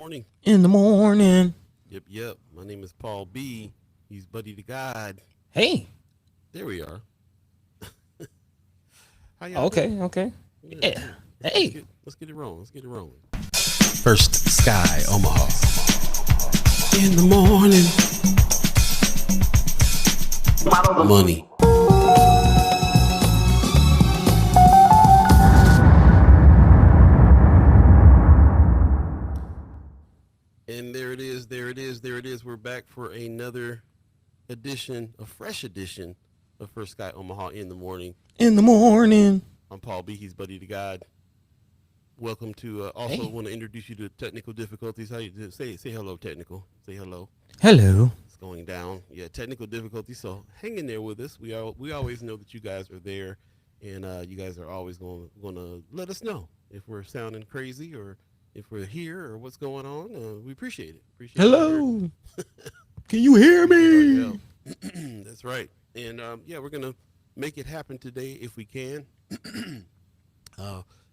Morning. In the morning. Yep. My name is Paul B. He's Buddy to God. Hey. There we are. How y'all doing? Okay. Good, Yeah. good. Hey. Let's get it rolling. First Sky Omaha. In the morning. Money. And there it is. We're back for another a fresh edition of First Sky Omaha in the morning. In the morning. I'm Paul B. He's Buddy to God. Welcome to. Also, want to introduce you to technical difficulties. How you do? Say hello, technical. Say hello. Hello. It's going down. Yeah, technical difficulties. So hang in there with us. We always know that you guys are there, and you guys are always going to let us know if we're sounding crazy or if we're here or what's going on. We appreciate it. Hello. Can you hear me? That's right. And we're gonna make it happen today if we can.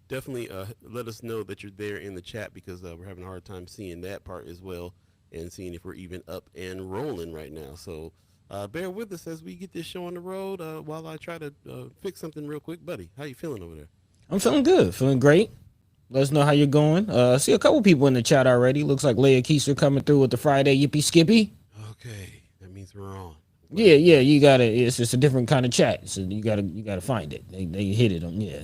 Definitely let us know that you're there in the chat because we're having a hard time seeing that part as well and seeing if we're even up and rolling right now. So bear with us as we get this show on the road while I try to fix something real quick. Buddy, how you feeling over there? I'm feeling good. Feeling great. Let us know how you're going. I see a couple people in the chat already. Looks like Leia Keister coming through with the Friday Yippee Skippy. Okay, that means we're on. Yeah, you gotta. It's just a different kind of chat, so you gotta find it. They hit it on. Yeah.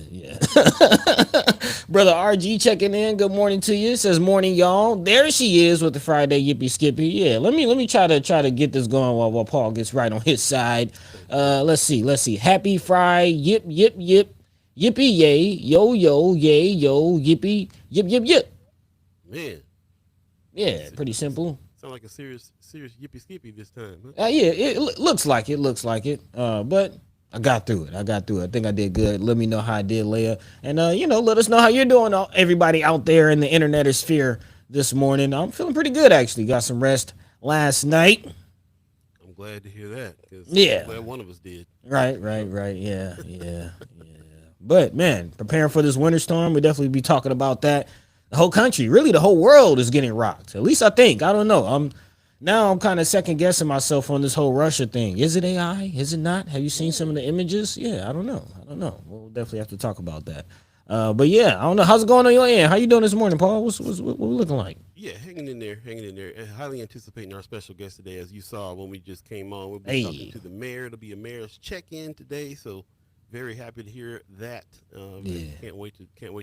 Brother RG checking in. Good morning to you. Says morning, y'all. There she is with the Friday Yippee Skippy. Yeah, let me try to get this going while Paul gets right on his side. Let's see. Happy Fry yip yippee yay yo yay yo yippee yip. Man. Yeah, pretty simple. Sound like a serious yippee skippy this time. Huh? Yeah, it looks like it. But I got through it. I think I did good. Let me know how I did, Leia. And, let us know how you're doing, everybody out there in the internet sphere this morning. I'm feeling pretty good, actually. Got some rest last night. I'm glad to hear that. Yeah. I'm glad one of us did. Right. Yeah. But, man, preparing for this winter storm, we'll definitely be talking about that. The whole country, really the whole world is getting rocked. At least I think. I don't know. I'm kind of second guessing myself on this whole Russia thing. Is it AI? Is it not? Have you seen some of the images? Yeah, I don't know. We'll definitely have to talk about that. But yeah, I don't know. How's it going on your end? How you doing this morning, Paul? What we looking like? Yeah, hanging in there. And highly anticipating our special guest today. As you saw when we just came on, we'll be talking to the mayor. It'll be a mayor's check-in today. So very happy to hear that. Can't wait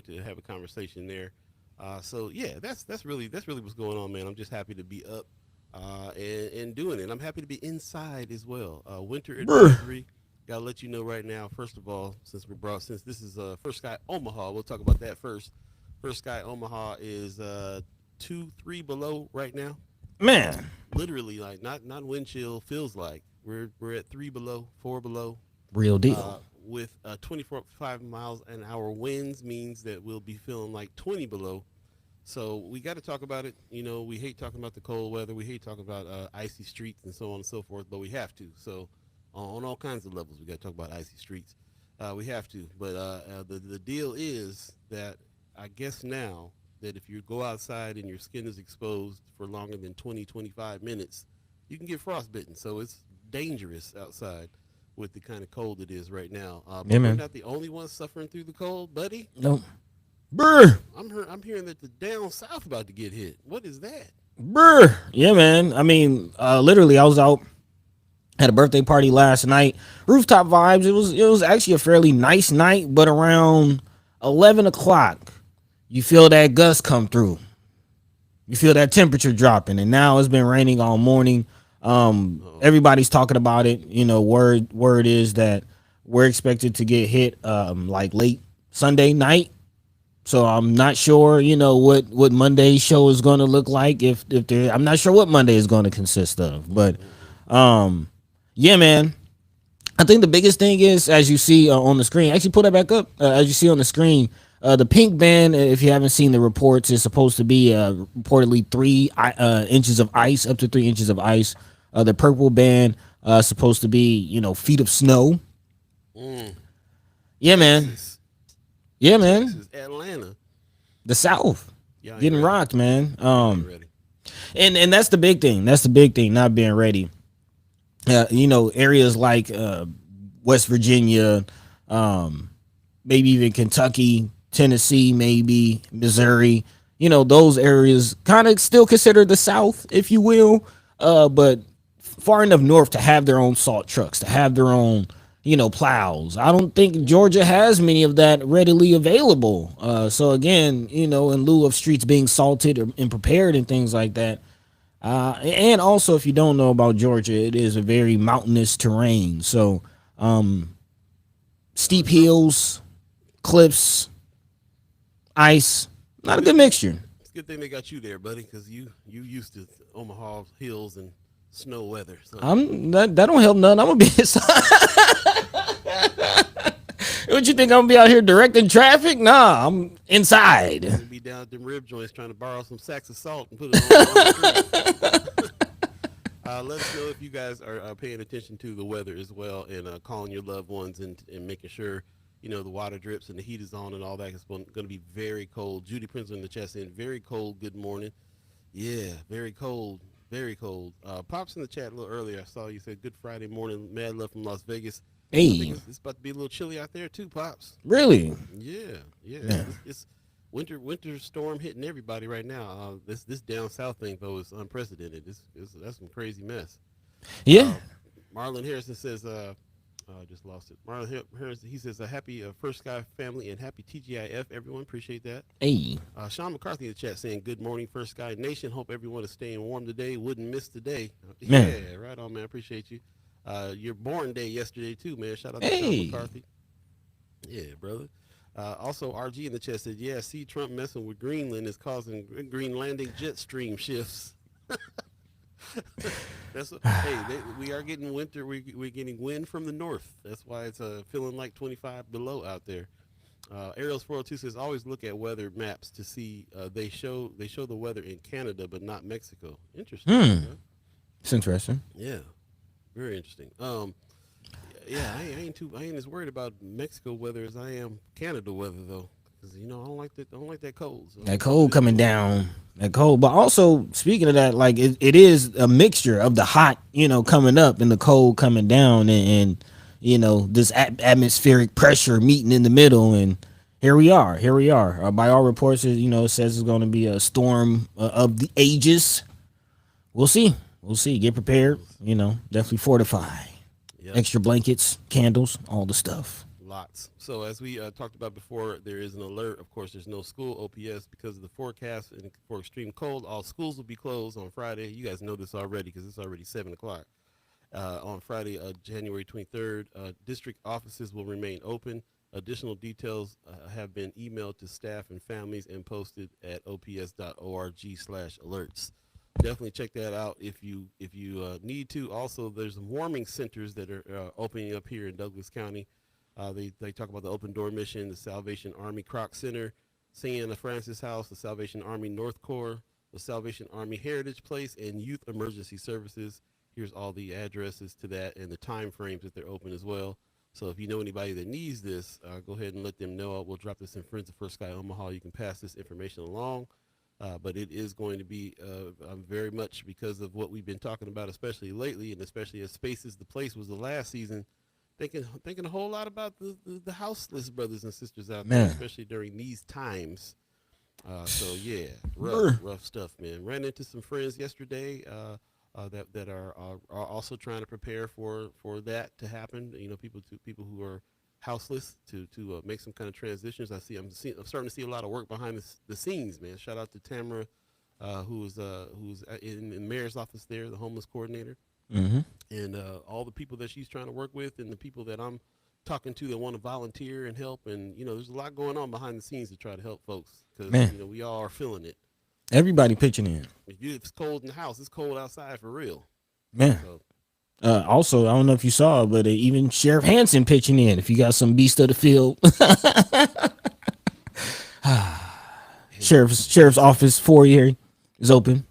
to have a conversation there. So yeah, that's really what's going on, man. I'm just happy to be up and doing it. I'm happy to be inside as well. Winter advisory. Gotta let you know right now. First of all, since this is First Sky Omaha, we'll talk about that first. First Sky Omaha is 2-3 below right now. Man, literally, like not wind chill. Feels like we're at 3 below, 4 below. Real deal. With 25 miles an hour winds means that we'll be feeling like 20 below. So we got to talk about it. We hate talking about the cold weather. We hate talking about icy streets and so on and so forth, but we have to. So on all kinds of levels, we got to talk about icy streets. We have to. But the deal is that I guess now that if you go outside and your skin is exposed for longer than 25 minutes, you can get frostbitten. So it's dangerous outside with the kind of cold it is right now. But we're not the only ones suffering through the cold, buddy. Nope. Brr. I'm hearing that the down south about to get hit. What is that? Brr. Yeah, man. I mean, literally, I was out at a birthday party last night. Rooftop vibes. It was actually a fairly nice night, but around 11 o'clock, you feel that gust come through. You feel that temperature dropping, and now it's been raining all morning. Everybody's talking about it. Word is that we're expected to get hit like late Sunday night. So I'm not sure, what Monday's show is going to look like. I'm not sure what Monday is going to consist of. But yeah, man. I think the biggest thing is, as you see on the screen, actually pull that back up. As you see on the screen, the pink band, if you haven't seen the reports, is supposed to be reportedly 3 inches of ice, up to 3 inches of ice. The purple band supposed to be, feet of snow. Yeah, man. Texas. Yeah, man. Texas, Atlanta. The South. Y'all ain't getting ready. rocked, man. Y'all ain't ready. And that's the big thing. That's the big thing. Not being ready. Areas like West Virginia, um, maybe even Kentucky, Tennessee, maybe Missouri. Those areas kind of still considered the South, if you will, but far enough north to have their own salt trucks, to have their own, plows. I don't think Georgia has many of that readily available. So again, in lieu of streets being salted and prepared and things like that. And also, if you don't know about Georgia, it is a very mountainous terrain. So, steep hills, cliffs, ice, not a good mixture. It's a good thing they got you there, buddy, because you used to Omaha hills and snow weather. So That don't help none. I'm gonna be inside. What you think I'm gonna be out here directing traffic? Nah, I'm inside. you'll be down at them rib joints trying to borrow some sacks of salt and put it on the street. Let us know if you guys are paying attention to the weather as well and calling your loved ones and making sure the water drips and the heat is on and all that. It's going to be very cold. Judy Prince in the chat saying very cold. Good morning. Yeah, very cold. Very cold. Pops in the chat a little earlier. I saw you said good Friday morning. Mad love from Las Vegas. I Hey, think it's about to be a little chilly out there too, Pops. really? Yeah. Yeah. It's winter storm hitting everybody right now. This down south thing though is unprecedented. That's some crazy mess. Yeah. Marlon Harrison says, I just lost it. Marlon Harrison, he says, a happy First Sky family and happy TGIF, everyone. Appreciate that. Hey. Sean McCarthy in the chat saying, good morning, First Sky Nation. Hope everyone is staying warm today. Wouldn't miss today. Man. Yeah, right on, man. Appreciate you. Your born day yesterday, too, man. Shout out to Hey. Sean McCarthy. Yeah, brother. Also, RG in the chat said, yeah, see, Trump messing with Greenland is causing Greenlandic jet stream shifts. We are getting winter. We're getting wind from the north. That's why it's feeling like 25 below out there. Ariel's 402 says always look at weather maps to see they show the weather in Canada but not Mexico. Interesting. Huh? It's interesting. Yeah, very interesting. Yeah, I ain't as worried about Mexico weather as I am Canada weather though, because I don't like that cold. So That cold coming down. That cold. But also speaking of that, like it is a mixture of the hot, coming up and the cold coming down and this atmospheric pressure meeting in the middle. And here we are. By all reports, it says it's going to be a storm of the ages. We'll see. Get prepared. Definitely fortify. Yep. Extra blankets, candles, all the stuff. Lots. So as we talked about before, there is an alert. Of course, there's no school OPS because of the forecast and for extreme cold. All schools will be closed on Friday. You guys know this already because it's already 7 o'clock. On Friday, January 23rd, district offices will remain open. Additional details have been emailed to staff and families and posted at ops.org/alerts. Definitely check that out if you need to. Also, there's some warming centers that are opening up here in Douglas County. They talk about the Open Door Mission, the Salvation Army Kroc Center, St. Anna Francis House, the Salvation Army North Corps, the Salvation Army Heritage Place, and Youth Emergency Services. Here's all the addresses to that and the time frames that they're open as well. So if you know anybody that needs this, go ahead and let them know. We'll drop this in Friends of First Sky Omaha. You can pass this information along. But it is going to be very much because of what we've been talking about, especially lately, and especially as Spaces the Place was the last season, thinking a whole lot about the houseless brothers and sisters out there, especially during these times. So yeah, rough stuff, man. Ran into some friends yesterday that are also trying to prepare for that to happen. People who are houseless to make some kind of transitions. I'm starting to see a lot of work behind the scenes, man. Shout out to Tamara, who's in the mayor's office there, the homeless coordinator, and all the people that she's trying to work with, and the people that I'm talking to that want to volunteer and help. And there's a lot going on behind the scenes to try to help folks because we all are feeling it. Everybody pitching in. If it's cold in the house, it's cold outside for real, man. So, also, I don't know if you saw, but even Sheriff Hansen pitching in. If you got some beast of the field, sheriff's office foyer is open.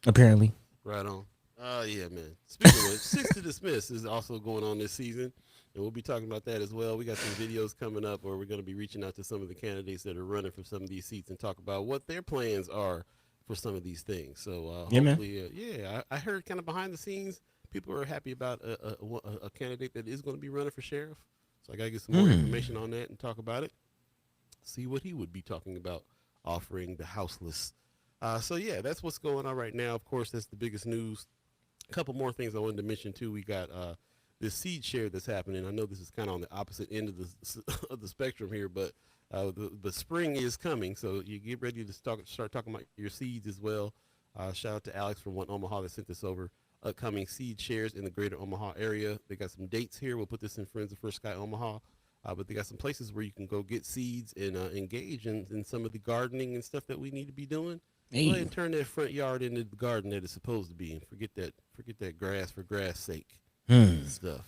Apparently, right on. Yeah, man. Speaking of which, 6 to Dismiss is also going on this season. And we'll be talking about that as well. We got some videos coming up where we're going to be reaching out to some of the candidates that are running for some of these seats and talk about what their plans are for some of these things. So Yeah, man. hopefully, I heard kind of behind the scenes, people are happy about a candidate that is going to be running for sheriff. So I got to get some more information on that and talk about it. See what he would be talking about offering the houseless. So yeah, that's what's going on right now. Of course, that's the biggest news. A couple more things I wanted to mention too. We got this seed share that's happening. I know this is kind of on the opposite end of the of the spectrum here, but the spring is coming, so you get ready to start talking about your seeds as well. Shout out to Alex from One Omaha that sent this over. Upcoming seed shares in the greater Omaha area. They got some dates here. We'll put this in Friends of First Sky Omaha. But they got some places where you can go get seeds and engage in some of the gardening and stuff that we need to be doing. Go ahead Hey. and turn that front yard into the garden that it's supposed to be, and forget that grass for grass sake stuff.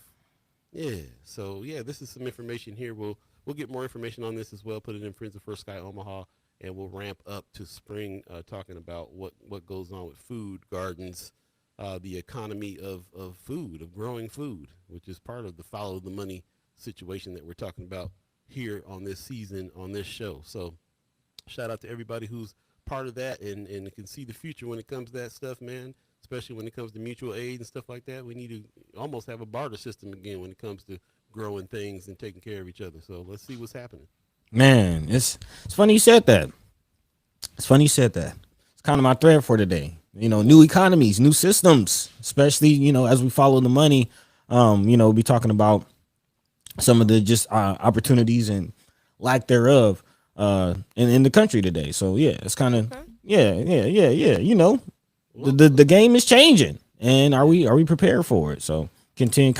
Yeah. So yeah, this is some information here. We'll get more information on this as well. Put it in Friends of First Sky Omaha, and we'll ramp up to spring, talking about what goes on with food gardens, the economy of food, of growing food, which is part of the follow the money situation that we're talking about here on this season on this show. So shout out to everybody who's part of that and can see the future when it comes to that stuff, man. Especially when it comes to mutual aid and stuff like that. We need to almost have a barter system again when it comes to growing things and taking care of each other. So let's see what's happening. Man, it's funny you said that. It's funny you said that. It's kind of my thread for today. New economies, new systems, especially, as we follow the money. We'll be talking about some of the just opportunities and lack thereof in the country today. So yeah, it's kind of Okay. yeah. Well, The game is changing, and are we prepared for it? So continue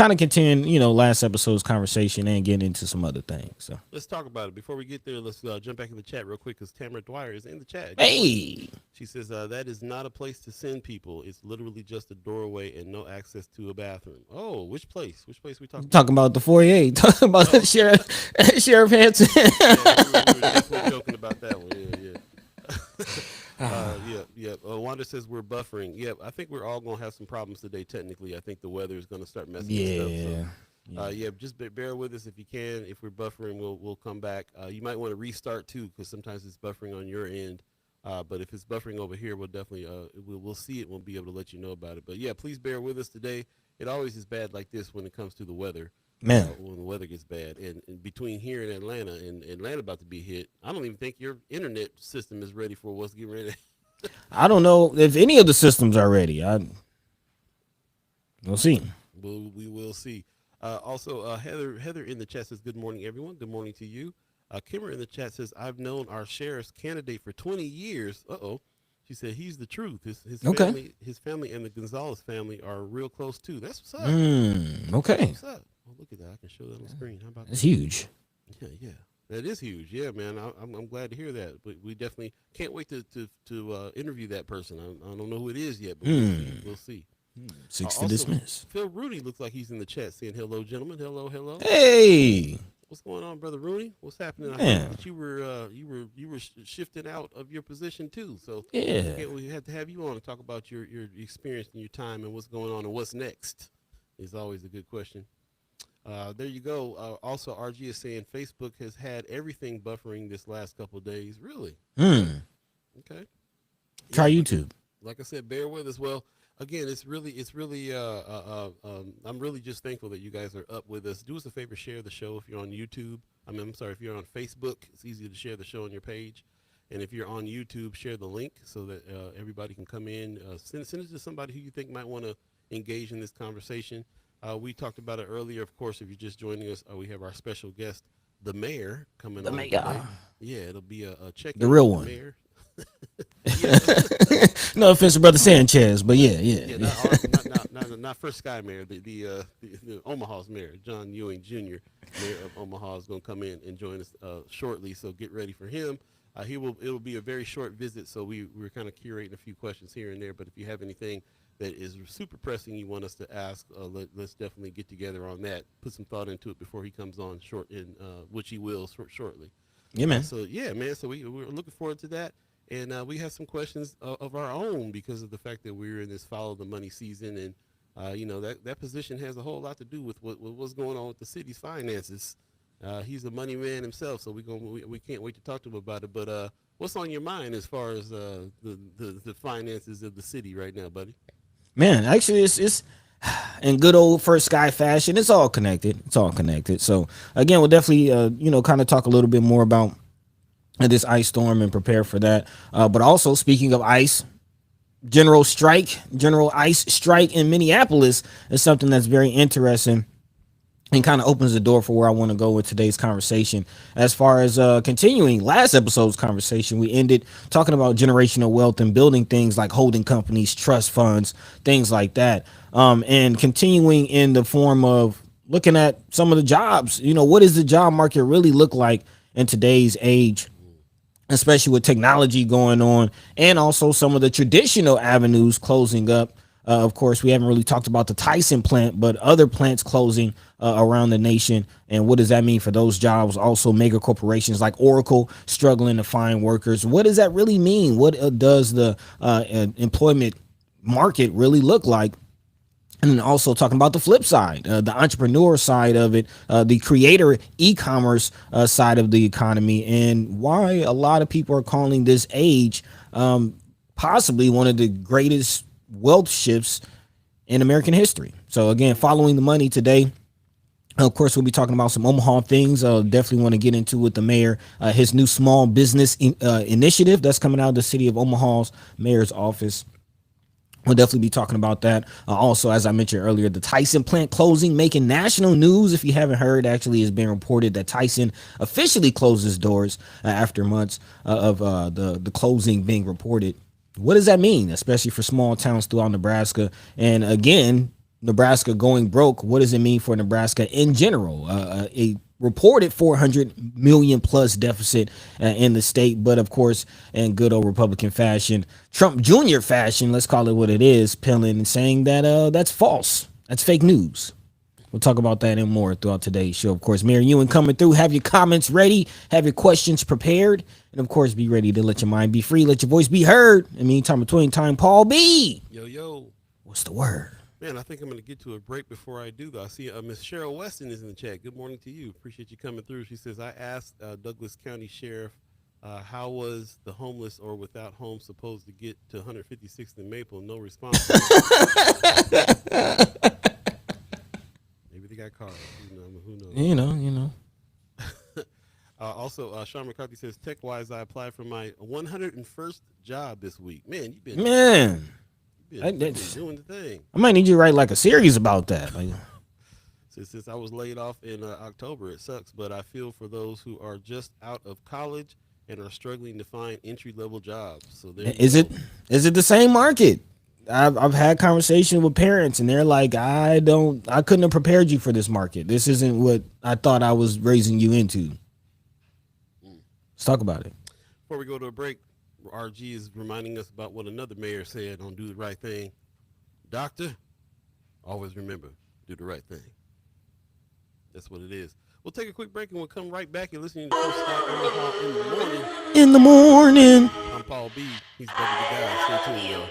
last episode's conversation and get into some other things. So let's talk about it. Before we get there, let's jump back in the chat real quick because Tamara Dwyer is in the chat. Good morning. hey, She says, that is not a place to send people. It's literally just a doorway and no access to a bathroom. Oh, which place? Which place we talking about? talking about the 48, talking about Oh, Sheriff Hanson. yeah, we were definitely joking about that one. Yeah, yeah. Yeah. Wanda says we're buffering. Yeah, I think we're all going to have some problems today, technically. I think the weather is going to start messing with stuff. So, yeah, just bear with us if you can. If we're buffering, we'll come back. You might want to restart, too, because sometimes it's buffering on your end. But if it's buffering over here, we'll definitely we'll see it. We'll be able to let you know about it. But yeah, please bear with us today. It always is bad like this when it comes to the weather. Man, When the weather gets bad, and between here and Atlanta about to be hit, I don't even think your internet system is ready for what's getting ready. I don't know if any of the systems are ready. We'll see. We will see. Also, Heather in the chat says, "Good morning, everyone. Good morning to you." Kimmer in the chat says, "I've known our sheriff's candidate for 20 years." She said he's the truth. Okay. His family, and the Gonzalez family are real close too. That's what's up. Okay. What's up? Oh, look at that! I can show that on the screen. How about That's that? huge. Yeah. That is huge. Yeah, man. I'm glad to hear that. But we definitely can't wait to interview that person. I don't know who it is yet, but we'll see. Six to Also, dismiss. Phil Rooney looks like he's in the chat saying hello, gentlemen. Hello. Hey, What's going on, brother Rooney? What's happening? I man. heard that you were shifting out of your position too. So Yeah. we had to have you on to talk about your experience and your time and what's going on and what's next. Is always a good question. There you go. Also, RG is saying Facebook has had everything buffering this last couple of days. Really? Okay. Try Yeah, YouTube. like I said, bear with us. Well, again, it's really. I'm really just thankful that you guys are up with us. Do us a favor, share the show if you're on YouTube. I'm sorry, if you're on Facebook, it's easy to share the show on your page. And if you're on YouTube, share the link so that everybody can come in. Send it to somebody who you think might want to engage in this conversation. We talked about it earlier. Of course, if you're just joining us, we have our special guest, the mayor, coming The on mayor. today. Yeah, it'll be a check-in The real with one. the mayor. Yeah. No offense to Brother Sanchez, but yeah. Yeah, not First Sky Mayor, the Omaha's mayor, John Ewing Jr., mayor of Omaha, is going to come in and join us shortly. So get ready for him. It'll be a very short visit. So we're kind of curating a few questions here and there. But if you have anything that is super pressing you want us to ask, let's definitely get together on that. Put some thought into it before he comes on which he will shortly. Yeah, man. So yeah, man. So we're looking forward to that. And we have some questions of our own because of the fact that we're in this follow the money season, and that position has a whole lot to do with what's going on with the city's finances. He's a money man himself, so we can't wait to talk to him about it. But what's on your mind as far as the finances of the city right now, buddy? Man, actually, it's in good old first sky fashion. It's all connected. It's all connected. So again, we'll definitely kind of talk a little bit more about this ice storm and prepare for that. But also, speaking of ice, general ice strike in Minneapolis is something that's very interesting and kind of opens the door for where I want to go with today's conversation. As far as continuing last episode's conversation, we ended talking about generational wealth and building things like holding companies, trust funds, things like that, and continuing in the form of looking at some of the jobs. What does the job market really look like in today's age, especially with technology going on, and also some of the traditional avenues closing up. Of course, we haven't really talked about the Tyson plant, but other plants closing around the nation. And what does that mean for those jobs? Also, mega corporations like Oracle struggling to find workers. What does that really mean? What does the employment market really look like? And then also talking about the flip side, the entrepreneur side of it, the creator e-commerce side of the economy, and why a lot of people are calling this age possibly one of the greatest wealth shifts in American history. So again, following the money today. Of course, we'll be talking about some Omaha things. Definitely want to get into with the mayor, his new small business initiative that's coming out of the city of Omaha's mayor's office. We'll definitely be talking about that. Also, as I mentioned earlier, the Tyson plant closing, making national news. If you haven't heard, actually, it's been reported that Tyson officially closes doors after months of the closing being reported. What does that mean, especially for small towns throughout Nebraska? And again, Nebraska going broke. What does it mean for Nebraska in general? A reported 400 million plus deficit in the state, but of course, in good old Republican fashion, Trump Jr. fashion, let's call it what it is, pilling and saying that that's false. That's fake news. We'll talk about that and more throughout today's show. Of course, Mayor Ewing coming through. Have your comments ready. Have your questions prepared. And, of course, be ready to let your mind be free. Let your voice be heard. In the meantime, between time, Paul B. Yo, yo. What's the word? Man, I think I'm going to get to a break before I do, though. I see Miss Cheryl Weston is in the chat. Good morning to you. Appreciate you coming through. She says, I asked Douglas County Sheriff, how was the homeless or without homes supposed to get to 156th and Maple? No response. Maybe they got cars. Who knows? You know. Also, Sean McCarthy says, tech-wise, I applied for my 101st job this week. Man, you've been doing the thing. I might need you to write like a series about that. Like, since I was laid off in October, it sucks, but I feel for those who are just out of college and are struggling to find entry-level jobs. So is it the same market? I've had conversations with parents and they're like, I couldn't have prepared you for this market. This isn't what I thought I was raising you into. Let's talk about it. Before we go to a break, RG is reminding us about what another mayor said on Do the Right Thing. Doctor, always remember, do the right thing. That's what it is. We'll take a quick break and we'll come right back. You're listening to First Stop Omaha in the morning. In the morning. I'm Paul B. He's Buddy the Guy. Stay tuned, y'all.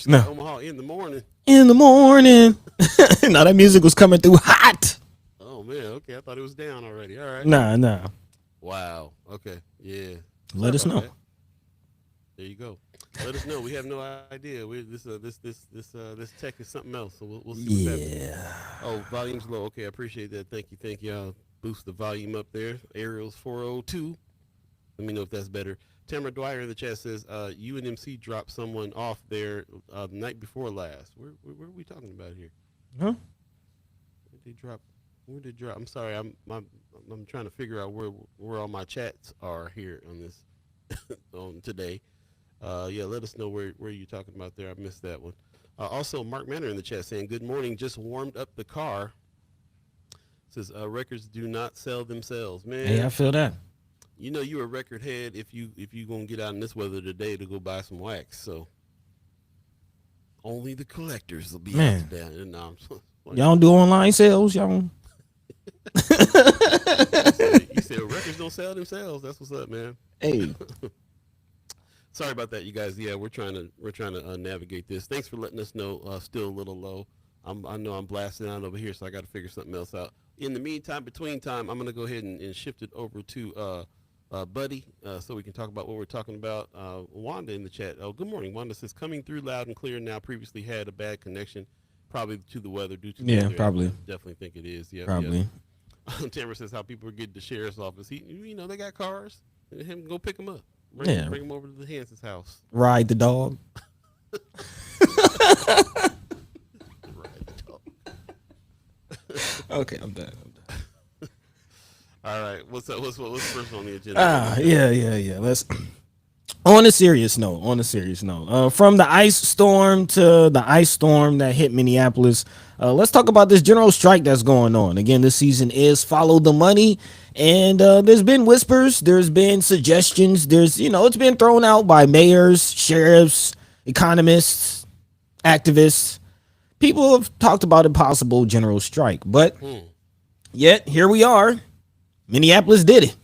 No. Omaha in the morning. In the morning. Now that music was coming through hot. Oh man, okay. I thought it was down already. All right. Nah. Wow. Okay. Yeah. Sorry Let us about know. that. There you go. Let us know. We have no idea. This tech is something else. So we'll see what's happening. Yeah. Oh, volume's low. Okay, I appreciate that. Thank you. I'll boost the volume up there. Ariel's 402. Let me know if that's better. Tamara Dwyer in the chat says, UNMC dropped someone off there the night before last. Where are we talking about here? Huh? Where did they drop? I'm sorry. I'm trying to figure out where all my chats are here on this on today. Yeah, let us know where you're talking about there. I missed that one. Also, Mark Manor in the chat saying, good morning. Just warmed up the car. Says, records do not sell themselves. Man. Hey, I feel that. You know you're a record head if you gonna get out in this weather today to go buy some wax. So only the collectors will be out there. No, y'all don't do online sales, y'all. you said records don't sell themselves. That's what's up, man. Hey. Sorry about that, you guys. Yeah, we're trying to navigate this. Thanks for letting us know. Still a little low. I know I'm blasting out over here, so I got to figure something else out. In the meantime, between time, I'm gonna go ahead and shift it over to Buddy, so we can talk about what we're talking about. Wanda in the chat. Oh, good morning. Wanda says, coming through loud and clear now. Previously had a bad connection, probably to the weather, due to the weather. Probably. I definitely think it is. Yeah, probably. Yeah. Tamara says how people get to the sheriff's office. They got cars. Him go pick them up. Bring them over to the Hans's house. Ride the dog. Ride the dog. Okay, I'm done. All right, what's first on the agenda? Yeah. Let's on a serious note. From the ice storm to the ice storm that hit Minneapolis, let's talk about this general strike that's going on. Again, this season is Follow the Money, and there's been whispers, there's been suggestions, it's been thrown out by mayors, sheriffs, economists, activists. People have talked about a possible general strike, but yet here we are. Minneapolis did it.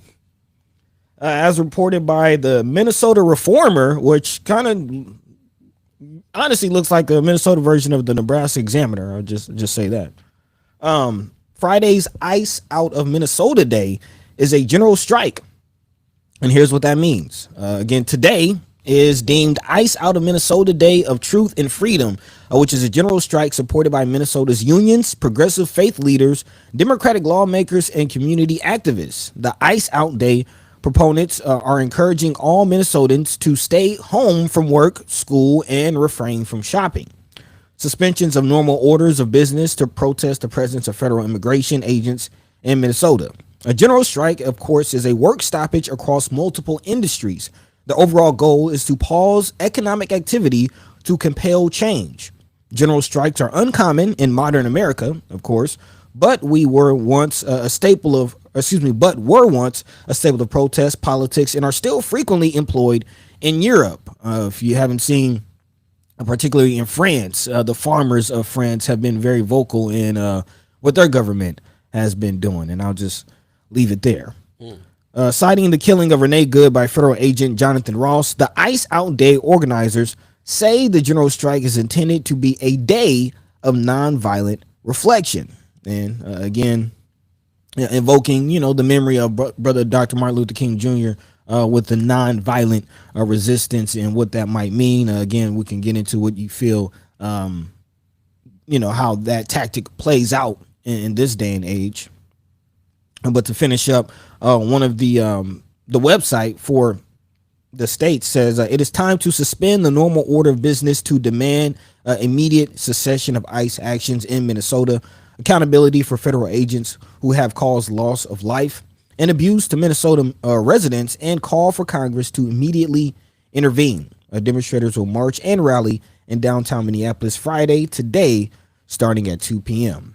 As reported by the Minnesota Reformer, which kind of honestly looks like a Minnesota version of the Nebraska Examiner. I'll just say that. Friday's Ice Out of Minnesota Day is a general strike. And here's what that means. Again, today is deemed Ice Out of Minnesota Day of Truth and Freedom, which is a general strike supported by Minnesota's unions, progressive faith leaders, Democratic lawmakers, and community activists. The Ice Out Day proponents are encouraging all Minnesotans to stay home from work, school, and refrain from shopping. Suspensions of normal orders of business to protest the presence of federal immigration agents in Minnesota. A general strike, of course, is a work stoppage across multiple industries. The overall goal is to pause economic activity to compel change. General strikes are uncommon in modern America, of course, but were once a staple of protest politics and are still frequently employed in Europe. If you haven't seen, particularly in France, the farmers of France have been very vocal in what their government has been doing, and I'll just leave it there. Citing the killing of Renee Good by federal agent Jonathan Ross, the Ice Out Day organizers say the general strike is intended to be a day of nonviolent reflection. And again, invoking, the memory of brother Dr. Martin Luther King Jr. With the nonviolent resistance and what that might mean. Again, we can get into what you feel, how that tactic plays out in this day and age. But to finish up, one of the website for the state says it is time to suspend the normal order of business to demand immediate cessation of ICE actions in Minnesota, accountability for federal agents who have caused loss of life and abuse to Minnesota residents, and call for Congress to immediately intervene. Demonstrators will march and rally in downtown Minneapolis Friday, today, starting at 2 p.m.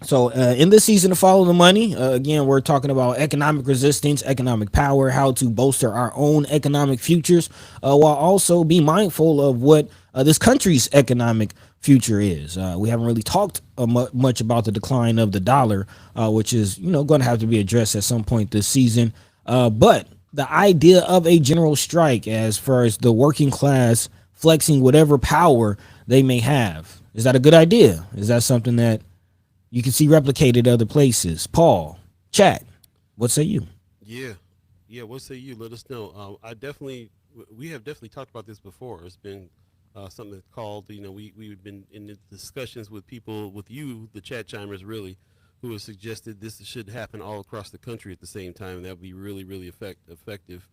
So in this season of Follow the Money, again, we're talking about economic resistance, economic power, how to bolster our own economic futures, while also be mindful of what this country's economic future is. We haven't really talked much about the decline of the dollar, which is, going to have to be addressed at some point this season. But the idea of a general strike, as far as the working class flexing whatever power they may have. Is that a good idea? Is that something that you can see replicated other places? Paul, chat, what say you? Yeah, yeah. What say you? Let us know. We have definitely talked about this before. It's been something that's called, we've been in the discussions with people, with you, the chat chimers, really, who have suggested this should happen all across the country at the same time. That would be really, really effective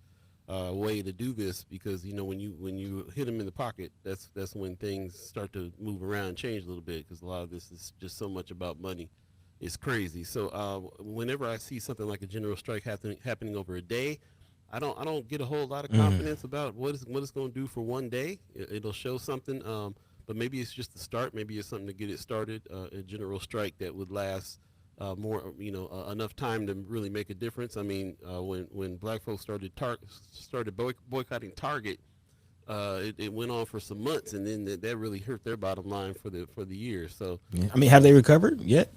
way to do this, because when you hit them in the pocket, that's when things start to move around and change a little bit, because a lot of this is just so much about money. It's crazy. So whenever I see something like a general strike happening over a day, I don't get a whole lot of confidence about what it's going to do for one day. It'll show something, but maybe it's just the start. Maybe it's something to get it started. A general strike that would last more, enough time to really make a difference. I mean, when black folks started boycotting Target, it went on for some months, and then that really hurt their bottom line for the year. So, Yeah. I mean, have they recovered yet?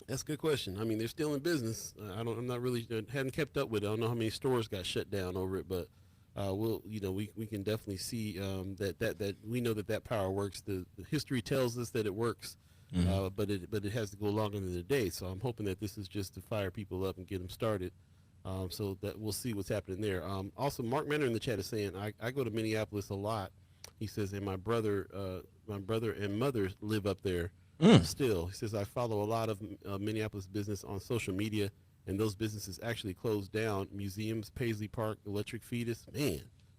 that's a good question. I mean, they're still in business. I'm not really haven't kept up with it. I don't know how many stores got shut down over it, but we can definitely see that we know that power works. The history tells us that it works, but it has to go longer than a day. So I'm hoping that this is just to fire people up and get them started. So that we'll see what's happening there. Also, Mark Manor in the chat is saying I go to Minneapolis a lot. He says, and my brother and mother live up there. Still, he says, I follow a lot of Minneapolis business on social media, and those businesses actually closed down. Museums, Paisley Park, Electric Fetus.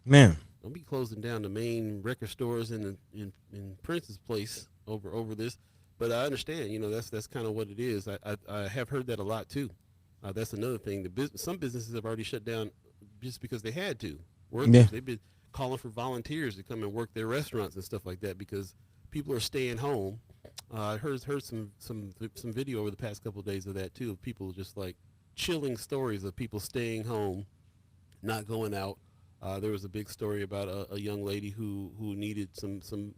Man, Don't be closing down the main record stores in Prince's Place over this. But I understand, that's kind of what it is. I have heard that a lot too. That's another thing. Some businesses have already shut down just because they had to. yeah, They've been calling for volunteers to come and work their restaurants and stuff like that, because people are staying home. I heard some video over the past couple of days of that too, of people just like chilling stories of people staying home, not going out. There was a big story about a young lady who needed some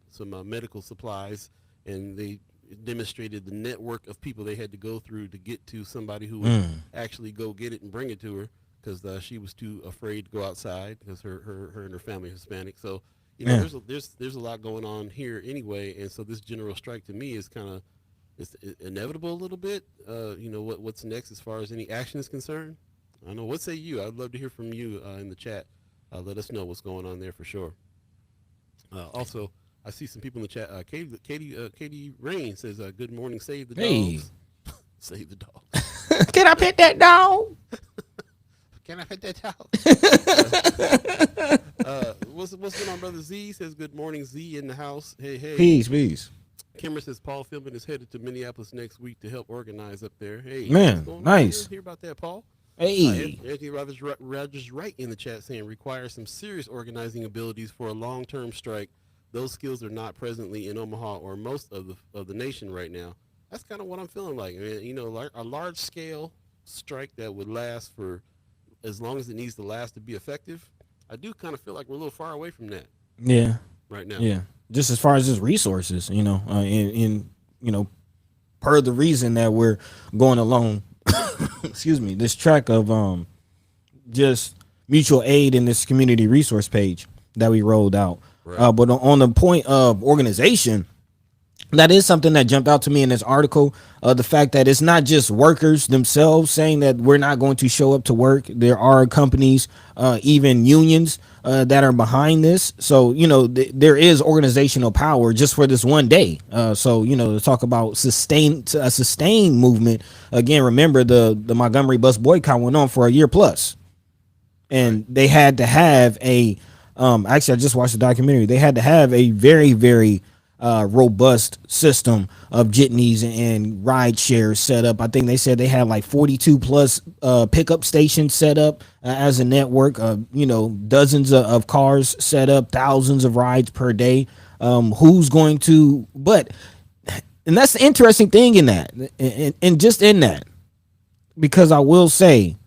medical supplies, and they demonstrated the network of people they had to go through to get to somebody who would actually go get it and bring it to her, because she was too afraid to go outside, because her and her family are Hispanic. So yeah. there's a lot going on here anyway, and so this general strike to me is kind of, it's inevitable a little bit. What's next as far as any action is concerned? I don't know. What say you? I'd love to hear from you in the chat. Let us know what's going on there for sure. Also, I see some people in the chat. Katie Rain says, "Good morning. Save the Hey, dogs. Save the dogs. can I pet that dog? Can I pet that dog?" What's going on, brother Z? Says, "Good morning, Z in the house. Hey, hey." Peace, peace. Kimmer says Paul Philbin is headed to Minneapolis next week to help organize up there. Hey, what's Man, going on nice. here? Hear about that, Paul? Hey, Anthony Rogers Wright in the chat saying, requires some serious organizing abilities for a long-term strike. Those skills are not presently in Omaha or most of the nation right now. That's kind of what I'm feeling like. I mean, like a large-scale strike that would last for as long as it needs to last to be effective. I do kind of feel like we're a little far away from that yeah, right now. yeah. Just as far as just resources, in per the reason that we're going along, excuse me, this track of just mutual aid in this community resource page that we rolled out. Right. But on the point of organization, that is something that jumped out to me in this article. The fact that it's not just workers themselves saying that we're not going to show up to work. There are companies, even unions, that are behind this. So, there is organizational power just for this one day. So, to talk about a sustained movement. Again, remember the Montgomery bus boycott went on for a year plus. And they had to have actually, I just watched the documentary. They had to have a very, very robust system of jitneys and ride shares set up. I think they said they had like 42 plus pickup stations set up as a network of, dozens of cars set up, thousands of rides per day. And that's the interesting thing in that, and just in that, because I will say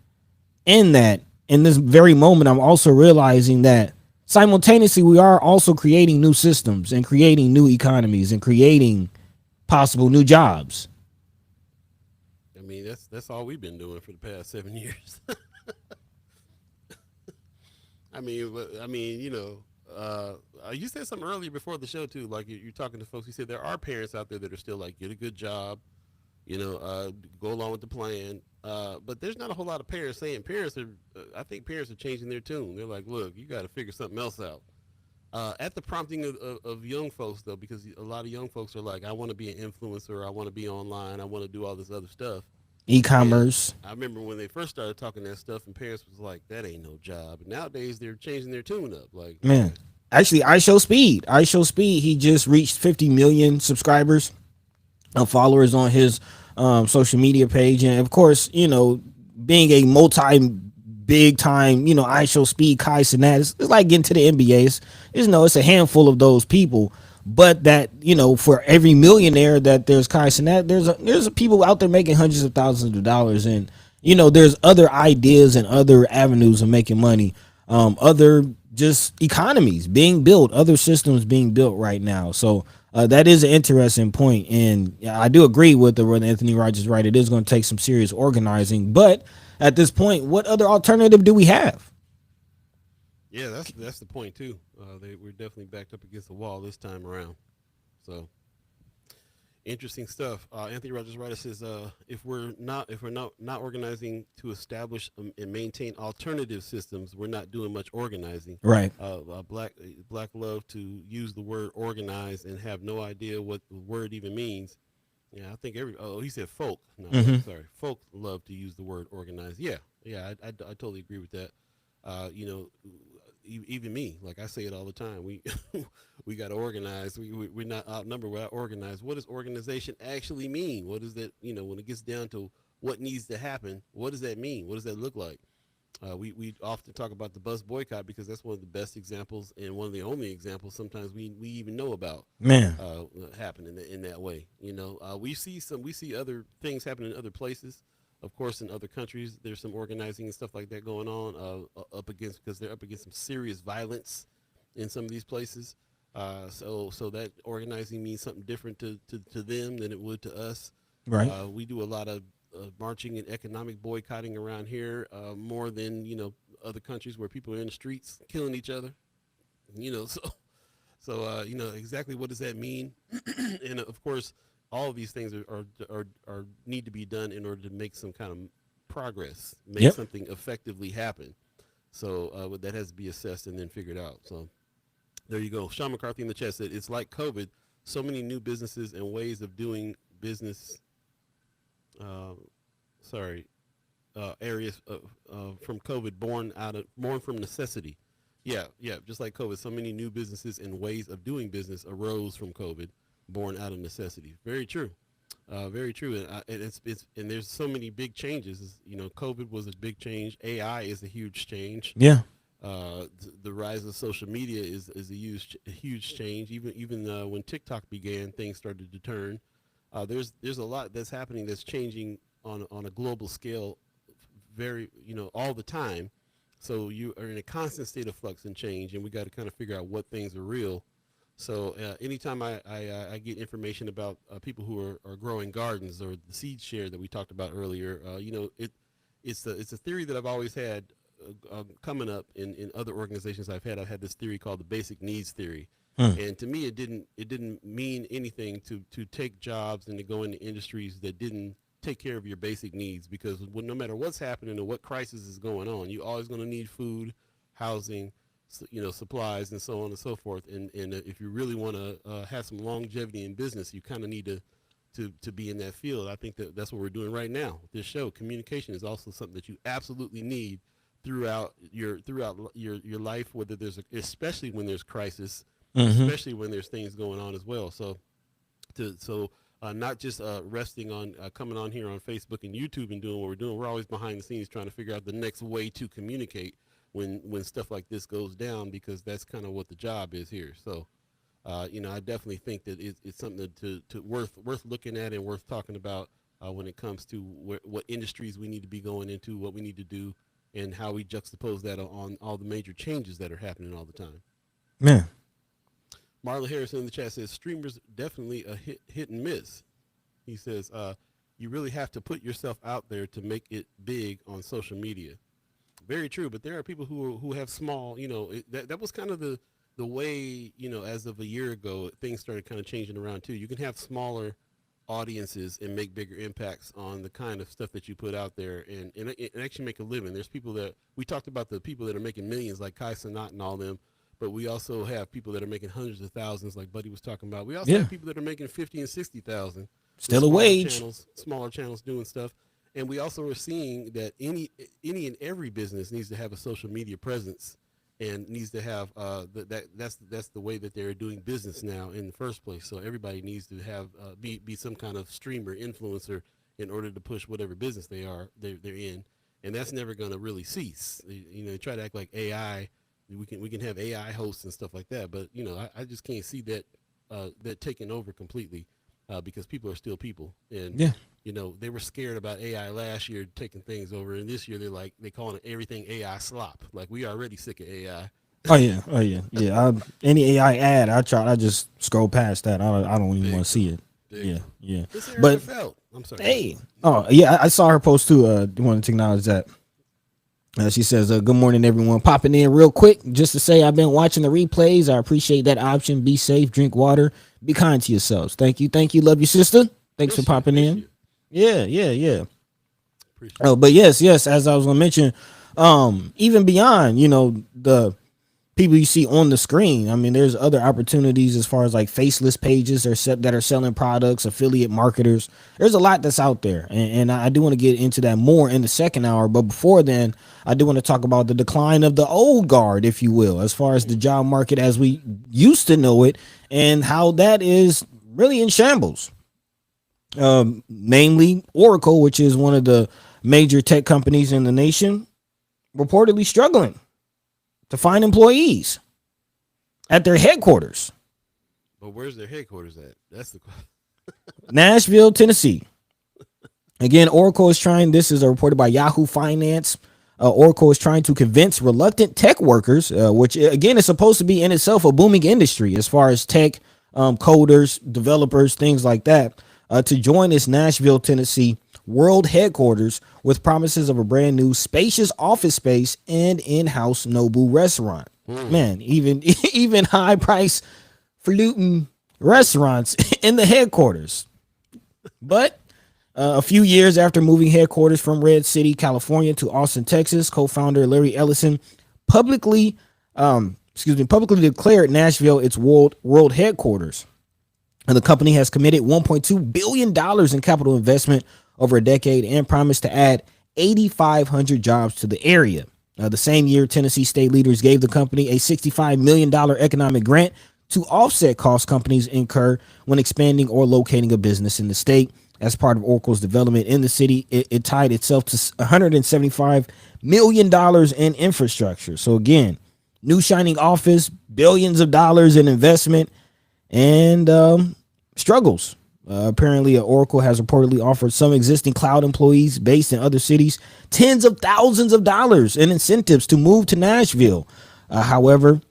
in this very moment, I'm also realizing that simultaneously, we are also creating new systems and creating new economies and creating possible new jobs. I mean, that's all we've been doing for the past 7 years. I mean, You said something earlier before the show too. Like you're talking to folks. You said there are parents out there that are still like, get a good job, you know, go along with the plan. But there's not a whole lot of parents saying parents are. I think parents are changing their tune. They're like, look, you got to figure something else out. At the prompting of young folks though, because a lot of young folks are like, I want to be an influencer. I want to be online. I want to do all this other stuff. And E-commerce. I remember when they first started talking that stuff, and parents was like, "That ain't no job." And nowadays, they're changing their tune up. Like, Man. okay, Actually, I Show Speed. I Show Speed, he just reached 50 million subscribers and followers on his social media page. And of course, being a multi big time, I Show Speed, Kai Cenat, it's like getting to the NBA. It's a handful of those people. But that, for every millionaire that there's Kai Cenat, there's people out there making hundreds of thousands of dollars. And, there's other ideas and other avenues of making money. Other just economies being built, other systems being built right now. So that is an interesting point. And I do agree with the brother Anthony Rogers, right? It is going to take some serious organizing. But at this point, what other alternative do we have? yeah, that's the point too. We're definitely backed up against the wall this time around. So interesting stuff. Anthony Rogers Writer says, if we're not organizing to establish and maintain alternative systems, we're not doing much organizing. Right. Black love to use the word organize and have no idea what the word even means. Yeah, I think he said folk. No, sorry. Folk love to use the word organize. Yeah, yeah, I totally agree with that. Even me, like I say it all the time. We got to organize. We're not outnumbered. We're organized. What does organization actually mean? What is that? When it gets down to what needs to happen, what does that mean? What does that look like? We often talk about the bus boycott because that's one of the best examples and one of the only examples sometimes we even know about Man. happening in that way. We see other things happen in other places. Of course, in other countries, there's some organizing and stuff like that going on because they're up against some serious violence in some of these places. So that organizing means something different to them than it would to us. Right. We do a lot of marching and economic boycotting around here, more than other countries where people are in the streets killing each other. So exactly what does that mean? And of course, all of these things are need to be done in order to make some kind of progress, make Yep. something effectively happen. So that has to be assessed and then figured out. So there you go. Sean McCarthy in the chat said it's like COVID. So many new businesses and ways of doing business. Uh, areas from COVID born from necessity. Yeah, just like COVID, so many new businesses and ways of doing business arose from COVID, born out of necessity. Very true, very true. And there's so many big changes. COVID was a big change. AI is a huge change. Yeah. The rise of social media is a huge change. Even when TikTok began, things started to turn. There's a lot that's happening that's changing on a global scale, very all the time. So you are in a constant state of flux and change, and we got to kind of figure out what things are real. So anytime I get information about people who are growing gardens or the seed share that we talked about earlier, it's a theory that I've always had coming up in other organizations I've had. I've had this theory called the basic needs theory. And to me, it didn't mean anything to take jobs and to go into industries that didn't take care of your basic needs, because no matter what's happening or what crisis is going on, you're always going to need food, housing, supplies, and so on and so forth. And if you really want to have some longevity in business, you kind of need to be in that field. I think that's what we're doing right now. This show, communication, is also something that you absolutely need throughout your life, whether especially when there's crisis, especially when there's things going on as well. So not just resting on coming on here on Facebook and YouTube and doing what we're doing. We're always behind the scenes trying to figure out the next way to communicate when stuff like this goes down, because that's kind of what the job is here. So, I definitely think that it's something to worth looking at and worth talking about when it comes to what industries we need to be going into, what we need to do, and how we juxtapose that on all the major changes that are happening all the time. Man. Marlon Harrison in the chat says streamers definitely a hit and miss. He says you really have to put yourself out there to make it big on social media. Very true, but there are people who have small. That was kind of the the way, as of a year ago, things started kind of changing around too. You can have smaller audiences and make bigger impacts on the kind of stuff that you put out there, and actually make a living. There's people that we talked about, the people that are making millions like Kai Cenat and all them, but we also have people that are making hundreds of thousands like Buddy was talking about. We also Yeah, have people that are making 50 and 60,000 with still a wage. smaller channels doing stuff. And we also are seeing that any and every business needs to have a social media presence, and needs to have that's the way that they're doing business now in the first place. So everybody needs to have be some kind of streamer influencer in order to push whatever business they're in, and that's never going to really cease. They try to act like AI. We can have AI hosts and stuff like that, but I just can't see that taking over completely, because people are still people, and Yeah. they were scared about AI last year taking things over, and this year they calling it everything AI slop. Like, we already sick of AI. Oh yeah. Oh yeah. Yeah. Any AI ad, I just scroll past that. I don't even Big want to see time. it. Big Yeah. time. Yeah. It's But Erica Felt. I'm sorry. hey, oh yeah, I saw her post too. Want to acknowledge that. She says, "Good morning, everyone. Popping in real quick just to say I've been watching the replays. I appreciate that option. Be safe, drink water, be kind to yourselves. Thank you. Love you, sister. Thanks No for shit. popping in. Appreciate it. Yeah. Appreciate Oh, it. but yes, as I was gonna mention, even beyond, the people you see on the screen. I mean, there's other opportunities as far as like faceless pages that are selling products, affiliate marketers. There's a lot that's out there, and I do want to get into that more in the second hour. But before then, I do want to talk about the decline of the old guard, if you will, as far as the job market as we used to know it, and how that is really in shambles. Namely, Oracle, which is one of the major tech companies in the nation, reportedly struggling to find employees at their headquarters, But where's their headquarters at? That's the question. Nashville, Tennessee. Again, Oracle is trying, this is reported by Yahoo Finance. Oracle is trying to convince reluctant tech workers, which again is supposed to be in itself a booming industry as far as tech coders, developers, things like that, to join its Nashville, Tennessee world headquarters with promises of a brand new spacious office space and in-house Nobu restaurant. Man, even even high price fluting restaurants in the headquarters. But a few years after moving headquarters from Red City, California to Austin, Texas, co-founder Larry Ellison publicly publicly declared Nashville its world headquarters. And the company has committed $1.2 billion in capital investment over a decade and promised to add 8,500 jobs to the area. The same year, Tennessee state leaders gave the company a $65 million economic grant to offset costs companies incur when expanding or locating a business in the state. As part of Oracle's development in the city, it tied itself to $175 million in infrastructure. So again, new shining office, billions of dollars in investment, and struggles. Apparently, Oracle has reportedly offered some existing cloud employees based in other cities tens of thousands of dollars in incentives to move to Nashville. However,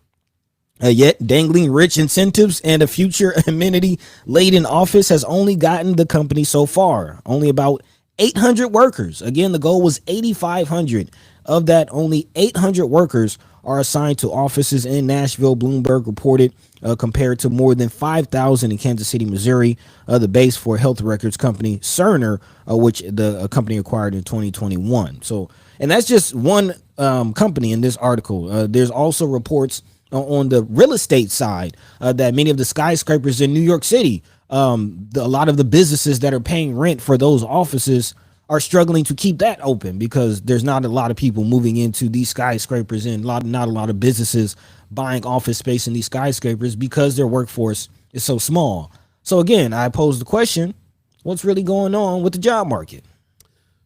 yet dangling rich incentives and a future amenity laden office has only gotten the company so far. Only about 800 workers. Again, the goal was 8,500. Of that, only 800 workers are assigned to offices in Nashville, Bloomberg reported, compared to more than 5,000 in Kansas City, Missouri, the base for health records company Cerner, which the company acquired in 2021. So, and that's just one company in this article. There's also reports on the real estate side that many of the skyscrapers in New York City, a lot of the businesses that are paying rent for those offices are struggling to keep that open because there's not a lot of people moving into these skyscrapers and not a lot of businesses buying office space in these skyscrapers because their workforce is so small. So again, I pose the question, what's really going on with the job market?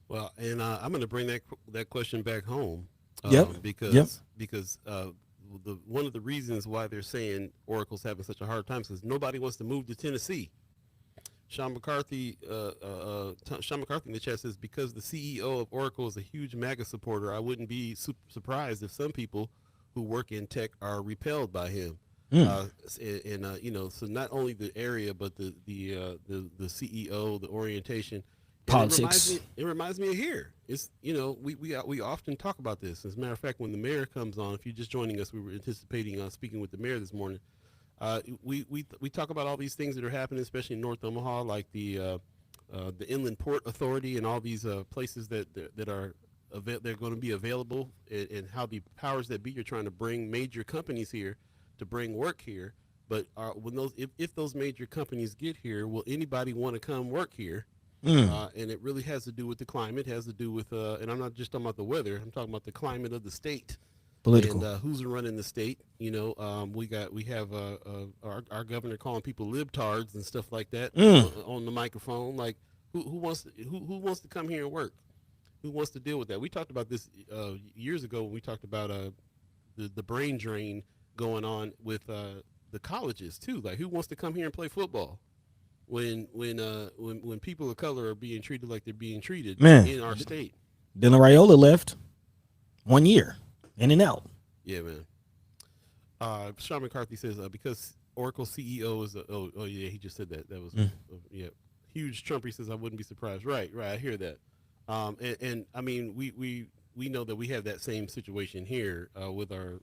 Well, and I'm going to bring that question back home, Yep. Yep. because one of the reasons why they're saying Oracle's having such a hard time is because nobody wants to move to Tennessee. Sean McCarthy in the chat says, because the CEO of Oracle is a huge MAGA supporter, I wouldn't be surprised if some people who work in tech are repelled by him. So not only the area, but the CEO, the orientation. And Politics. it reminds me of here. It's we often talk about this. As a matter of fact, when the mayor comes on, if you're just joining us, we were anticipating speaking with the mayor this morning. We talk about all these things that are happening, especially in North Omaha, like the Inland Port Authority and all these places that are they're going to be available, and how the powers that be are trying to bring major companies here to bring work here. But when if those major companies get here, will anybody want to come work here? And it really has to do with the climate. It has to do with, and I'm not just talking about the weather. I'm talking about the climate of the state and Political. who's running the state. We have our governor calling people libtards and stuff like that on the microphone. Like, who wants to come here and work? Who wants to deal with that? We talked about this years ago when we talked about the brain drain going on with the colleges too. Like, who wants to come here and play football? When people of color are being treated like they're being treated Man, in our state. Dylan Raiola left 1 year, in and out. Yeah, man. Sean McCarthy says because Oracle CEO is oh yeah, he just said that. That was yeah. Huge Trump. He says I wouldn't be surprised. Right. I hear that. And I mean we know that we have that same situation here with our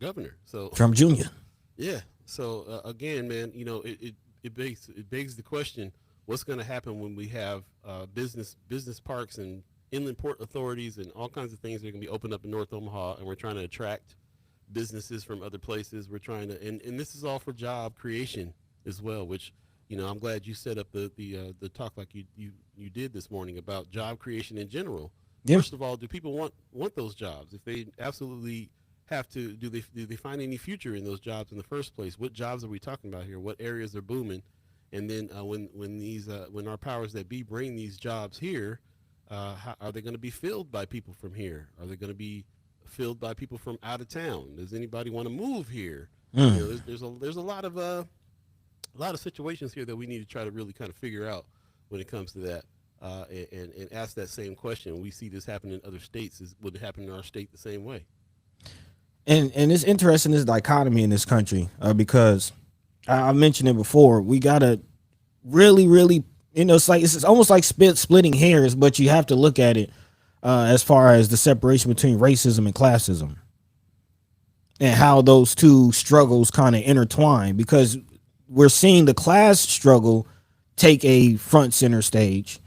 governor. So Trump Jr. yeah. So again, man, it begs the question: what's going to happen when we have business parks and inland port authorities and all kinds of things that are going to be opened up in North Omaha, and we're trying to attract businesses from other places. We're trying to, and this is all for job creation as well. Which I'm glad you set up the talk like you did this morning about job creation in general. Yeah. First of all, do people want those jobs? If they absolutely have to, do they find any future in those jobs in the first place? What jobs are we talking about here? What areas are booming? And then when our powers that be bring these jobs here, how, are they going to be filled by people from here? Are they going to be filled by people from out of town? Does anybody want to move here? There's a lot of situations here that we need to try to really kind of figure out when it comes to that. And ask that same question. We see this happen in other states. Would it happen in our state the same way? And it's interesting, this dichotomy in this country, because I mentioned it before. We gotta really, it's almost like splitting hairs, but you have to look at it as far as the separation between racism and classism, and how those two struggles kind of intertwine. Because we're seeing the class struggle take a front center stage,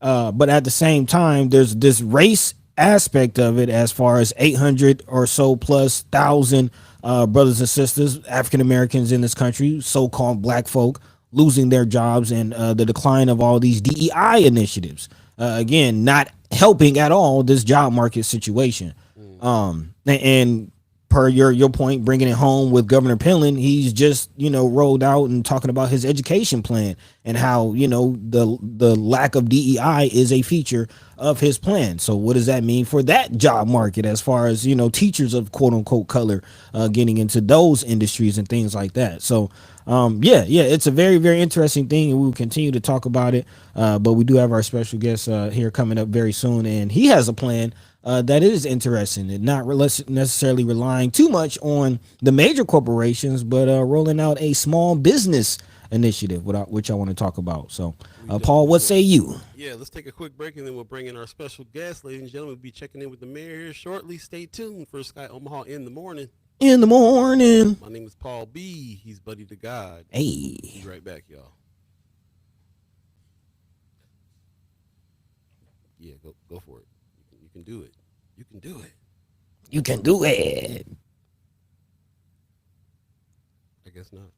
but at the same time, there's this race aspect of it, as far as 800 or so plus thousand brothers and sisters, African Americans in this country, so-called black folk, losing their jobs, and the decline of all these DEI initiatives. Again, not helping at all this job market situation. And per your point, bringing it home with Governor Pillin, he's just rolled out and talking about his education plan and how the lack of DEI is a feature of his plan. So what does that mean for that job market, as far as teachers of quote unquote color getting into those industries and things like that? So yeah, it's a very, very interesting thing, and we will continue to talk about it. But we do have our special guest here coming up very soon, and he has a plan that is interesting, and not necessarily relying too much on the major corporations, but rolling out a small business initiative, which I want to talk about. So, Paul, what say you? Yeah, let's take a quick break, and then we'll bring in our special guest. Ladies and gentlemen, we'll be checking in with the mayor here shortly. Stay tuned for Sky Omaha in the morning. In the morning. My name is Paul B. He's Buddy to God. Hey. Be right back, y'all. Yeah, go for it. You can do it. You can do it. You can do it. I guess not.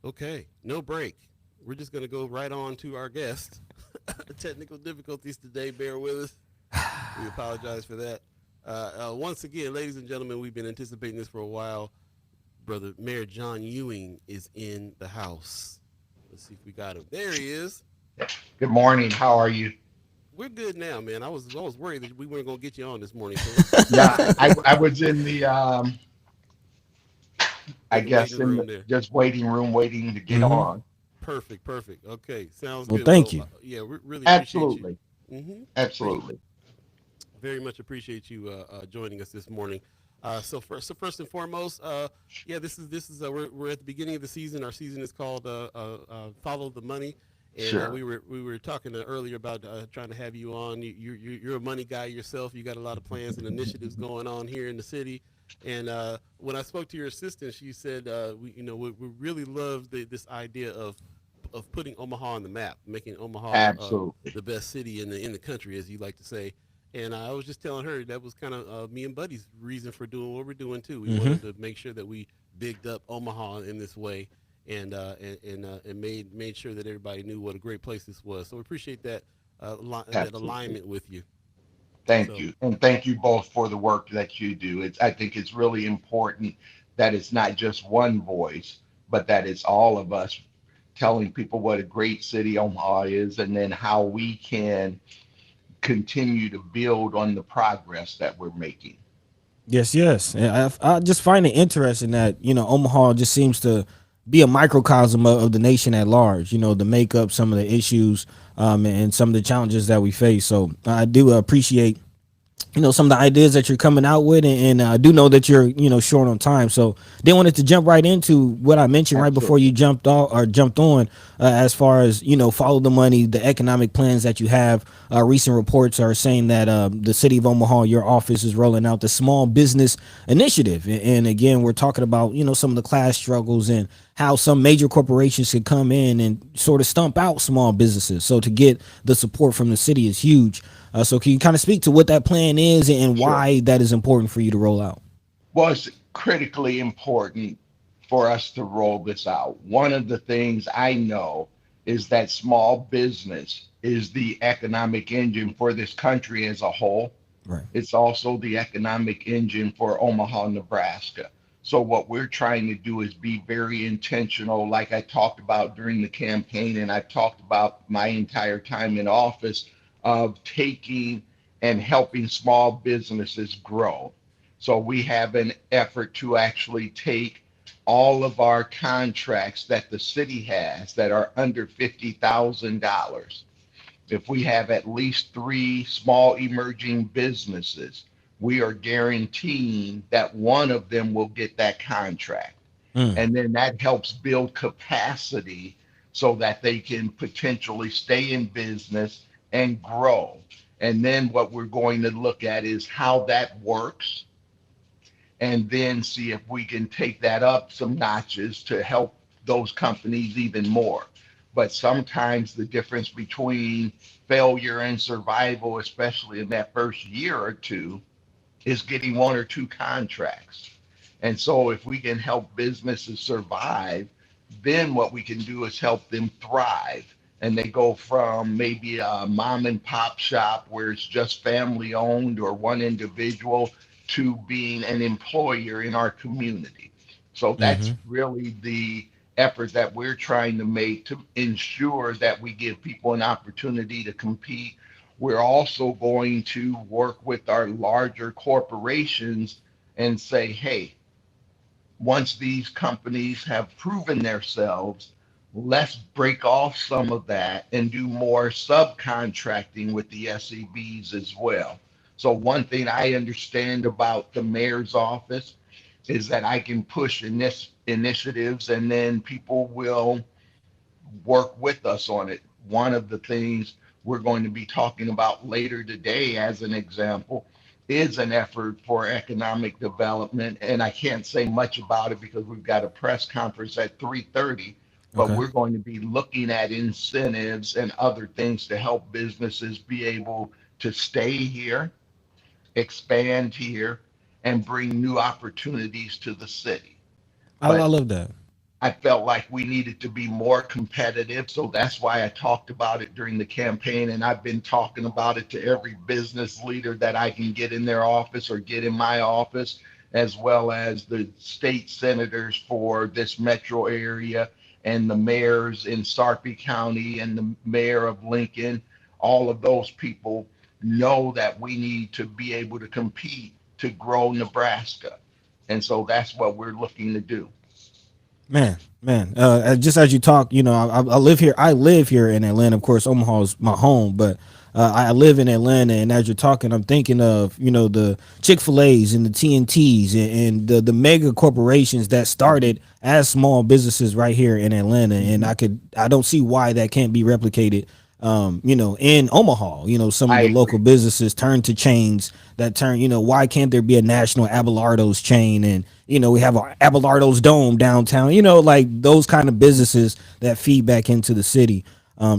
Okay, no break. We're just going to go right on to our guest. Technical difficulties today. Bear with us. We apologize for that. Once again, ladies and gentlemen, we've been anticipating this for a while. Brother Mayor John Ewing is in the house. Let's see if we got him. There he is. Good morning. How are you? We're good now, man. I was worried that we weren't going to get you on this morning. So Yeah, I was in the, I guess, in the just waiting room, waiting to get on. Perfect. Okay, sounds well, good. Thank you. Yeah, we really Absolutely. appreciate you. Absolutely. Very much appreciate you joining us this morning. So first and foremost, this is we're at the beginning of the season. Our season is called Follow the Money, And Sure. we were talking earlier about trying to have you on. You're a money guy yourself. You got a lot of plans and initiatives going on here in the city. And when I spoke to your assistant, she said, we really love this idea of putting Omaha on the map, making Omaha Absolutely. the best city in the country, as you like to say. And I was just telling her that was kind of me and Buddy's reason for doing what we're doing too. We Mm-hmm. wanted to make sure that we bigged up Omaha in this way, and made sure that everybody knew what a great place this was. So we appreciate that Absolutely. alignment with you. Thank So you. And thank you both for the work that you do. I think it's really important that it's not just one voice, but that it's all of us telling people what a great city Omaha is and then how we can continue to build on the progress that we're making. Yes, yes. And I just find it interesting that Omaha just seems to be a microcosm of the nation at large. To make up some of the issues and some of the challenges that we face. So I do appreciate some of the ideas that you're coming out with, and I do know that you're short on time, so they wanted to jump right into what I mentioned right before you Absolutely. jumped off or jumped on, as far as follow the money, the economic plans that you have. Recent reports are saying that the city of Omaha, your office, is rolling out the small business initiative, and again, we're talking about some of the class struggles and how some major corporations could come in and sort of stump out small businesses. So to get the support from the city is huge. So can you kind of speak to what that plan is and Sure. why that is important for you to roll out? Well, it's critically important for us to roll this out. One of the things I know is that small business is the economic engine for this country as a whole. Right. It's also the economic engine for Omaha, Nebraska. So, what we're trying to do is be very intentional, like I talked about during the campaign, and I've talked about my entire time in office, of taking and helping small businesses grow. So, we have an effort to actually take all of our contracts that the city has that are under $50,000. If we have at least three small emerging businesses, we are guaranteeing that one of them will get that contract. Mm. And then that helps build capacity so that they can potentially stay in business and grow. And then what we're going to look at is how that works and then see if we can take that up some notches to help those companies even more. But sometimes the difference between failure and survival, especially in that first year or two, is getting one or two contracts. And so if we can help businesses survive, then what we can do is help them thrive. And they go from maybe a mom and pop shop where it's just family owned or one individual to being an employer in our community. So that's Mm-hmm. really the effort that we're trying to make to ensure that we give people an opportunity to compete. We're also going to work with our larger corporations and say, hey, once these companies have proven themselves, let's break off some of that and do more subcontracting with the SEBs as well. So, one thing I understand about the mayor's office is that I can push in this initiatives and then people will work with us on it. One of the things we're going to be talking about later today, as an example, is an effort for economic development. And I can't say much about it because we've got a press conference at 3:30, but Okay. we're going to be looking at incentives and other things to help businesses be able to stay here, expand here, and bring new opportunities to the city. I But love that. I felt like we needed to be more competitive. So that's why I talked about it during the campaign. And I've been talking about it to every business leader that I can get in their office or get in my office, as well as the state senators for this metro area and the mayors in Sarpy County and the mayor of Lincoln. All of those people know that we need to be able to compete to grow Nebraska. And so that's what we're looking to do. Man. Just as you talk, I live here. I live here in Atlanta. Of course, Omaha is my home, but I live in Atlanta, and as you're talking, I'm thinking of the Chick-fil-A's and the TNTs and the mega corporations that started as small businesses right here in Atlanta, and Mhm. I don't see why that can't be replicated. In Omaha, some of I the local agree. businesses turn to chains that turn. Why can't there be a national Abelardo's chain? And we have a Abelardo's Dome downtown. Like those kind of businesses that feed back into the city.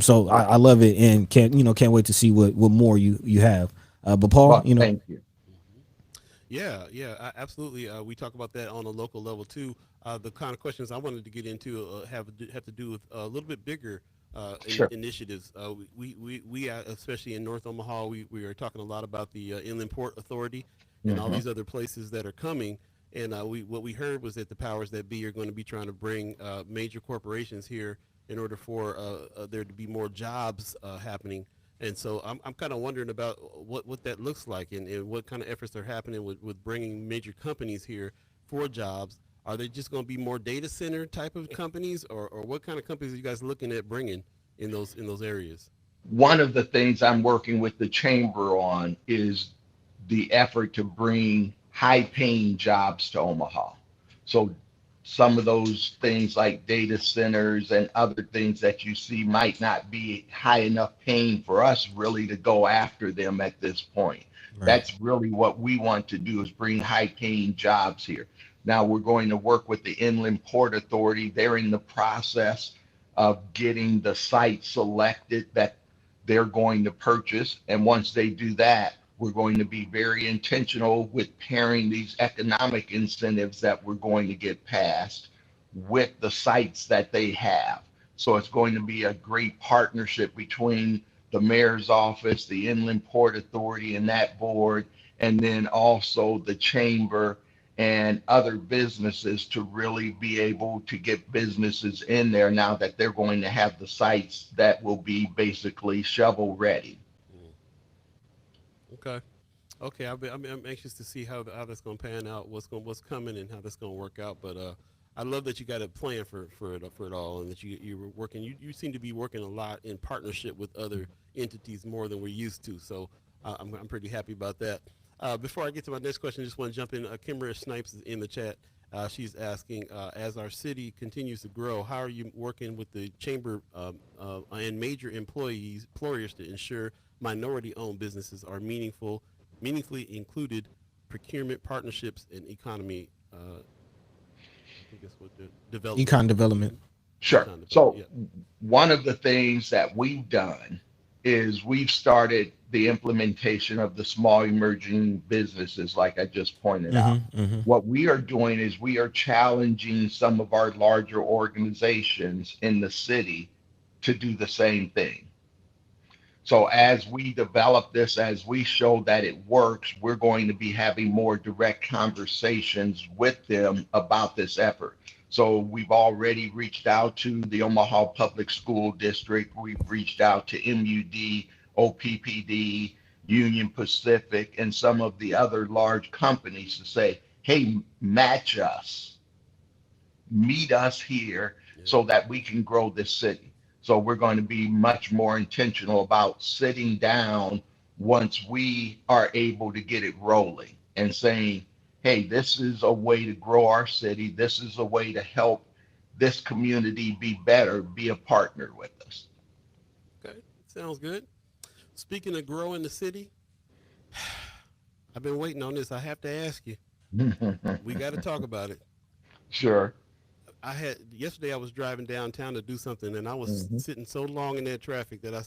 So I love it, and can't wait to see what more you have. But Paul, Well, thank you. Mhm. Yeah, yeah, absolutely. We talk about that on a local level too. The kind of questions I wanted to get into have to do with a little bit bigger Sure. initiatives. Especially in North Omaha, we are talking a lot about the Inland Port Authority and all Hmm. these other places that are coming. And what we heard was that the powers that be are going to be trying to bring major corporations here in order for there to be more jobs happening. And so I'm kind of wondering about what that looks like and what kind of efforts are happening with bringing major companies here for jobs. Are they just going to be more data center type of companies, or what kind of companies are you guys looking at bringing in those areas? One of the things I'm working with the chamber on is the effort to bring high paying jobs to Omaha. So some of those things like data centers and other things that you see might not be high enough paying for us really to go after them at this point. right. That's really what we want to do is bring high paying jobs here. Now we're going to work with the Inland Port Authority. They're in the process of getting the site selected that they're going to purchase. And once they do that, we're going to be very intentional with pairing these economic incentives that we're going to get passed with the sites that they have. So it's going to be a great partnership between the mayor's office, the Inland Port Authority, and that board, and then also the chamber and other businesses to really be able to get businesses in there now that they're going to have the sites that will be basically shovel ready. Mm, okay. Okay, I'm anxious to see how that's going to pan out, what's coming, and how that's going to work out. But I love that you got a plan for it all, and that you were working. You seem to be working a lot in partnership with other entities more than we're used to. So I'm pretty happy about that. Before I get to my next question, I just want to jump in. Kimber Snipes is in the chat. She's asking, as our city continues to grow, how are you working with the chamber and major employers to ensure minority-owned businesses are meaningfully included procurement partnerships and economy. I think that's what the development. Econ development. Mm-hmm. Sure. Econ development. So Yeah. one of the things that we've done is we've started the implementation of the small emerging businesses, like I just pointed out. Mm-hmm. What we are doing is we are challenging some of our larger organizations in the city to do the same thing. So Okay. as we develop this, as we show that it works, we're going to be having more direct conversations with them about this effort. So we've already reached out to the Omaha Public School District. We've reached out to MUD, OPPD, Union Pacific, and some of the other large companies to say, hey, match us, meet us here Yeah. so that we can grow this city. So we're going to be much more intentional about sitting down once we are able to get it rolling and saying, hey, this is a way to grow our city. This is a way to help this community be better, be a partner with us. Okay. Sounds good. Speaking of growing the city, I've been waiting on this. I have to ask you. We got to talk about it. Sure. I had yesterday. I was driving downtown to do something, and I was Mhm. sitting so long in that traffic that I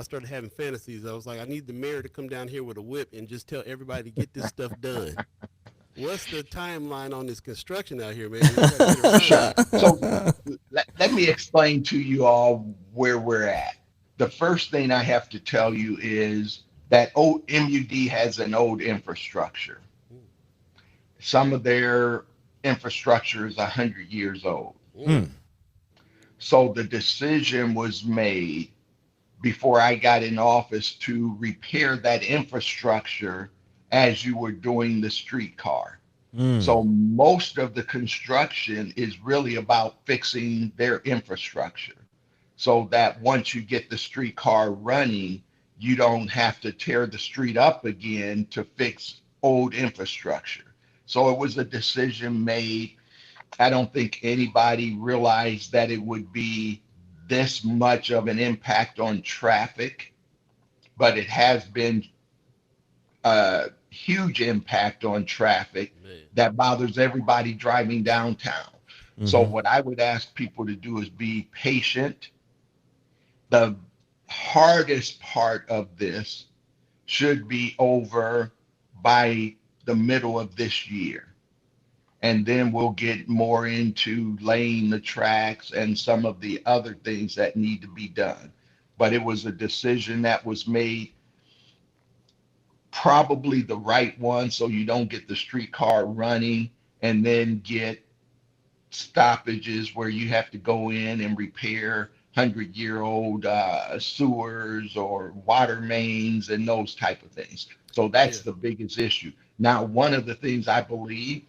started having fantasies. I was like, I need the mayor to come down here with a whip and just tell everybody to get this stuff done. What's the timeline on this construction out here, man? We got to get around Sure. here. So let me explain to you all where we're at. The first thing I have to tell you is that old MUD has an old infrastructure. Mm, Some of their infrastructure is 100 years old. mm, So the decision was made before I got in office to repair that infrastructure as you were doing the streetcar. Mm. So most of the construction is really about fixing their infrastructure so that once you get the streetcar running, you don't have to tear the street up again to fix old infrastructure. So it was a decision made. I don't think anybody realized that it would be this much of an impact on traffic, but it has been a huge impact on traffic Man. that bothers everybody driving downtown. So, Mm-hmm. what I would ask people to do is be patient. The hardest part of this should be over by the middle of this year. And then we'll get more into laying the tracks and some of the other things that need to be done. But it was a decision that was made, probably the right one, so you don't get the streetcar running and then get stoppages where you have to go in and repair 100-year-old sewers or water mains and those type of things. So Yeah. that's the biggest issue. Now, one of the things I believe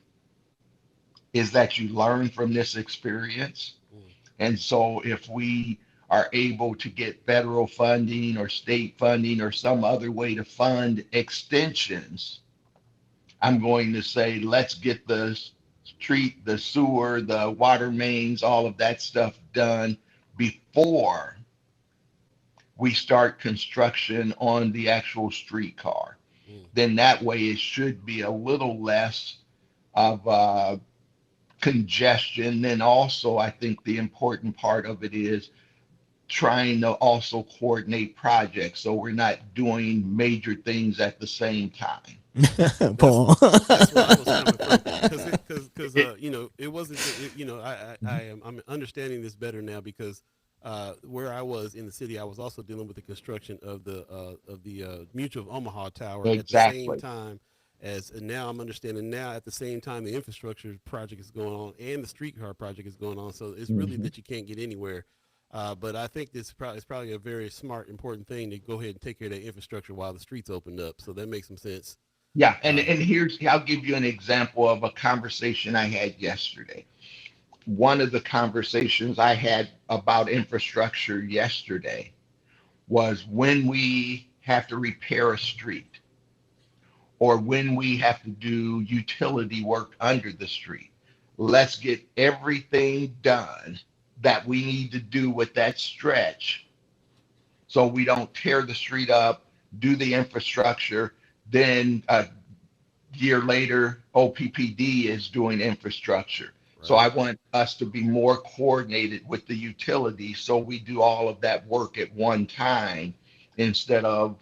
is that you learn from this experience. Mm. And so if we are able to get federal funding or state funding or some other way to fund extensions, I'm going to say, let's get the street, the sewer, the water mains, all of that stuff done before we start construction on the actual streetcar. Mm. Then that way it should be a little less of congestion. Then also, I think the important part of it is trying to also coordinate projects so we're not doing major things at the same time. That's Paul. that's where I was coming from, because It, you know, it wasn't you know, I'm understanding this better now, because where I was in the city, I was also dealing with the construction of the Mutual of Omaha Tower at the same exactly. time as, and now I'm understanding now at the same time the infrastructure project is going on and the streetcar project is going on. So it's really Mhm. that you can't get anywhere. But I think it's probably a very smart, important thing to go ahead and take care of that infrastructure while the streets opened up. So that makes some sense. Yeah, and Uh, and here's I'll give you an example of a conversation I had yesterday. One of the conversations I had about infrastructure yesterday was when we have to repair a street or when we have to do utility work under the street. Let's get everything done that we need to do with that stretch so we don't tear the street up, do the infrastructure, then year later, OPPD is doing infrastructure. So I right. want us to be more coordinated with the utilities so we do all of that work at one time instead of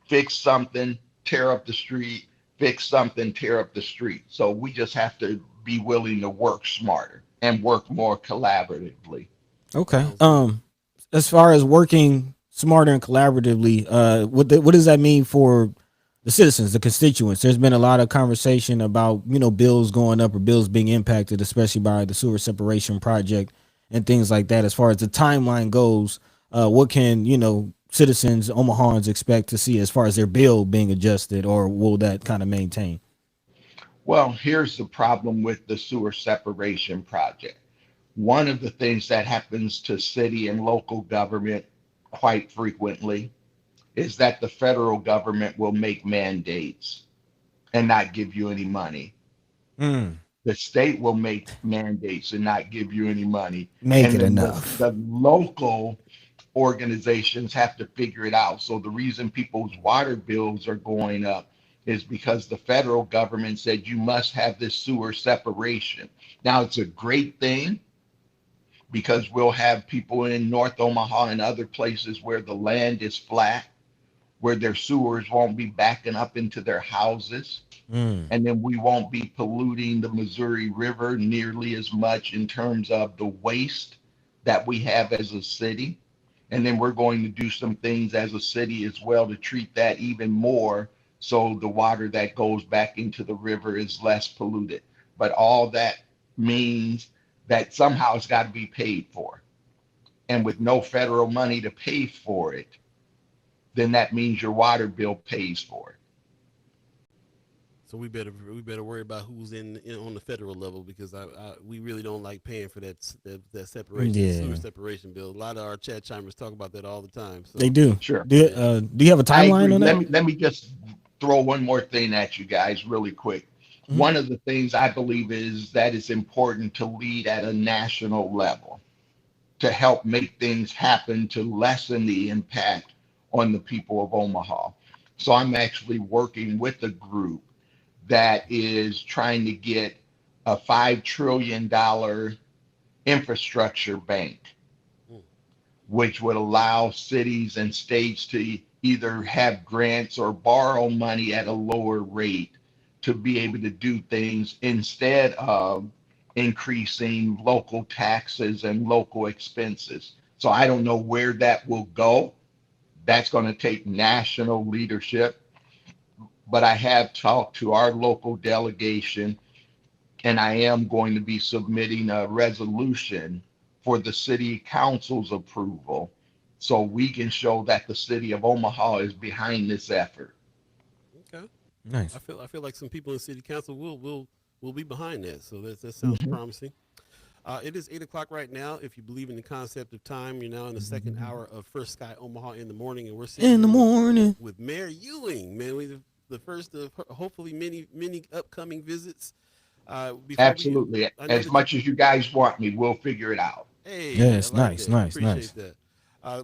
fix something, tear up the street, fix something, tear up the street. So we just have to be willing to work smarter and work more collaboratively. Okay. Sounds good. As far as working smarter and collaboratively, what does that mean for the citizens, the constituents? There's been a lot of conversation about, bills going up or bills being impacted, especially by the sewer separation project and things like that. As far as the timeline goes, what can citizens, Omahans, expect to see as far as their bill being adjusted, or will that kind of maintain? Well, here's the problem with the sewer separation project. One of the things that happens to city and local government quite frequently is that the federal government will make mandates and not give you any money. Mm, The state will make mandates and not give you any money. make And it then enough. the local organizations have to figure it out. So the reason people's water bills are going up is because the federal government said you must have this sewer separation. Now, it's a great thing because we'll have people in North Omaha and other places where the land is flat, where their sewers won't be backing up into their houses. Mm, And then we won't be polluting the Missouri River nearly as much in terms of the waste that we have as a city. And then we're going to do some things as a city as well to treat that even more so the water that goes back into the river is less polluted. But all that means that somehow it's got to be paid for. And with no federal money to pay for it, then that means your water bill pays for it. So we better worry about who's in on the federal level because we really don't like paying for that separation, the sewer Yeah, separation bill. A lot of our chat chimers talk about that all the time. they So do. Sure. yeah, Do you have a I timeline agree. on that? Let me just throw one more thing at you guys really quick. Mhm. One of the things I believe is that it's important to lead at a national level to help make things happen to lessen the impact on the people of Omaha. So I'm actually working with a group that is trying to get a $5 trillion infrastructure bank, mm, which would allow cities and states to either have grants or borrow money at a lower rate to be able to do things instead of increasing local taxes and local expenses. So I don't know where that will go. That's going to take national leadership. But I have talked to our local delegation, and I am going to be submitting a resolution for the city council's approval so we can show that the city of Omaha is behind this effort. okay. Nice. I feel like some people in city council will be behind that. So that sounds Mhm. promising. It is 8 o'clock right now. If you believe in the concept of time, you're now in the second hour of First Sky Omaha in the morning, and we're sitting In the here morning. with Mayor Ewing. Man, we the first of hopefully many upcoming visits. Before we, Absolutely. I know As that you. much as you guys want me, we'll figure it out. Hey, I Yes, like nice, that. nice, nice. Appreciate that.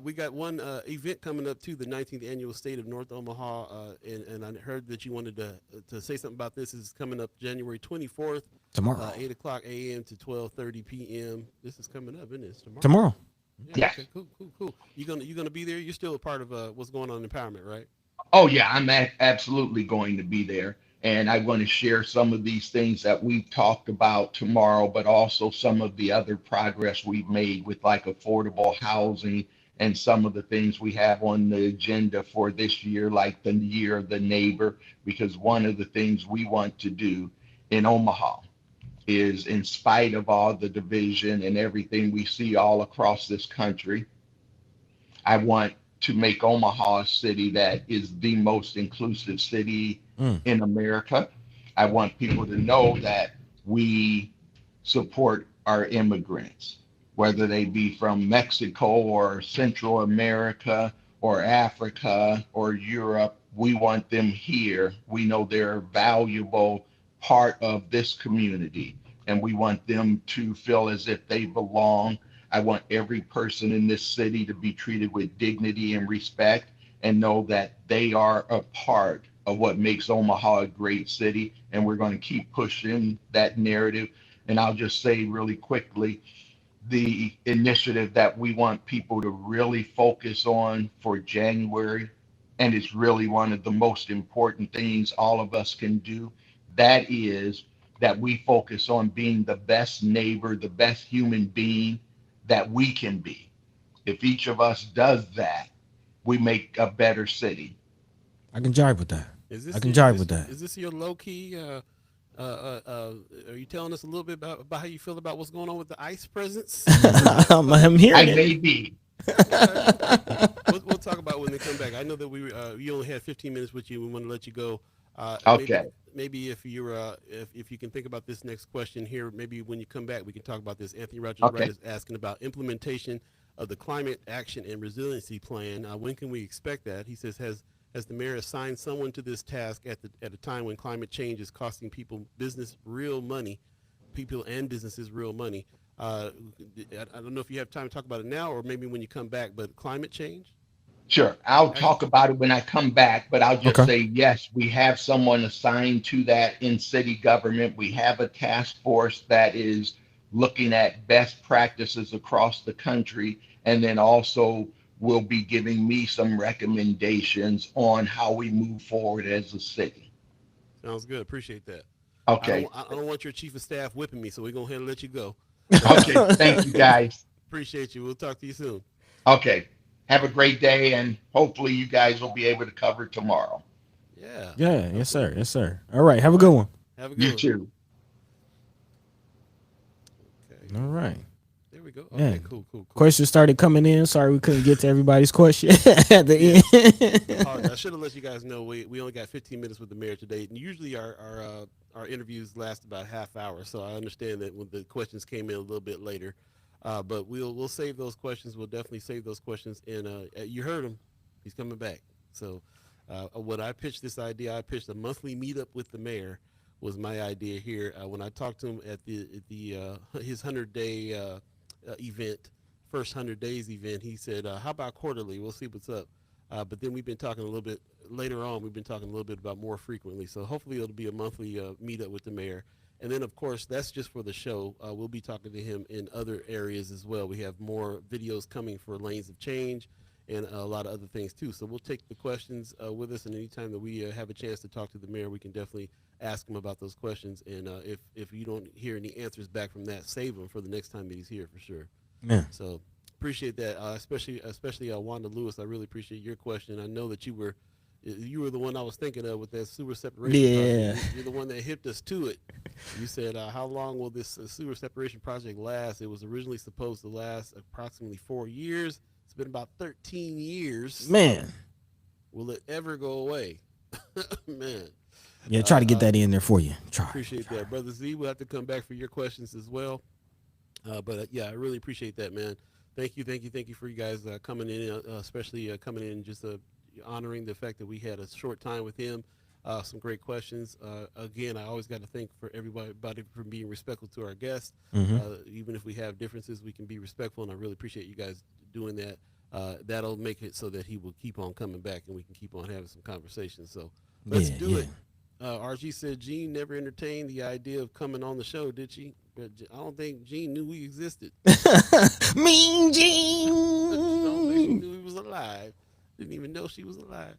We got one event coming up too, the 19th annual State of North Omaha, and I heard that you wanted to say something about this. Is coming up January 24th, Tomorrow. 8 o'clock a.m. to 12:30 p.m. This is coming up, isn't it? It's tomorrow. Tomorrow. Yeah. Yes. Okay. Cool. Cool. Cool. You gonna be there? You're still a part of what's going on in empowerment, right? Oh, yeah, I'm absolutely going to be there. And I want to share some of these things that we've talked about tomorrow, but also some of the other progress we've made with like affordable housing and some of the things we have on the agenda for this year, like the year of the neighbor, because one of the things we want to do in Omaha is, in spite of all the division and everything we see all across this country, I want to make Omaha a city that is the most inclusive city Mm. in America. I want people to know that we support our immigrants, whether they be from Mexico or Central America or Africa or Europe. We want them here. We know they're a valuable part of this community, and we want them to feel as if they belong. I want every person in this city to be treated with dignity and respect and know that they are a part of what makes Omaha a great city. And we're going to keep pushing that narrative. And I'll just say really quickly, the initiative that we want people to really focus on for January, and it's really one of the most important things all of us can do, that is that we focus on being the best neighbor, the best human being that we can be. If each of us does that, we make a better city. I can jive with that. Is I this can is jive this with that. is this your low key? Are you telling us a little bit about how you feel about what's going on with the ICE presence? I'm I hearing it. may be. Okay, okay. We'll talk about when they come back. I know that we only had 15 minutes with you. We want to let you go. Okay. Maybe if you can think about this next question here, maybe when you come back we can talk about this. Anthony Rogers Wright Okay. is asking about implementation of the Climate Action and Resiliency Plan. When can we expect that? He says has the mayor assigned someone to this task at a time when climate change is costing people and businesses real money? I don't know if you have time to talk about it now or maybe when you come back, but climate change Sure. I'll action. talk about it when I come back, but I'll just Okay. say yes, we have someone assigned to that in city government. We have a task force that is looking at best practices across the country, and then also will be giving me some recommendations on how we move forward as a city. Sounds good. Appreciate that. Okay. I don't want your chief of staff whipping me, so we're gonna let you go. But Okay. Thank you guys. appreciate you. We'll talk to you soon. Okay. Have a great day, and hopefully you guys will be able to cover tomorrow. Yeah, Yeah, yes, sir. absolutely. Yes, sir. All right. Have All a good right. one. Have a You good one. too. Okay. All right. There we go. Yeah. Okay, cool. Questions started coming in. Sorry we couldn't get to everybody's question at the end. I should have let you guys know we only got 15 minutes with the mayor today, and usually our interviews last about a half hour. So I understand that when the questions came in a little bit later, but we'll save those questions. We'll definitely save those questions. And you heard him; he's coming back. So when I pitched this idea, I pitched a monthly meetup with the mayor. Was my idea here when I talked to him at the his 100-day event, first 100 days event. He said, "How about quarterly? We'll see what's up." But then we've been talking a little bit later on. We've been talking a little bit about more frequently. So hopefully it'll be a monthly meetup with the mayor. And then of course that's just for the show. We'll be talking to him in other areas as well. We have more videos coming for Lanes of Change and a lot of other things too. So we'll take the questions with us, and anytime that we have a chance to talk to the mayor, we can definitely ask him about those questions. And if you don't hear any answers back from that, save them for the next time that he's here for sure. Yeah. So appreciate that, especially Wanda Lewis. I really appreciate your question. I know that you were the one I was thinking of with that sewer separation. Yeah. Project. You're the one that hipped us to it. You said, how long will this sewer separation project last? It was originally supposed to last approximately 4 years. It's been about 13 years. Man. Will it ever go away? Man. Yeah, try to get that in there for you. Appreciate that. Brother Z, we'll have to come back for your questions as well. But yeah, I really appreciate that, man. Thank you for you guys coming in, especially coming in and just honoring the fact that we had a short time with him. Some great questions. Again, I always got to thank for everybody for being respectful to our guests. Even if we have differences, we can be respectful, and I really appreciate you guys doing that. That'll make it so that he will keep on coming back, and we can keep on having some conversations. So let's do it. RG said Jean never entertained the idea of coming on the show, did she? I don't think Jean knew we existed. Mean Jean. I don't think she knew he was alive. Didn't even know she was alive.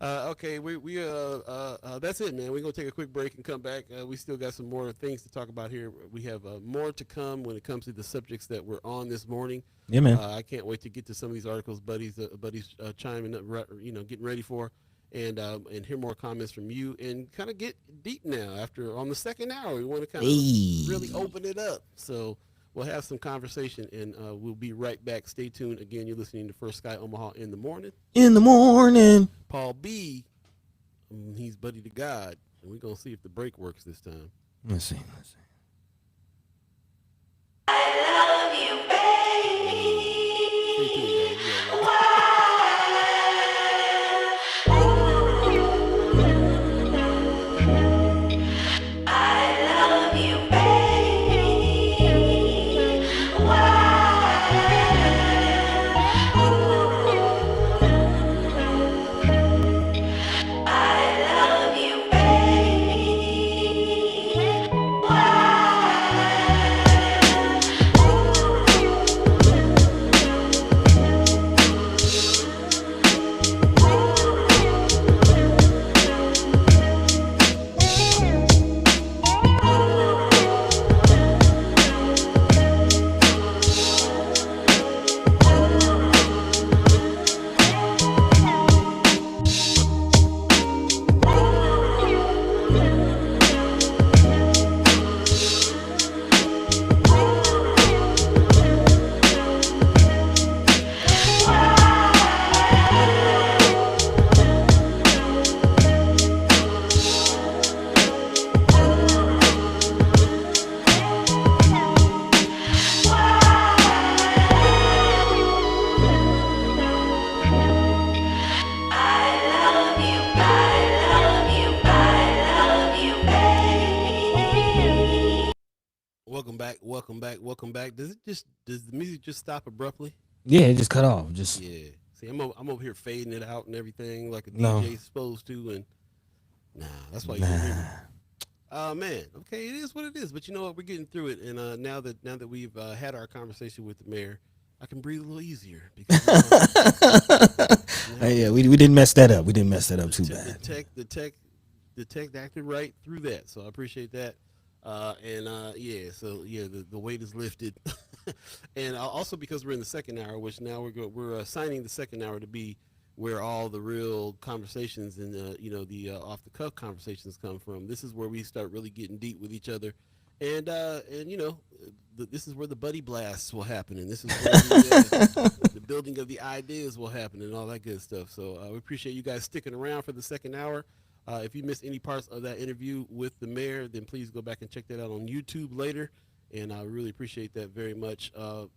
Okay, we that's it, man. We're gonna take a quick break and come back. We still got some more things to talk about here. We have more to come when it comes to the subjects that we're on this morning. Yeah, man. I can't wait to get to some of these articles, buddies chiming up, getting ready for, and hear more comments from you, and kind of get deep now. After on the second hour, we want to kind of really open it up. So we'll have some conversation, and we'll be right back. Stay tuned. Again, you're listening to First Sky Omaha in the morning. In the morning. Paul B, he's buddy to God, and we're gonna see if the break works this time. Let's see. I love you, baby. Stay tuned, guys. Yeah, I love you, baby. I love you, baby. Welcome back. Does the music just stop abruptly? Yeah, it just cut off. Just Yeah. See, I'm over here fading it out and everything like a No. DJ's supposed to, and that's why you don't hear me. Man, okay, it is what it is. But you know what? We're getting through it, and now that we've had our conversation with the mayor, I can breathe a little easier because yeah, we didn't mess that up. We didn't mess that up too bad. The tech acted right through that, so I appreciate that. So the weight is lifted, and also because we're in the second hour, which now we're assigning the second hour to be where all the real conversations and the off the cuff conversations come from. This is where we start really getting deep with each other And you know, this is where the buddy blasts will happen, and this is where the building of the ideas will happen, and all that good stuff. So we appreciate you guys sticking around for the second hour. If you missed any parts of that interview with the mayor, then please go back and check that out on YouTube later. And I really appreciate that very much.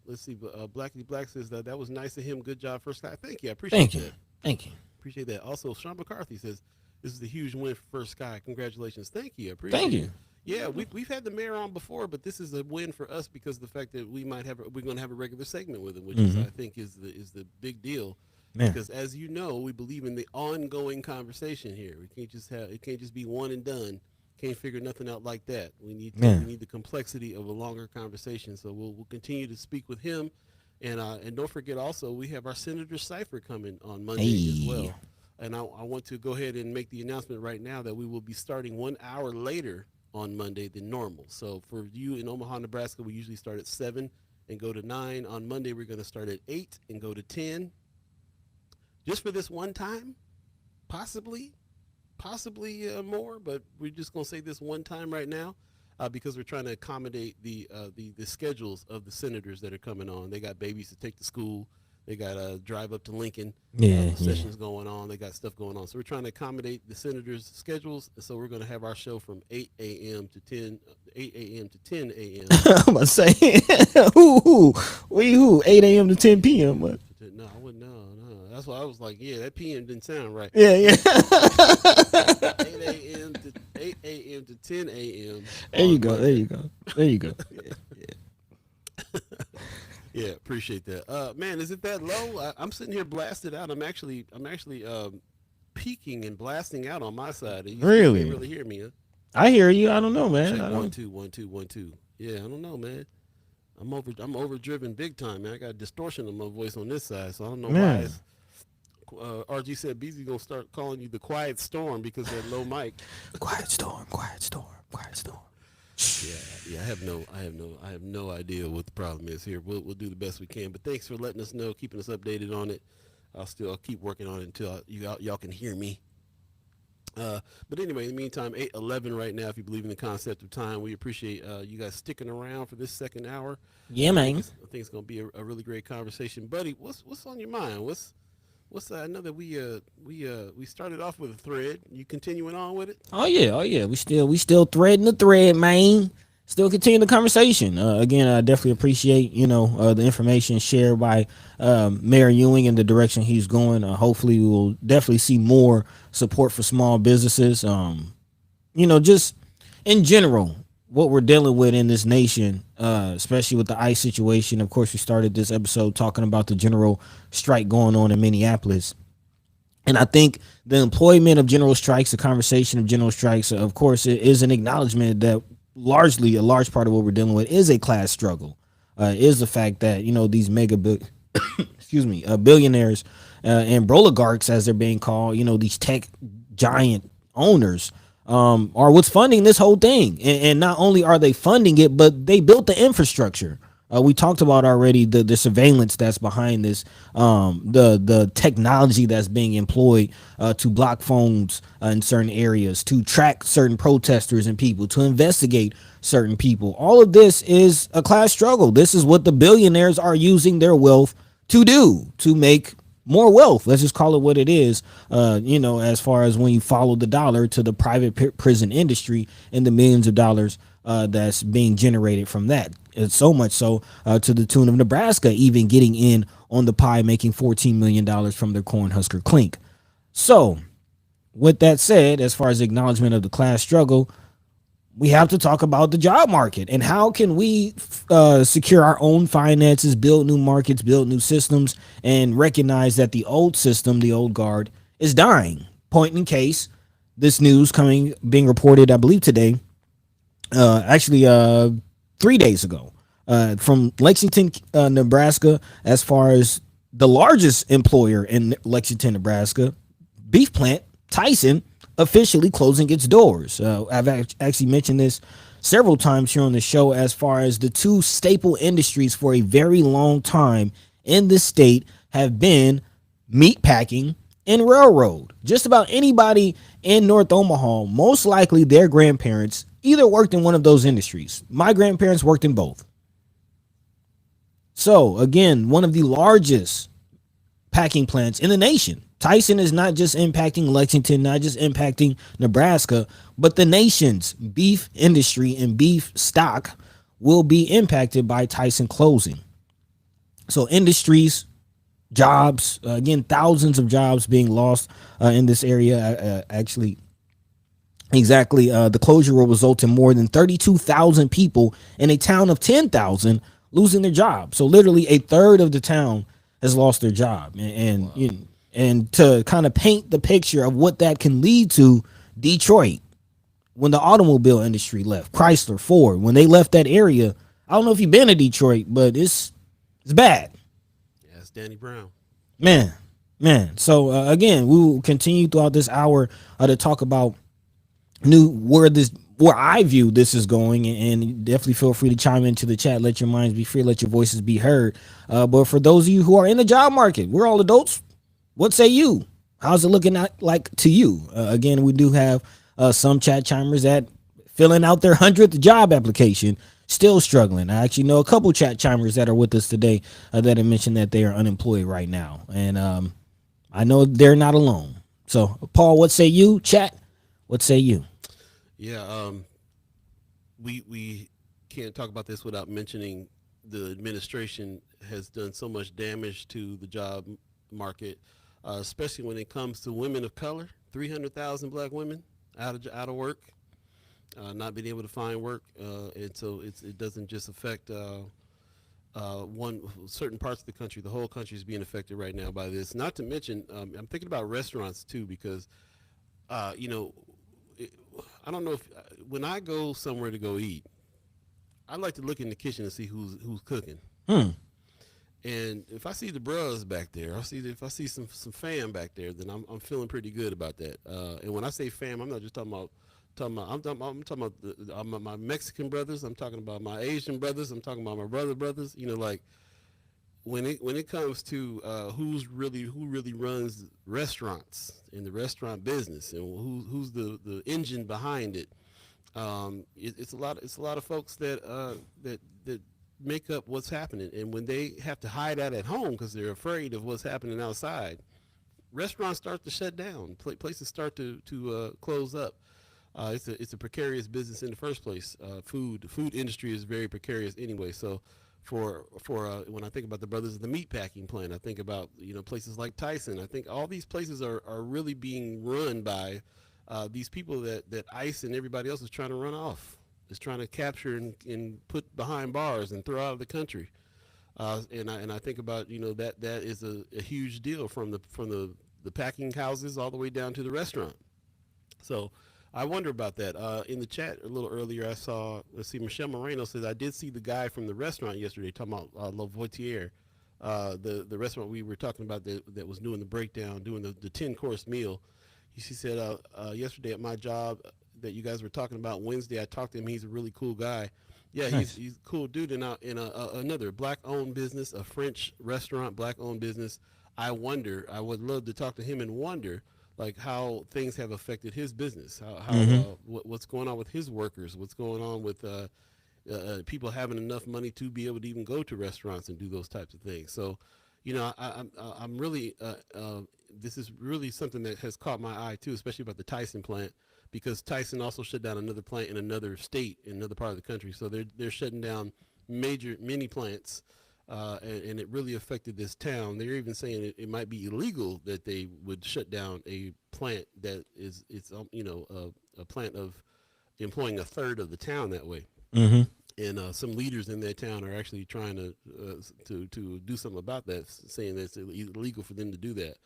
Let's see, Blackie Black says that was nice of him. Good job, first guy. Thank you. I appreciate Thank you. that. Thank you. Appreciate that. Also, Sean McCarthy says this is a huge win for First Sky. Congratulations. Thank you. I appreciate Thank it. you. Yeah, we've had the mayor on before, but this is a win for us because of the fact that we're going to have a regular segment with him, which is I think is the big deal. Man. Because as you know, we believe in the ongoing conversation here. We can't just it can't just be one and done. Can't figure nothing out like that. We need the complexity of a longer conversation. So we'll continue to speak with him, and don't forget also we have our Senator Cipher coming on Monday as well. And I want to go ahead and make the announcement right now that we will be starting 1 hour later on Monday than normal. So for you in Omaha, Nebraska, we usually start at 7 and go to 9. On Monday, we're going to start at 8 and go to 10. Just for this one time, possibly more, but we're just going to say this one time right now because we're trying to accommodate the schedules of the senators that are coming on. They got babies to take to school. They got to drive up to Lincoln. Sessions going on. They got stuff going on. So we're trying to accommodate the senators' schedules. So we're going to have our show from 8 a.m. to 10 a.m. I'm about to say, who? 8 a.m. to 10 p.m. What? No, I wouldn't. No. That's why I was like, yeah, that PM didn't sound right. Yeah. 8 a.m. to 10 a.m. There you go. Yeah, appreciate that. Man, is it that low? I'm sitting here blasted out. I'm actually peaking and blasting out on my side. You Really? can't really hear me, huh? I hear you. I don't know, man. Check 1 2 1 2 1 2. Yeah, I don't know, man. I'm overdriven big time, man. I got a distortion in my voice on this side, so I don't know why. RG said BZ gonna start calling you the quiet storm because of that low mic. Quiet storm. Yeah. I have no idea what the problem is here. We'll do the best we can. But thanks for letting us know, keeping us updated on it. I'll keep working on it until y'all can hear me. But anyway, in the meantime, 8:11 right now. If you believe in the concept of time, we appreciate you guys sticking around for this second hour. Yeah, man. I think it's gonna be a really great conversation, buddy. What's on your mind? What's I know that we started off with a thread. You continuing on with it? Oh yeah. We still threading the thread, man. Still continue the conversation. Again, I definitely appreciate the information shared by Mayor Ewing and the direction he's going. Hopefully, we will definitely see more support for small businesses. Just in general, what we're dealing with in this nation, especially with the ICE situation. Of course, we started this episode talking about the general strike going on in Minneapolis. And I think the employment of general strikes, the conversation of general strikes, of course, it is an acknowledgement that largely a large part of what we're dealing with is a class struggle. Is the fact that, these billionaires and oligarchs, as they're being called, these tech giant owners, are what's funding this whole thing. And not only are they funding it, but they built the infrastructure. We talked about already the surveillance that's behind this, the technology that's being employed to block phones in certain areas, to track certain protesters and people, to investigate certain people. All of this is a class struggle. This is what the billionaires are using their wealth to do, to make more wealth. Let's just call it what it is. As far as when you follow the dollar to the private prison industry and the millions of dollars that's being generated from that. It's so much so to the tune of Nebraska even getting in on the pie, making $14 million from their Cornhusker clink. So with that said, as far as acknowledgement of the class struggle, we have to talk about the job market and how can we secure our own finances, build new markets, build new systems, and recognize that the old system, the old guard, is dying. Point in case, this news being reported, I believe today, 3 days ago, from Lexington, Nebraska, as far as the largest employer in Lexington, Nebraska, beef plant, Tyson, officially closing its doors. I've actually mentioned this several times here on the show as far as the two staple industries for a very long time in this state have been meat packing and railroad. Just about anybody in North Omaha, most likely their grandparents either worked in one of those industries. My grandparents worked in both. So again, one of the largest packing plants in the nation. Tyson is not just impacting Lexington, not just impacting Nebraska, but the nation's beef industry and beef stock will be impacted by Tyson closing. So industries, jobs, again, thousands of jobs being lost in this area. Actually, exactly, the closure will result in more than 32,000 people in a town of 10,000 losing their job. So literally a third of the town has lost their job. And to kind of paint the picture of what that can lead to, Detroit, when the automobile industry left, Chrysler, Ford, when they left that area, I don't know if you've been to Detroit, but it's bad. Yeah, it's Danny Brown. Man. So again, we will continue throughout this hour to talk about where I view this is going, and definitely feel free to chime into the chat. Let your minds be free, let your voices be heard. But for those of you who are in the job market, we're all adults. What say you? How's it looking like to you? Again, we do have some chat chimers that filling out their 100th job application, still struggling. I actually know a couple chat chimers that are with us today that have mentioned that they are unemployed right now, and I know they're not alone. So, Paul, what say you? Chat, what say you? Yeah, we can't talk about this without mentioning the administration has done so much damage to the job market, especially when it comes to women of color. 300,000 black women out of work, not being able to find work, and so it doesn't just affect one certain parts of the country. The whole country is being affected right now by this. Not to mention, I'm thinking about restaurants too, because you know, I don't know if when I go somewhere to go eat, I like to look in the kitchen and see who's cooking. And if I see the bros back there, if I see some fam back there, then I'm feeling pretty good about that. And when I say fam, I'm not just talking about I'm talking about my Mexican brothers. I'm talking about my Asian brothers. I'm talking about my brothers. You know, like when it comes to who really runs restaurants in the restaurant business, and who's the engine behind it. It's a lot of folks that make up what's happening, and when they have to hide out at home because they're afraid of what's happening outside, restaurants start to shut down. Places start to close up. It's a precarious business in the first place. The food industry is very precarious anyway. So for when I think about the brothers of the meat packing plant, I think about places like Tyson. I think all these places are really being run by these people that ICE and everybody else is trying to run off. Is trying to capture and put behind bars and throw out of the country. And I think about that is a huge deal from the packing houses all the way down to the restaurant. So I wonder about that. In the chat a little earlier, I saw, Michelle Moreno says, I did see the guy from the restaurant yesterday talking about La Voitier, the restaurant we were talking about that was doing the breakdown, doing the 10-course meal. She said, yesterday at my job that you guys were talking about Wednesday, I talked to him. He's a really cool guy. Yeah, Nice. he's a cool dude. In another black-owned business, a French restaurant, black-owned business. I would love to talk to him and wonder, like, how things have affected his business, what's going on with his workers, what's going on with people having enough money to be able to even go to restaurants and do those types of things. So, I'm really, this is really something that has caught my eye too, especially about the Tyson plant, because Tyson also shut down another plant in another state, in another part of the country. So they're shutting down many plants. And it really affected this town. They're even saying it might be illegal that they would shut down a plant that is a plant of employing a third of the town that way. Mm-hmm. And some leaders in that town are actually trying to do something about that, saying that it's illegal for them to do that.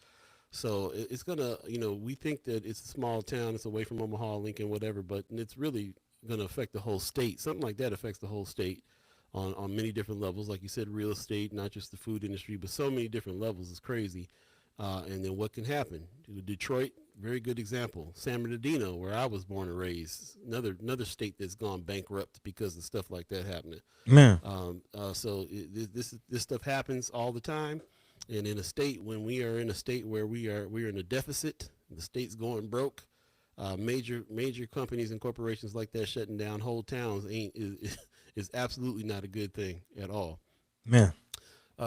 So it's gonna, we think that it's a small town, it's away from Omaha, Lincoln, whatever, but it's really gonna affect the whole state. Something like that affects the whole state on many different levels. Like you said, real estate, not just the food industry, but so many different levels. Is crazy. And then what can happen? Detroit, very good example. San Bernardino, where I was born and raised, another state that's gone bankrupt because of stuff like that happening. Man. So this stuff happens all the time. And in a state, when we are in a state where we're in a deficit, the state's going broke, Major companies and corporations like that shutting down whole towns ain't is absolutely not a good thing at all. Man.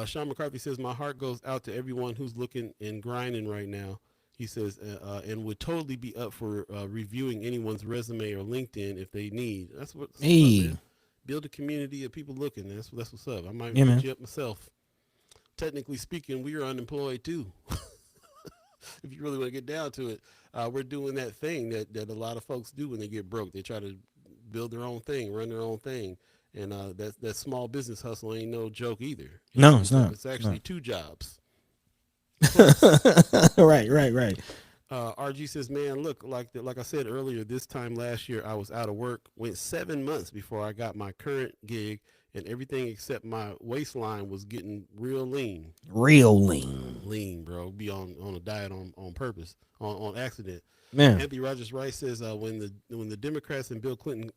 Sean McCarthy says, my heart goes out to everyone who's looking and grinding right now. He says, and would totally be up for reviewing anyone's resume or LinkedIn if they need. That's what's up, Hey. man. Build a community of people looking. That's what's up. I might Yeah, hit man. you up myself. Technically speaking, we are unemployed too. If you really want to get down to it, we're doing that thing that a lot of folks do when they get broke. They try to build their own thing, run their own thing, and that small business hustle ain't no joke either. No, it's not. It's It's actually not. two jobs plus. Right. RG says, man, look, like I said earlier, this time last year I was out of work, went 7 months before I got my current gig, and everything except my waistline was getting real lean. Real lean. Lean, bro. Be on a diet on purpose, on accident. Man. Anthony Rogers Rice says, when the Democrats and Bill Clinton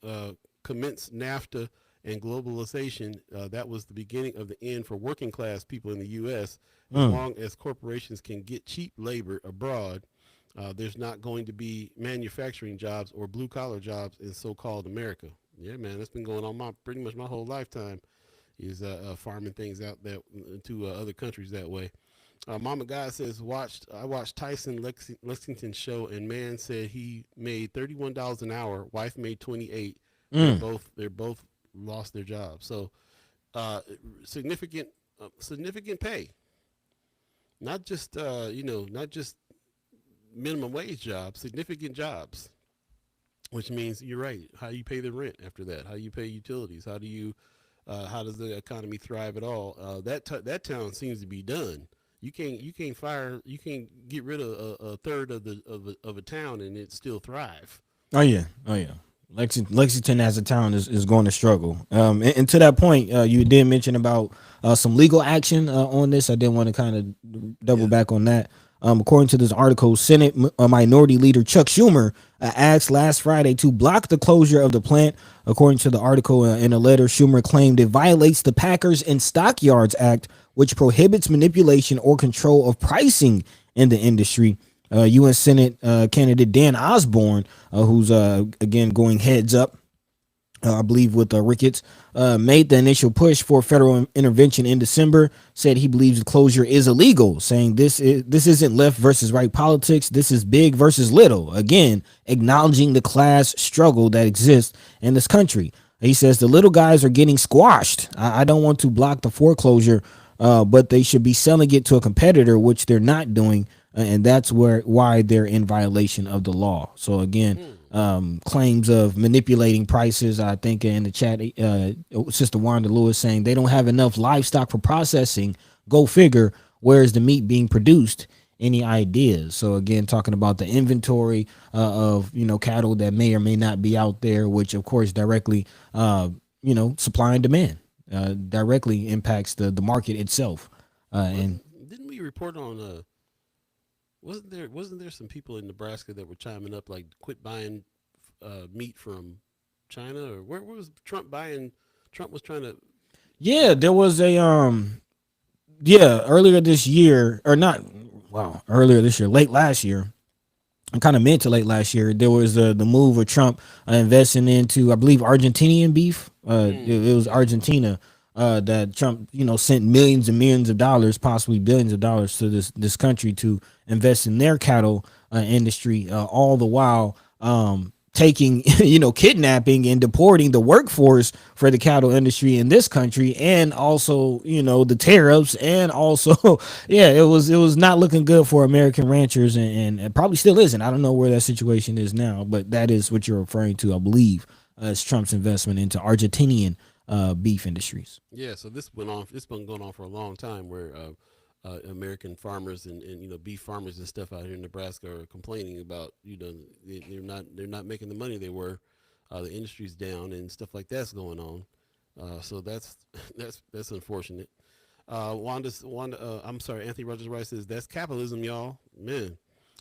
commenced NAFTA and globalization, that was the beginning of the end for working class people in the U.S. As long as corporations can get cheap labor abroad, there's not going to be manufacturing jobs or blue collar jobs in so-called America. Yeah, man, that's been going on pretty much my whole lifetime, is farming things out that to other countries that way. Mama God says, I watched Tyson Lexington's show, and man said he made $31 an hour. Wife made 28. They're both lost their jobs. So significant pay. Not just not just minimum wage jobs, significant jobs. Which means you're right. How you pay the rent after that? How you pay utilities? How does the economy thrive at all? That town seems to be done. You can't get rid of a third of a town and it still thrive. Oh yeah. Lexington as a town is going to struggle. And to that point, you did mention about some legal action on this. I did want to kind of double back on that. According to this article, Senate Minority Leader Chuck Schumer asked last Friday to block the closure of the plant. According to the article, in a letter, Schumer claimed it violates the Packers and Stockyards Act, which prohibits manipulation or control of pricing in the industry. U.S. Senate candidate Dan Osborne, who's again going heads up, I believe with Ricketts, made the initial push for federal intervention in December. Said he believes the closure is illegal, saying this isn't left versus right politics. This is big versus little. Again, acknowledging the class struggle that exists in this country. He says the little guys are getting squashed. I don't want to block the foreclosure, but they should be selling it to a competitor, which they're not doing. And that's why they're in violation of the law. So again, claims of manipulating prices. I think in the chat, Sister Wanda Lewis saying they don't have enough livestock for processing. Go figure. Where is the meat being produced? Any ideas? So again, talking about the inventory of cattle that may or may not be out there, which of course directly supply and demand directly impacts the market itself. And didn't we report on wasn't there some people in Nebraska that were chiming up like quit buying meat from China, or where was Trump buying? Trump was trying to. Yeah, there was a earlier this year, or not, wow, earlier this year, late last year, and kind of mid to late last year, there was the move of Trump investing into, I believe, Argentinian beef. It was Argentina that Trump, sent millions and millions of dollars, possibly billions of dollars to this country to invest in their cattle industry, all the while taking, kidnapping and deporting the workforce for the cattle industry in this country, and also, the tariffs, and also, it was not looking good for American ranchers, and it probably still isn't. I don't know where that situation is now, but that is what you're referring to, I believe, as Trump's investment into Argentinian beef industries. Yeah, so this went on. It's been going on for a long time, where American farmers and beef farmers and stuff out here in Nebraska are complaining about they're not making the money they were. The industry's down and stuff like that's going on. So that's unfortunate. I'm sorry, Anthony Rogers Rice says that's capitalism, y'all. Man,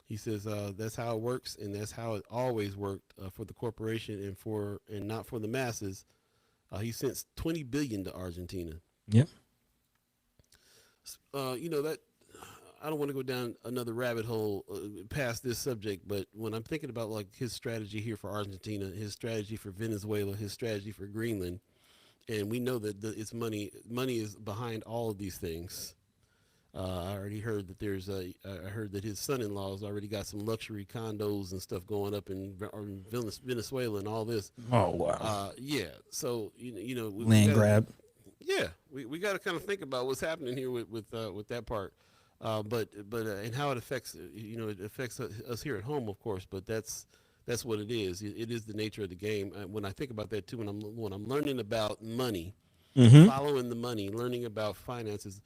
he says that's how it works, and that's how it always worked for the corporation and not for the masses. He sent $20 billion to Argentina. Yep. That I don't want to go down another rabbit hole past this subject, but when I'm thinking about like his strategy here for Argentina, his strategy for Venezuela, his strategy for Greenland, and we know that it's money. Money is behind all of these things. I already heard that I heard that his son-in-law's already got some luxury condos and stuff going up in Venezuela and all this. Oh wow. Yeah. So Land grab. Yeah, we got to kind of think about what's happening here with that part. But and how it affects it affects us here at home, of course. But that's what it is. It is the nature of the game. When I think about that too, when I'm learning about money, following the money, learning about finances,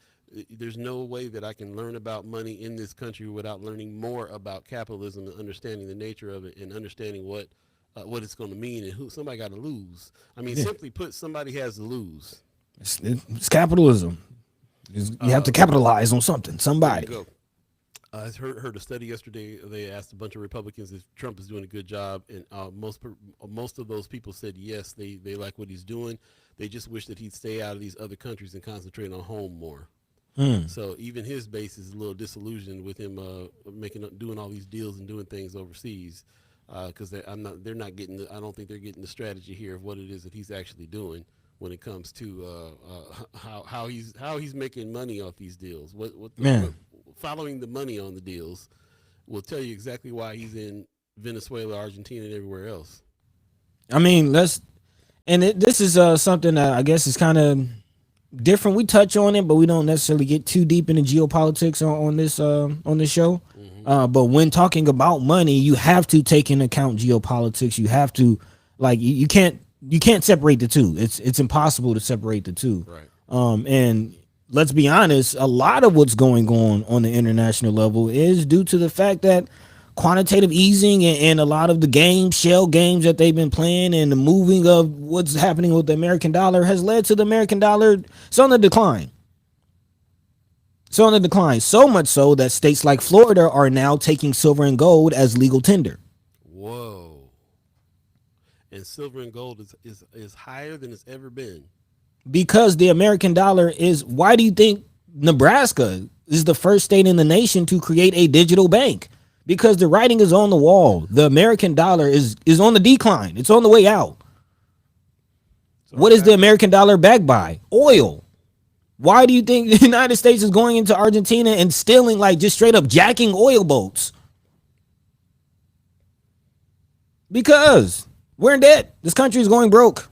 there's no way that I can learn about money in this country without learning more about capitalism and understanding the nature of it and understanding what it's going to mean and who somebody got to lose. I mean, simply put, somebody has to lose. It's capitalism. You have to capitalize on something. Somebody. There you go. I heard a study yesterday. They asked a bunch of Republicans if Trump is doing a good job, and most of those people said yes, they like what he's doing. They just wish that he'd stay out of these other countries and concentrate on home more. So even his base is a little disillusioned with him doing all these deals and doing things overseas, because they're not getting. I don't think they're getting the strategy here of what it is that he's actually doing when it comes to how he's making money off these deals. Following the money on the deals will tell you exactly why he's in Venezuela, Argentina, and everywhere else. I mean, this is something that I guess is kind of different. We touch on it, but we don't necessarily get too deep into geopolitics on this show. But when talking about money, you have to take into account geopolitics. You have to you can't separate the two. It's impossible to separate the two. Right. And let's be honest, a lot of what's going on the international level is due to the fact that quantitative easing and a lot of the shell games that they've been playing and the moving of what's happening with the American dollar has led to the American dollar. It's on the decline. So much so that states like Florida are now taking silver and gold as legal tender. Whoa. And silver and gold is higher than it's ever been. Because the American dollar is, why do you think Nebraska is the first state in the nation to create a digital bank? Because the writing is on the wall. The American dollar is on the decline. It's on the way out. So what is the American dollar backed by? Oil. Why do you think the United States is going into Argentina and stealing, just straight up jacking oil boats? Because we're in debt. This country is going broke.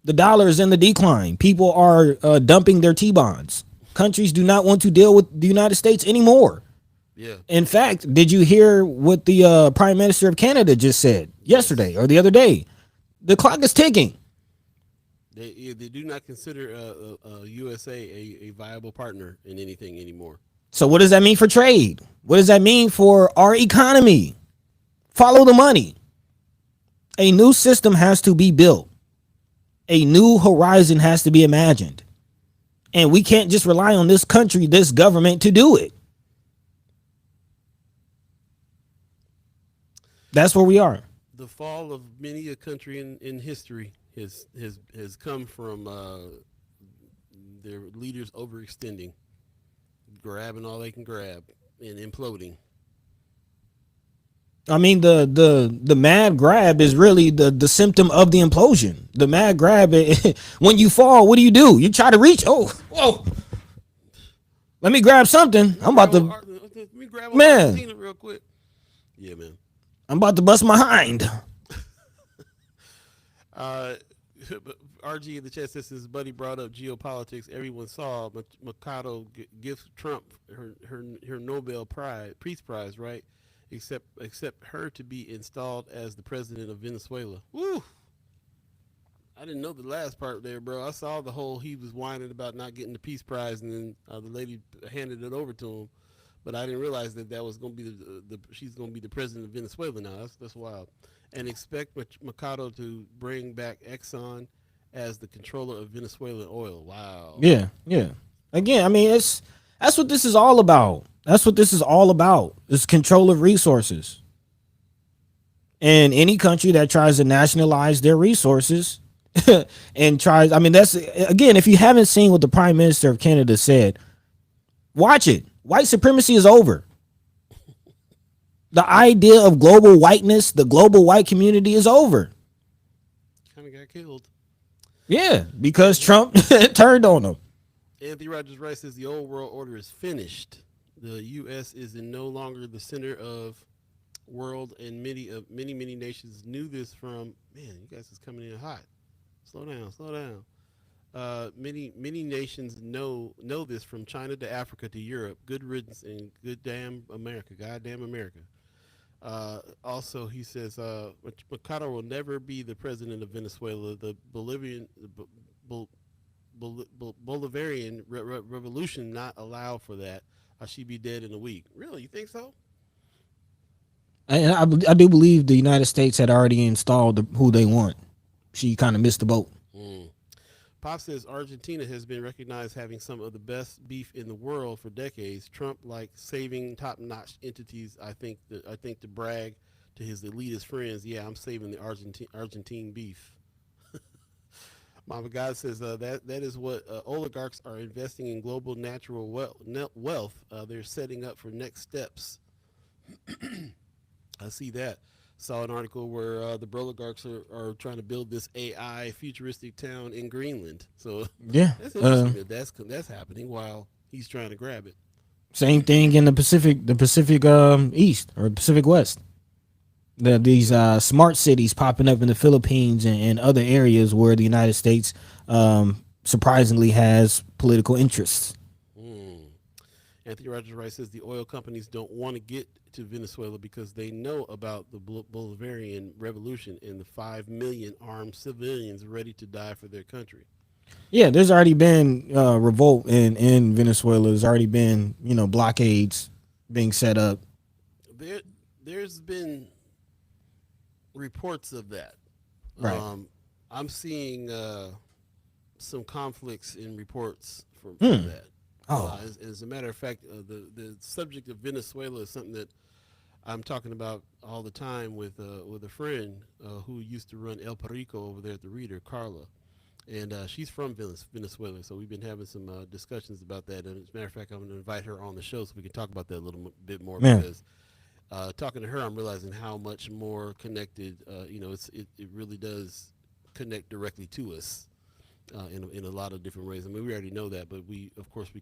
The dollar is in the decline. People are dumping their T-bonds. Countries do not want to deal with the United States anymore. Yeah. In fact, did you hear what the Prime Minister of Canada just said yesterday or the other day? The clock is ticking. They do not consider USA a viable partner in anything anymore. So what does that mean for trade? What does that mean for our economy? Follow the money. A new system has to be built. A new horizon has to be imagined. And we can't just rely on this country, this government to do it. That's where we are. The fall of many a country in history has come from their leaders overextending, grabbing all they can grab, and imploding. I mean, the mad grab is really the symptom of the implosion. The mad grab, when you fall, what do? You try to reach. Oh, let me grab something. I'm about to. Let me grab Argentina real quick. Yeah, man. I'm about to bust my hind. RG in the chat says his buddy brought up geopolitics. Everyone saw Mikado gives Trump her Nobel Peace Prize, right? Except her to be installed as the president of Venezuela. Woo! I didn't know the last part there, bro. I saw the whole he was whining about not getting the Peace Prize, and then the lady handed it over to him. But I didn't realize that was going to be she's going to be the president of Venezuela now. That's wild. And expect Mikado to bring back Exxon as the controller of Venezuelan oil. Wow. Yeah. Again, I mean, that's what this is all about. That's what this is all about. It's control of resources. And any country that tries to nationalize their resources and tries, I mean, that's, again, if you haven't seen what the Prime Minister of Canada said, watch it. White supremacy is over. The idea of global whiteness, the global white community is over. Kind of got killed. Yeah, because Trump turned on them. Anthony Rogers Wright says the old world order is finished. The U.S. is in no longer the center of world, and many nations knew this from. Man, you guys is coming in hot. Slow down, slow down. Many nations know this from China to Africa to Europe. Good riddance and good damn America, goddamn America. Also, he says Mercado will never be the president of Venezuela. The Bolivarian revolution not allow for that. She'd be dead in a week. Really, you think so? And I do believe the United States had already installed who they want. She kind of missed the boat. Pop says Argentina has been recognized having some of the best beef in the world for decades. Trump like saving top-notch entities. I think to brag to his elitist friends. Yeah, I'm saving the Argentine beef. Mama God says that is what oligarchs are investing in global natural wealth. They're setting up for next steps. I see that. Saw an article where the oligarchs are trying to build this AI futuristic town in Greenland. So Yeah, that's interesting that's happening while he's trying to grab it. same thing in the Pacific East or Pacific West. These smart cities popping up in the Philippines and other areas where the United States surprisingly has political interests. Anthony Rogers Wright says the oil companies don't want to get to Venezuela because they know about the Bolivarian revolution and the 5 million armed civilians ready to die for their country. Yeah, there's already been revolt in Venezuela. There's already been blockades being set up. There's been reports of that. Right. I'm seeing some conflicts in reports from that. Oh. As a matter of fact, the subject of Venezuela is something that I'm talking about all the time with a friend who used to run El Perico over there at the Reader, Carla, and she's from Venezuela. So we've been having some discussions about that. And as a matter of fact, I'm going to invite her on the show so we can talk about that a little bit more. Man. Because talking to her, I'm realizing how much more connected. It really does connect directly to us. In a lot of different ways. I mean, we already know that, but we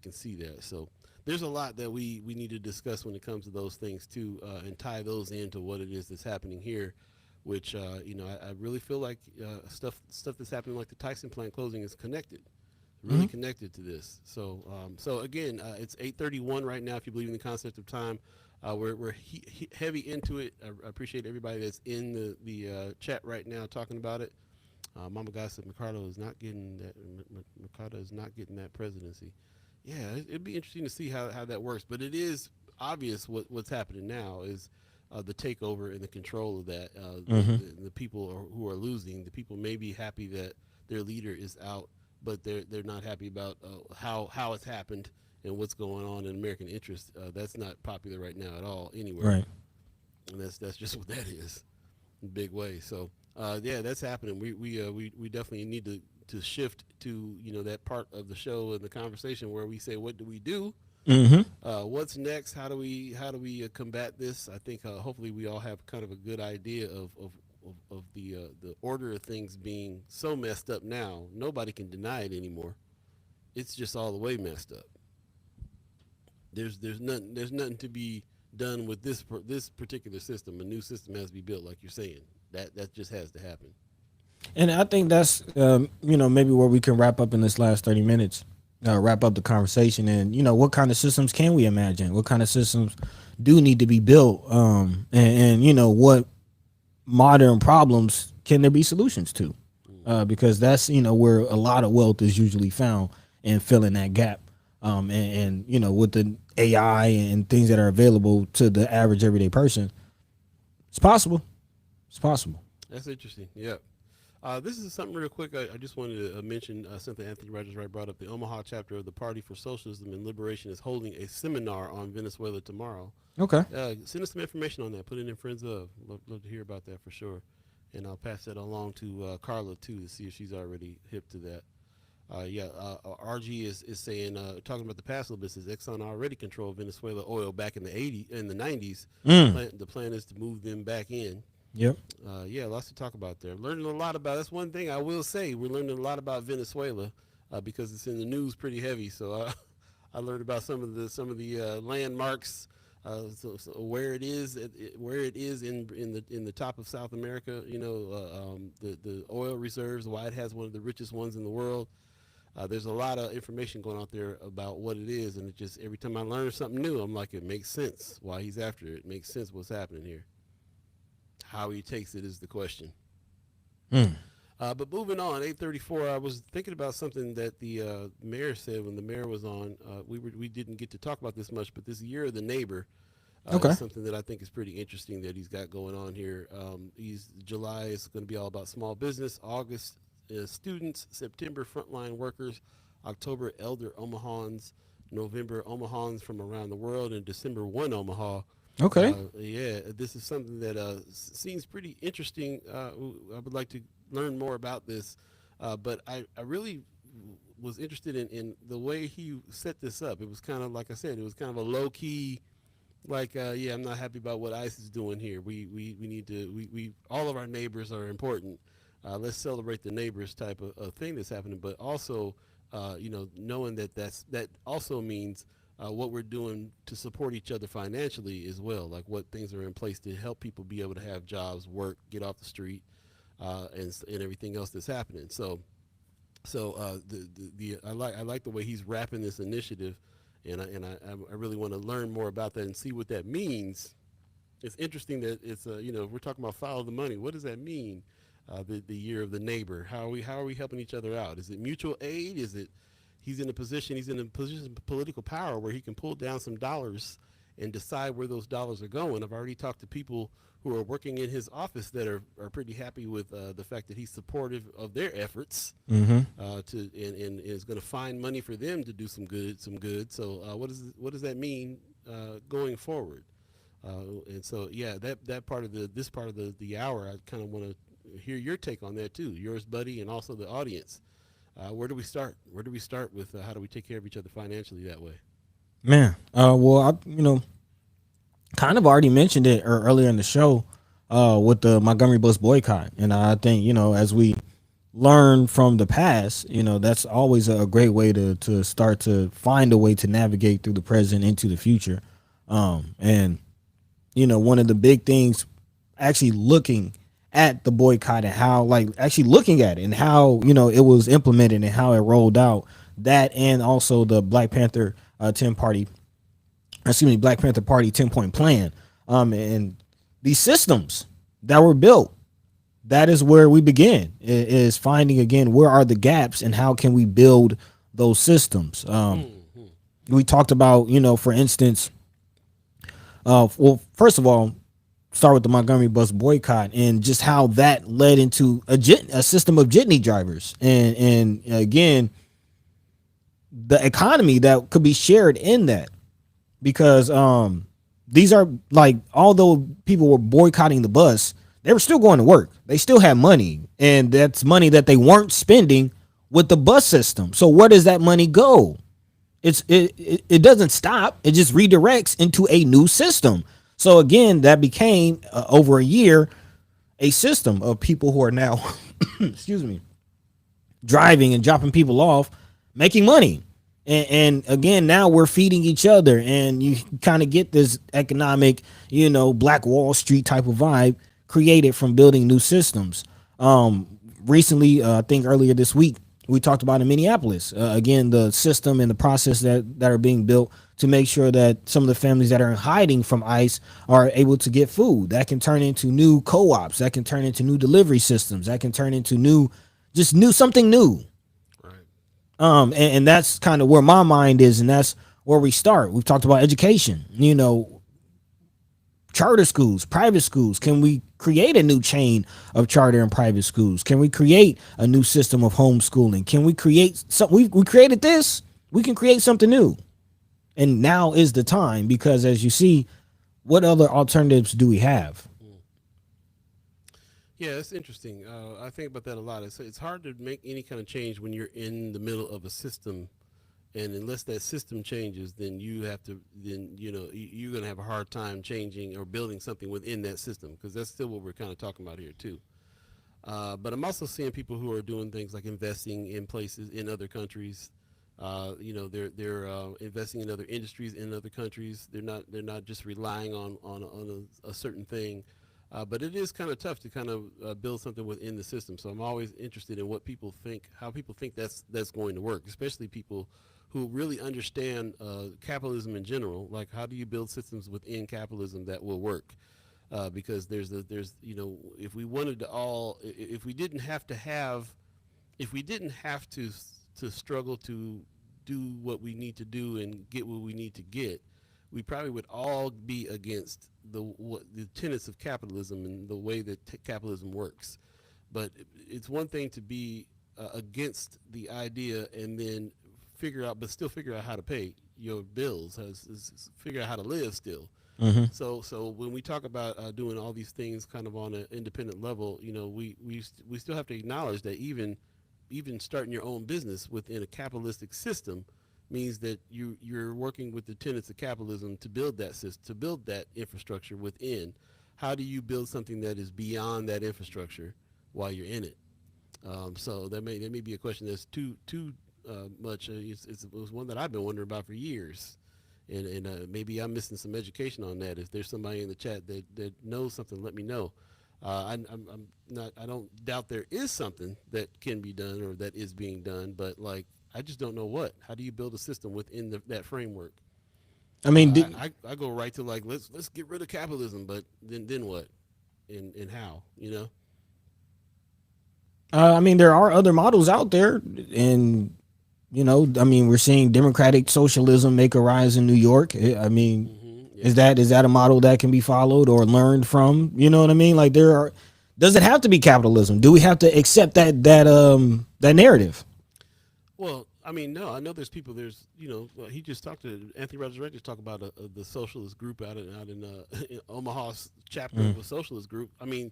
can see that. So there's a lot that we need to discuss when it comes to those things too, and tie those into what it is that's happening here, which I really feel like stuff that's happening like the Tyson plant closing is connected, really connected to this. So again, it's 8:31 right now. If you believe in the concept of time, we're heavy into it. I appreciate everybody that's in the chat right now talking about it. Mama God said Mercado is not getting that. Mercado is not getting that presidency. Yeah, it'd be interesting to see how that works. But it is obvious what's happening now is the takeover and the control of that. The people who are losing. The people may be happy that their leader is out, but they're not happy about how it's happened and what's going on in American interest. That's not popular right now at all anywhere. Right. And that's just what that is, in a big way. So. Yeah, that's happening. We definitely need to shift to that part of the show and the conversation where we say, what do we do? What's next? How do we combat this? I think hopefully we all have kind of a good idea of the order of things being so messed up now. Nobody can deny it anymore. It's just all the way messed up. There's nothing to be done with this particular system. A new system has to be built, like you're saying. That just has to happen. And I think that's maybe where we can wrap up in this last 30 minutes, wrap up the conversation. And what kind of systems can we imagine? What kind of systems do need to be built? And what modern problems can there be solutions to? Because that's where a lot of wealth is usually found in filling that gap. And with the AI and things that are available to the average everyday person, it's possible. It's possible. That's interesting. Yeah. This is something real quick. I just wanted to mention something Anthony Rogers Wright brought up. The Omaha chapter of the Party for Socialism and Liberation is holding a seminar on Venezuela tomorrow. Okay. Send us some information on that. Put it in Friends of. Love to hear about that for sure. And I'll pass that along to Carla, too, to see if she's already hip to that. RG is saying, talking about the past little bit, says Exxon already controlled Venezuela oil back in the '90s. Mm. The plan is to move them back in. Yep. Yeah, lots to talk about there. Learning a lot about. That's one thing I will say. We're learning a lot about Venezuela because it's in the news pretty heavy. So I learned about some of the landmarks, so where it is, where it is in the top of South America. The oil reserves, why it has one of the richest ones in the world. There's a lot of information going out there about what it is, and it just every time I learn something new, I'm like, it makes sense why he's after it. It makes sense what's happening here. How he takes it is the question. Mm. But moving on, 8:34. I was thinking about something that the mayor said when the mayor was on. We didn't get to talk about this much, but this year of the neighbor Okay. is something that I think is pretty interesting that he's got going on here. July is going to be all about small business. August students. September frontline workers. October elder Omahans. November Omahans from around the world, and December one Omaha. Okay. Yeah, this is something that seems pretty interesting. I would like to learn more about this, but I really was interested in the way he set this up. It was kind of like I said, it was kind of a low key, like yeah, I'm not happy about what ICE is doing here. We need to we all of our neighbors are important. Let's celebrate the neighbors type of thing that's happening, but also knowing that also means what we're doing to support each other financially as well, like what things are in place to help people be able to have jobs, work, get off the street, and everything else that's happening. I like the way he's wrapping this initiative, and I really want to learn more about that and see what that means. It's interesting that it's if we're talking about follow the money. What does that mean? The year of the neighbor. How are we helping each other out? Is it mutual aid? Is it he's in a position of political power where he can pull down some dollars and decide where those dollars are going? I've already talked to people who are working in his office that are pretty happy with the fact that he's supportive of their efforts Mm-hmm. and is going to find money for them to do some good. So what does that mean going forward? And so yeah, that part of this part of the hour, I kind of want to hear your take on that too, yours, buddy, and also the audience. Where do we start? Where do we start with how do we take care of each other financially that way? Man. Well, I kind of already mentioned it earlier in the show with the Montgomery bus boycott, and I think as we learn from the past, that's always a great way to start to find a way to navigate through the present into the future. And one of the big things, actually looking at the boycott and how, like, actually looking at it and how it was implemented and how it rolled out, that and also the Black Panther Black Panther Party 10-point plan, and these systems that were built. That is where we begin, is finding again where are the gaps and how can we build those systems. We talked about for instance, well, first of all, start with the Montgomery bus boycott and just how that led into a system of jitney drivers and again the economy that could be shared in that, because these are, like, although people were boycotting the bus, they were still going to work. They still had money, and that's money that they weren't spending with the bus system. So where does that money go? It doesn't stop. It just redirects into a new system. So again, that became over a year a system of people who are now excuse me, driving and dropping people off, making money. And again, now we're feeding each other, and you kind of get this economic, Black Wall Street type of vibe created from building new systems. Recently, I think earlier this week, we talked about in Minneapolis, again, the system and the process that are being built to make sure that some of the families that are hiding from ICE are able to get food. That can turn into new co-ops. That can turn into new delivery systems. That can turn into something new. And that's kind of where my mind is, and that's where we start. We've talked about education, charter schools, private schools. Can we create a new chain of charter and private schools? Can we create a new system of homeschooling? Can we create something? We created this. We can create something new. And now is the time, because as you see, what other alternatives do we have? Yeah, it's interesting. I think about that a lot. It's hard to make any kind of change when you're in the middle of a system, and unless that system changes, then you have to. Then you're going to have a hard time changing or building something within that system, because that's still what we're kind of talking about here too. But I'm also seeing people who are doing things like investing in places in other countries. They're investing in other industries in other countries. They're not just relying on a certain thing. But it is kind of tough to kind of build something within the system. So I'm always interested in what people think, how people think that's going to work, especially people who really understand capitalism in general. Like, how do you build systems within capitalism that will work? Because there's if we wanted to if we didn't have to have, if we didn't have to struggle to do what we need to do and get what we need to get, we probably would all be against the tenets of capitalism and the way that capitalism works. But it's one thing to be against the idea and then but still figure out how to pay your bills, figure out how to live still. Mm-hmm. So when we talk about doing all these things kind of on an independent level, we still have to acknowledge that even starting your own business within a capitalistic system means that you're working with the tenets of capitalism to build that system, to build that infrastructure within. How do you build something that is beyond that infrastructure while you're in it? So that may be a question that's too much. It was one that I've been wondering about for years, and maybe I'm missing some education on that. If there's somebody in the chat that knows something, let me know. I'm not. I don't doubt there is something that can be done or that is being done, but like I just don't know what. How do you build a system within that framework? I mean, I go right to like let's get rid of capitalism, but then what? And how? I mean, there are other models out there, and I mean, we're seeing democratic socialism make a rise in New York. I mean, Yeah. is that a model that can be followed or learned from? You know what I mean? Like, there are. Does it have to be capitalism? Do we have to accept that narrative? Well, I mean, no, I know there's people. He just talked to Anthony Rogers. Just talk about the socialist group out in in Omaha's chapter of a socialist group. I mean,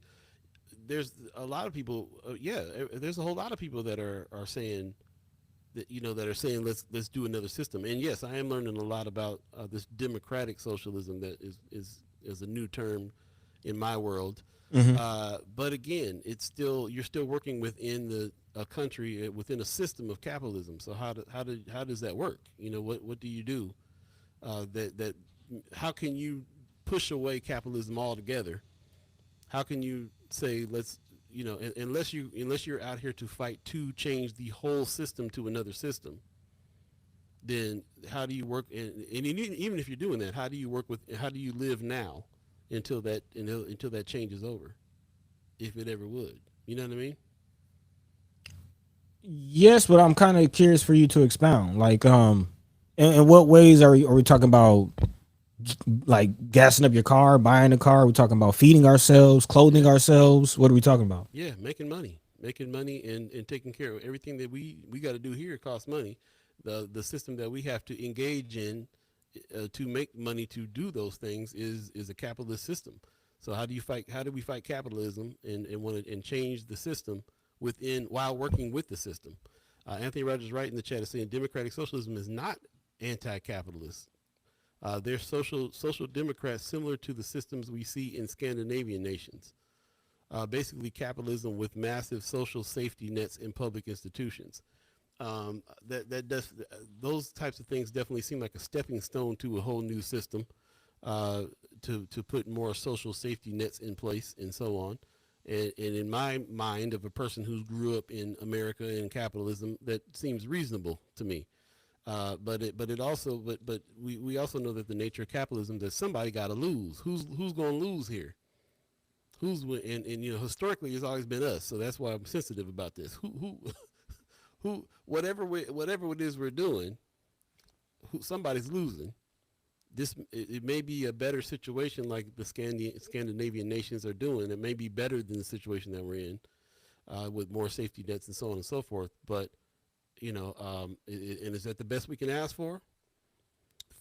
there's a lot of people. There's a whole lot of people that are saying that are saying let's do another system. And yes, I am learning a lot about this democratic socialism that is a new term in my world. Mm-hmm. But again, you're still working within a country within a system of capitalism. So how does that work? What do you do? That how can you push away capitalism altogether? How can you say let's unless you're out here to fight to change the whole system to another system, then how do you work? And even if you're doing that, how do you live now until that change is over, if it ever would? You know what I mean? Yes, but I'm kind of curious for you to expound. Like, in what ways are we talking about? Like gassing up your car, buying a car? We're talking about feeding ourselves, clothing ourselves. What are we talking about? Yeah, making money, and taking care of everything that we got to do here costs money. The system that we have to engage in to make money to do those things is a capitalist system. So how do we fight capitalism and change the system within while working with the system? Anthony Rogers right in the chat is saying democratic socialism is not anti-capitalist. They're social democrats similar to the systems we see in Scandinavian nations. Basically, capitalism with massive social safety nets in public institutions. Those types of things definitely seem like a stepping stone to a whole new system, to put more social safety nets in place and so on. And in my mind, of a person who grew up in America and capitalism, that seems reasonable to me. But we also know that the nature of capitalism, that somebody got to lose. Who's going to lose here? And historically it's always been us. So that's why I'm sensitive about this. Whatever it is we're doing, somebody's losing. It may be a better situation like the Scandinavian nations are doing. It may be better than the situation that we're in, with more safety nets and so on and so forth. But and is that the best we can ask for?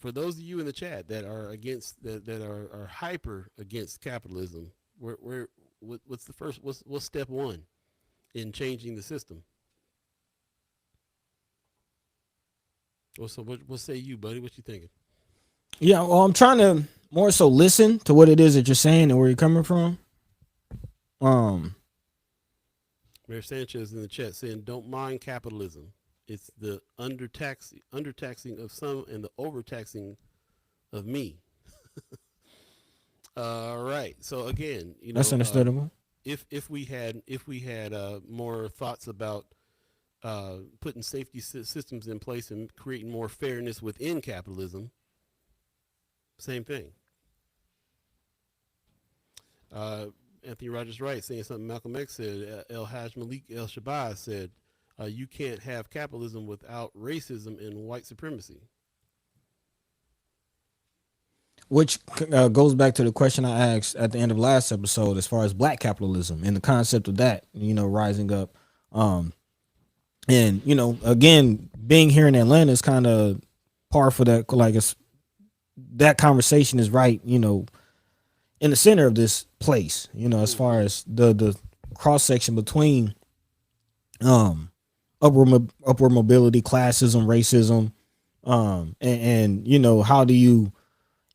For those of you in the chat that are against that are hyper against capitalism, what's the first? What's step one in changing the system? Well, so what say you, buddy? What you thinking? Yeah, well, I'm trying to more so listen to what it is that you're saying and where you're coming from. Um, Mayor Sanchez in the chat saying, "Don't mind capitalism. It's the undertaxing of some and the overtaxing of me." All right. So again, that's understandable. if we had more thoughts about putting safety systems in place and creating more fairness within capitalism, same thing. Anthony Rogers Wright saying something Malcolm X said. El Haj Malik El Shabazz said, "You can't have capitalism without racism and white supremacy." Which goes back to the question I asked at the end of last episode, as far as black capitalism and the concept of that, rising up. And again, being here in Atlanta is kind of par for that. Like that conversation is right, in the center of this place, as far as the cross section between upward mobility, classism, racism, and how do you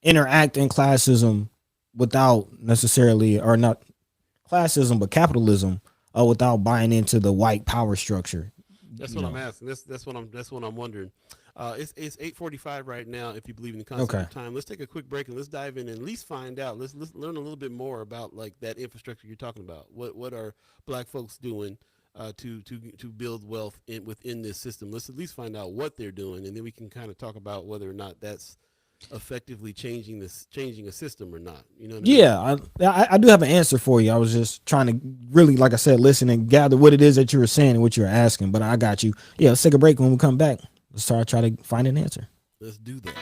interact in classism without necessarily, or not classism but capitalism, without buying into the white power structure. That's what I'm asking. That's what I'm wondering. It's 8:45 right now. If you believe in the concept of time, let's take a quick break and let's dive in and at least find out. Let's learn a little bit more about like that infrastructure you're talking about. What are black folks doing to build wealth within this system? Let's at least find out what they're doing, and then we can kind of talk about whether or not that's effectively changing a system or not. You know what I mean? I do have an answer for you. I was just trying to really, like I said, listen and gather what it is that you were saying and what you were asking, but I got you. Yeah, let's take a break. When we come back, let's try to find an answer. Let's do that.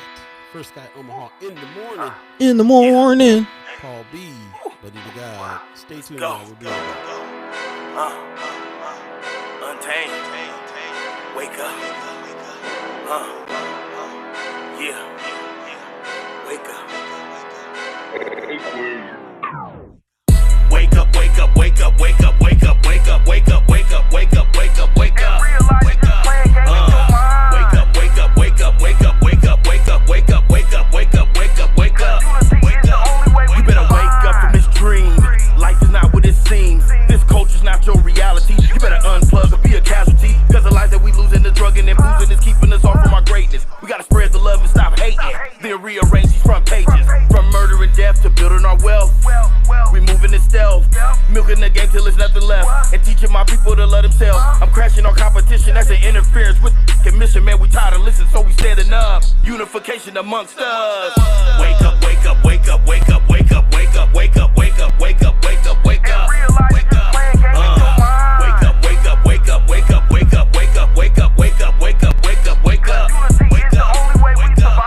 First Guy Omaha in the morning. In the morning. Paul B, Buddy the God. Stay tuned, y'all. We'll be right back. Untamed. Wake up. Yeah. Wake up. Wake up, wake up, wake up, wake up, wake up, wake up, wake up, wake up, wake up, wake up, wake up. Wake up. Wake up, wake up, wake up, wake up, wake up, wake up, wake up, wake up, wake up, wake up, wake up. Wake up. You better wake up from this dream. Life is not what it seems. This culture's not your reality. You better unplug or be a casualty. Cause the life that we lose in the drugging and boozing is keeping us off from our greatness. We gotta spread the love and stop hating. Then rearrange these front pages. From murder and death to building our wealth. We moving in stealth. Milking the game till there's nothing left. And teaching my people to love themselves. I'm crashing on competition. That's an interference with the commission. Man, we tired of listening, so we standing up. Unification amongst us. Wake up, wake up, wake up, wake up, wake up, wake up, wake up, wake up, wake up, wake up, wake up. Wake up. Wake up, wake up, wake up, wake up, wake up, wake up, wake up, wake up, wake up, wake up, wake up. Wake up. Wake up.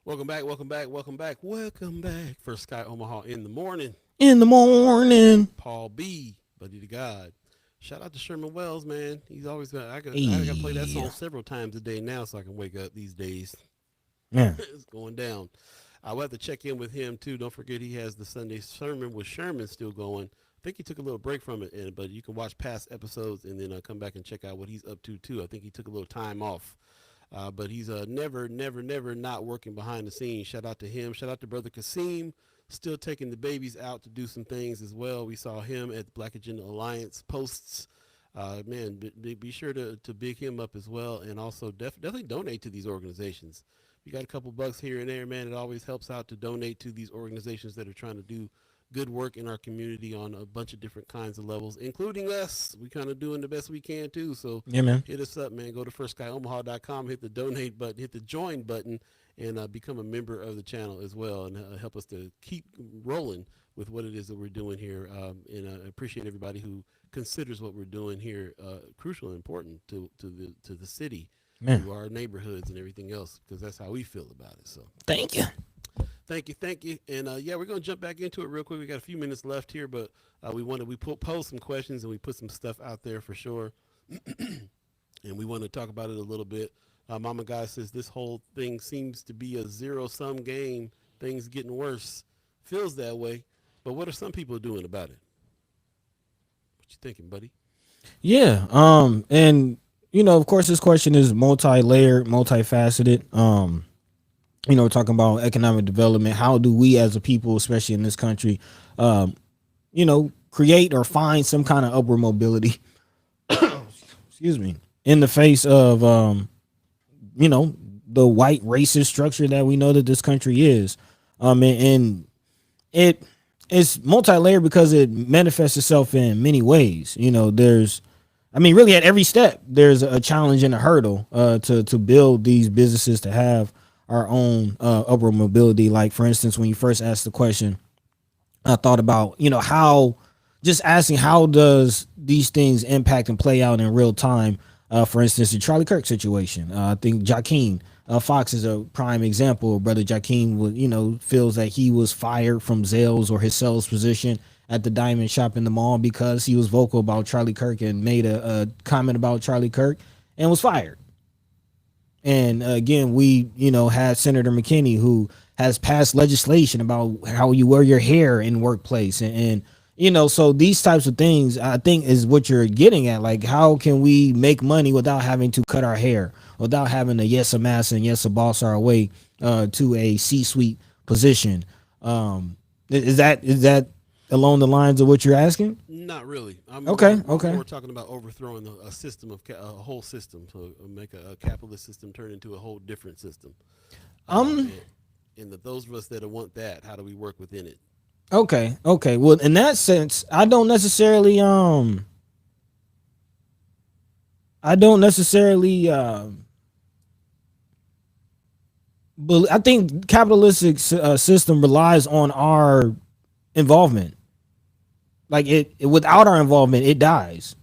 Welcome back, welcome back, welcome back, welcome back. First Sky Omaha in the morning. In the morning. Paul B, Buddy the God. Shout out to Sherman Wells, man. He's always got. I gotta play that song several times a day now, so I can wake up these days. Yeah, It's going down. I'll have to check in with him too. Don't forget he has the Sunday sermon with Sherman still going. I think he took a little break from it, but you can watch past episodes and then come back and check out what he's up to too. I think he took a little time off. But he's never not working behind the scenes. Shout out to him. Shout out to Brother Kasim, still taking the babies out to do some things as well. We saw him at the Black Agenda Alliance posts. Man, be sure to big him up as well, and also definitely donate to these organizations. You got a couple bucks here and there, man. It always helps out to donate to these organizations that are trying to do good work in our community on a bunch of different kinds of levels, including us. We kind of doing the best we can too. So yeah, man. Hit us up, man. Go to firstskyOmaha.com, hit the donate button, hit the join button, and become a member of the channel as well, and help us to keep rolling with what it is that we're doing here. And I appreciate everybody who considers what we're doing here crucial and important to the city, Man. to our neighborhoods and everything else, because that's how we feel about it. So Thank you. Thank you. And yeah, we're going to jump back into it real quick. We got a few minutes left here, but we posed some questions and we put some stuff out there for sure. And we want to talk about it a little bit. Mama Guy says this whole thing seems to be a zero-sum game. Things getting worse. Feels that way. But what are some people doing about it? What you thinking, buddy? Yeah. And of course, this question is multi-layered, multifaceted. We're talking about economic development. How do we, as a people, especially in this country, create or find some kind of upward mobility? Excuse me. In the face of, the white racist structure that we know that this country is, and it's multi-layered because it manifests itself in many ways. Really at every step, there's a challenge and a hurdle to build these businesses, to have our own upward mobility. Like, for instance, when you first asked the question, I thought about, how, just asking how does these things impact and play out in real time. For instance, the Charlie Kirk situation. I think Jakeem Fox is a prime example. Brother Jakeem feels that he was fired from Zales or his sales position at the diamond shop in the mall because he was vocal about Charlie Kirk and made a comment about Charlie Kirk and was fired. And again, we had Senator McKinney, who has passed legislation about how you wear your hair in workplace, and so these types of things, I think, is what you're getting at. Like, how can we make money without having to cut our hair, without having to yes amass and yes boss our way to a C-suite position? Is that along the lines of what you're asking? Not really. Okay. We're talking about overthrowing a system of a whole system, so make a capitalist system turn into a whole different system. And those of us that want that, how do we work within it? Okay. Well, in that sense, I don't necessarily but I think capitalistic system relies on our involvement. Like, it without our involvement, it dies.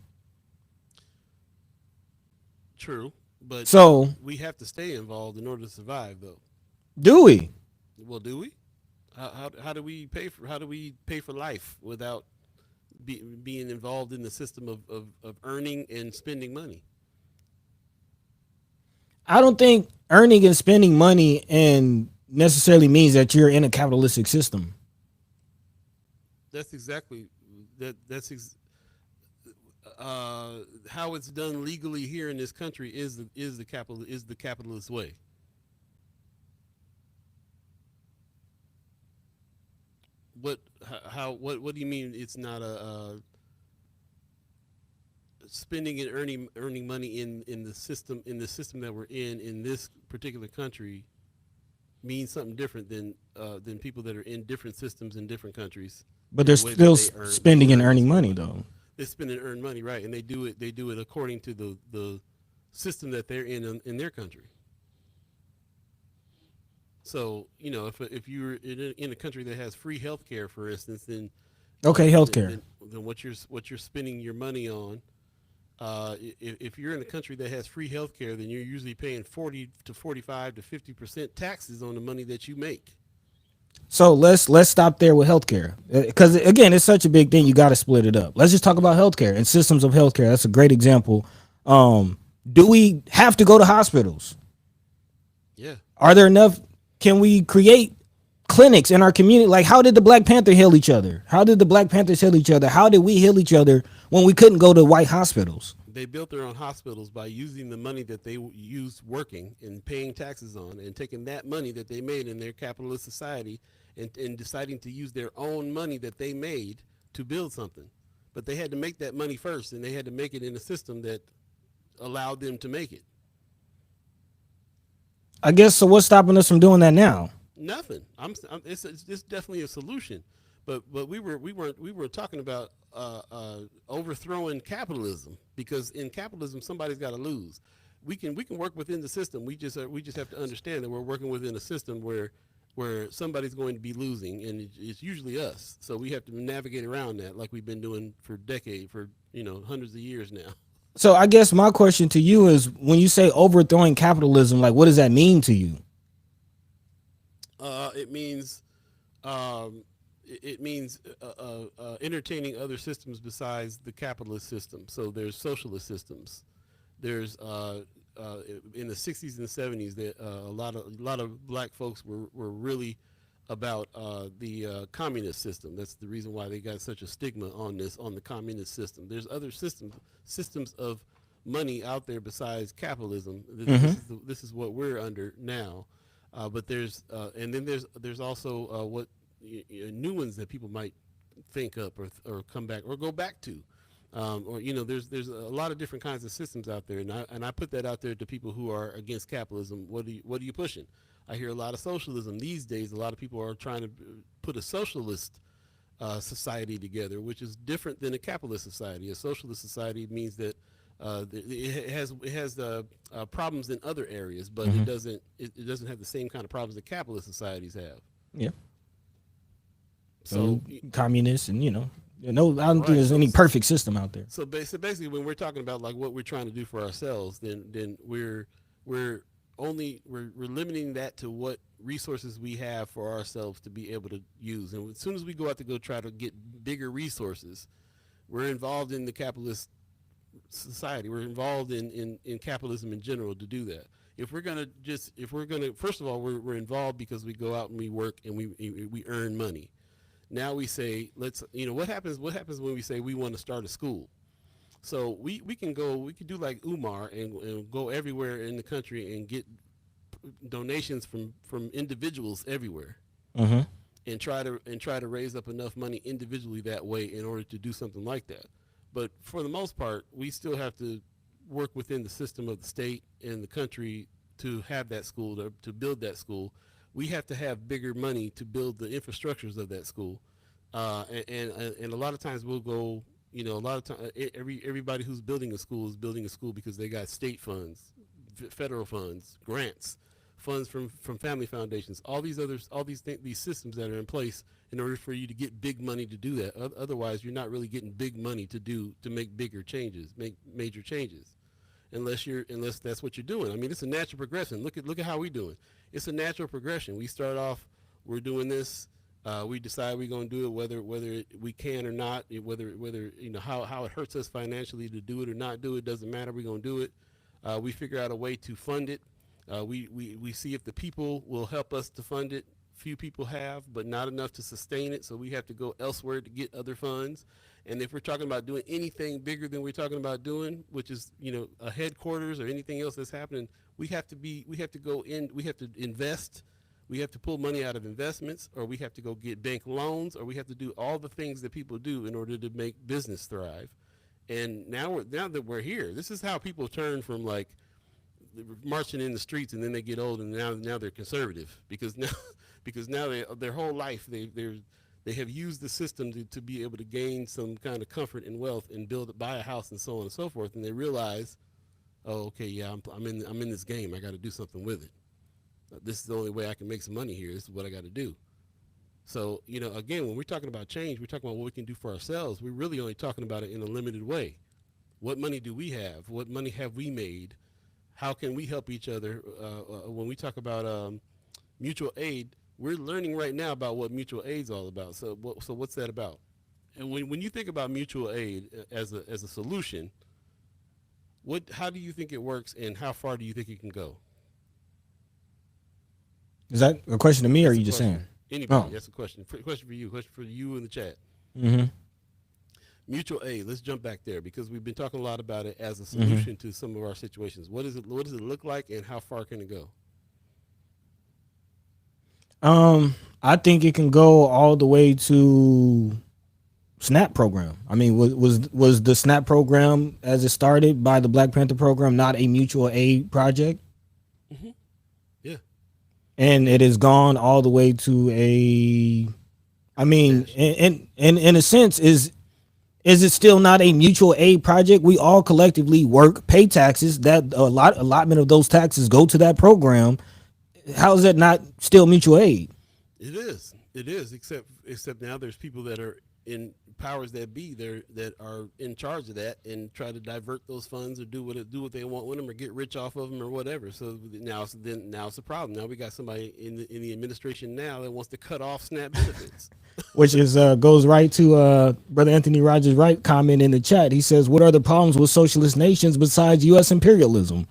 True, but So we have to stay involved in order to survive, though. do we? Well, do we? How do we pay for life without being involved in the system of earning and spending money? I don't think earning and spending money and necessarily means that you're in a capitalistic system. That's exactly how it's done legally here in this country is the capitalist way. What do you mean it's not a spending and earning money in the system that we're in this particular country means something different than people that are in different systems in different countries. But they're still spending and earning money, though. They spend and earn money, right? And they do it according to the system that they're in their country. So if you're in a country that has free health care, for instance, then healthcare. Then what you're spending your money on. If you're in a country that has free health care, then you're usually paying 40 to 45 to 50% taxes on the money that you make. So let's stop there with healthcare, because again, it's such a big thing. You got to split it up. Let's just talk about healthcare and systems of healthcare. That's a great example. Do we have to go to hospitals? Yeah. Are there enough? Can we create clinics in our community? Like, how did the Black Panther heal each other? How did the Black Panthers heal each other? How did we heal each other when we couldn't go to white hospitals? They built their own hospitals by using the money that they used working and paying taxes on, and taking that money that they made in their capitalist society and deciding to use their own money that they made to build something. But they had to make that money first, and they had to make it in a system that allowed them to make it. I guess, so what's stopping us from doing that now? Nothing. It's definitely a solution, but we were talking about overthrowing capitalism, because in capitalism somebody's got to lose. We can work within the system. We just have to understand that we're working within a system where somebody's going to be losing, and it's usually us. So we have to navigate around that, like we've been doing for hundreds of years now. So I guess my question to you is, when you say overthrowing capitalism, like, what does that mean to you? It means entertaining other systems besides the capitalist system. So there's socialist systems. There's in the 60s and 70s that a lot of black folks were really about the communist system. That's the reason why they got such a stigma on the communist system. There's other systems of money out there besides capitalism. This is what we're under now. But there's and then there's also what new ones that people might think up or come back or go back to. Or there's a lot of different kinds of systems out there, and I put that out there to people who are against capitalism. What are you pushing? I hear a lot of socialism these days. A lot of people are trying to put a socialist society together, which is different than a capitalist society. A socialist society means that it has problems in other areas, but it doesn't have the same kind of problems that capitalist societies have. Yeah. So communists and I don't think there's any perfect system out there. So basically, when we're talking about like what we're trying to do for ourselves, then we're limiting that to what resources we have for ourselves to be able to use. And as soon as we go out to go try to get bigger resources, we're involved in the capitalist society. We're involved in capitalism in general to do that. If we're gonna first of all, we're involved because we go out and we work and we earn money. Now we say, what happens when we say we want to start a school? So we can do like Umar and go everywhere in the country and get donations from individuals everywhere, and try to raise up enough money individually that way in order to do something like that. But for the most part, we still have to work within the system of the state and the country to have that school, to build that school. We have to have bigger money to build the infrastructures of that school, and a lot of times we'll go. A lot of time, everybody who's building a school is building a school because they got state funds, federal funds, grants, funds from family foundations, all these systems that are in place in order for you to get big money to do that. Otherwise, you're not really getting big money to make bigger changes, make major changes, unless that's what you're doing. I mean, it's a natural progression. Look at how we're doing. It's a natural progression. We start off, we're doing this. We decide we're going to do it, whether we can or not, whether how it hurts us financially to do it or not do it, doesn't matter. We're going to do it. We figure out a way to fund it. We see if the people will help us to fund it. Few people have, but not enough to sustain it, so we have to go elsewhere to get other funds. And if we're talking about doing anything bigger than we're talking about doing, which is a headquarters or anything else that's happening, we have to invest. We have to pull money out of investments, or we have to go get bank loans, or we have to do all the things that people do in order to make business thrive. And now that we're here, this is how people turn from like marching in the streets, and then they get old, and now they're conservative because now their whole life they have used the system to be able to gain some kind of comfort and wealth and buy a house and so on and so forth, and they realize, oh, okay, yeah, I'm in this game. I got to do something with it. This is the only way I can make some money here. This is what I got to do. So, again, when we're talking about change, we're talking about what we can do for ourselves. We're really only talking about it in a limited way. What money do we have? What money have we made? How can we help each other? When we talk about mutual aid, we're learning right now about what mutual aid is all about. So what's that about? And when you think about mutual aid as a solution, how do you think it works, and how far do you think it can go? Is that a question to me, or are you just saying? Anybody? That's a question. Question for you. Question for you in the chat. Mutual aid. Let's jump back there because we've been talking a lot about it as a solution to some of our situations. What does it look like, and how far can it go? I think it can go all the way to SNAP program. I mean, was the SNAP program as it started by the Black Panther program not a mutual aid project? Yeah. And it has gone all the way to in a sense, is it still not a mutual aid project? We all collectively work, pay taxes, that allotment of those taxes go to that program. How is that not still mutual aid? It is, except now there's people that are in powers that be there that are in charge of that and try to divert those funds or do what they want with them or get rich off of them or whatever. So now it's a problem. Now we got somebody in the administration now that wants to cut off SNAP benefits. Which is goes right to Brother Anthony Rogers Wright comment in the chat. He says, what are the problems with socialist nations besides U.S. imperialism?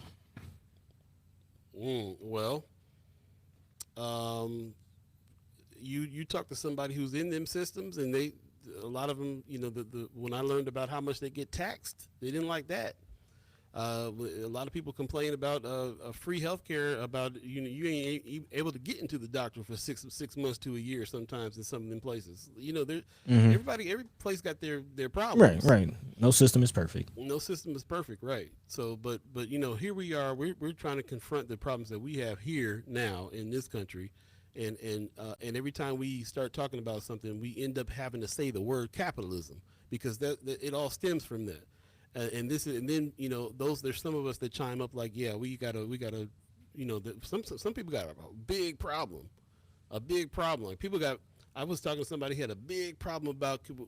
you talk to somebody who's in them systems, and a lot of them, when I learned about how much they get taxed, they didn't like that. A lot of people complain about free healthcare. About you ain't able to get into the doctor for six months to a year sometimes in some of them places. Every place got their problems. Right. No system is perfect. No system is perfect, right? So, but here we are. We're trying to confront the problems that we have here now in this country, and every time we start talking about something, we end up having to say the word capitalism because that it all stems from that. And then there's some of us that chime up like, yeah, we gotta some people got a big problem. Like I was talking to somebody who had a big problem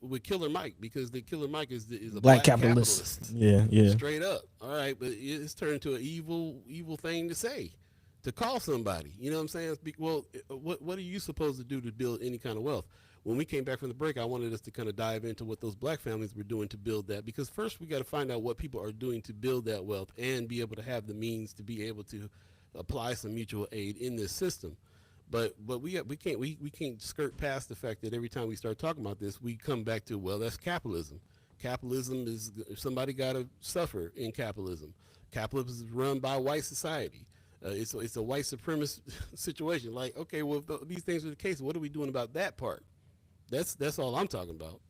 with Killer Mike because the Killer Mike is a black capitalist. Yeah. Straight up. All right, but it's turned to an evil thing to say, to call somebody. You know what I'm saying? Well, what are you supposed to do to build any kind of wealth? When we came back from the break, I wanted us to kind of dive into what those black families were doing to build that, because first we got to find out what people are doing to build that wealth and be able to have the means to be able to apply some mutual aid in this system. But we can't skirt past the fact that every time we start talking about this, we come back to, well, that's capitalism. Capitalism is somebody got to suffer in capitalism. Capitalism is run by white society. It's a white supremacist situation. Like, okay, well, if these things are the case, what are we doing about that part? That's all I'm talking about.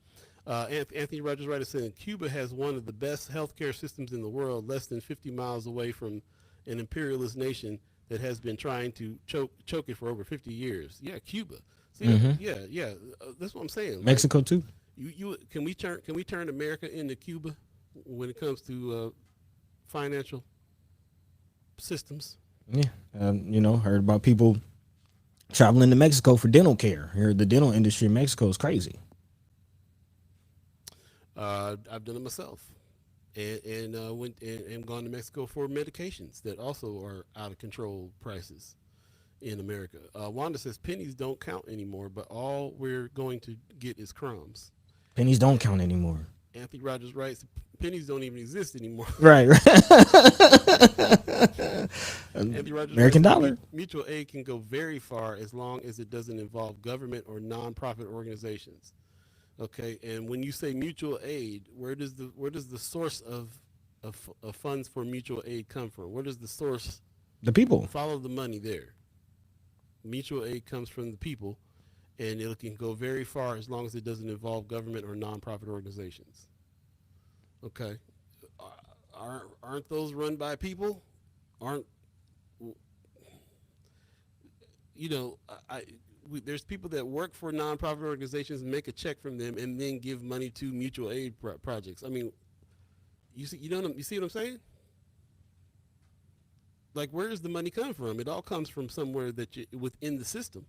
Anthony Rogers Wright is saying Cuba has one of the best healthcare systems in the world, less than 50 miles away from an imperialist nation that has been trying to choke it for over 50 years. Yeah, Cuba. See, yeah. That's what I'm saying. Mexico too. Can we turn America into Cuba when it comes to financial systems? Yeah, heard about people traveling to Mexico for dental care. Here, the dental industry in Mexico is crazy. I've done it myself, and went and gone to Mexico for medications that also are out of control prices in America. Wanda says pennies don't count anymore, but all we're going to get is crumbs. Pennies don't count anymore. Anthony Rogers writes, pennies don't even exist anymore. Right. Anthony Rogers American writes, dollar. Mutual aid can go very far as long as it doesn't involve government or nonprofit organizations. Okay, and when you say mutual aid, where does the source of funds for mutual aid come from? Where does the source? The people. Follow the money there. Mutual aid comes from the people, and it can go very far as long as it doesn't involve government or nonprofit organizations. Okay, aren't those run by people? There's people that work for nonprofit organizations, make a check from them, and then give money to mutual aid projects. I mean, you see what I'm saying? Like, where does the money come from? It all comes from somewhere within the system.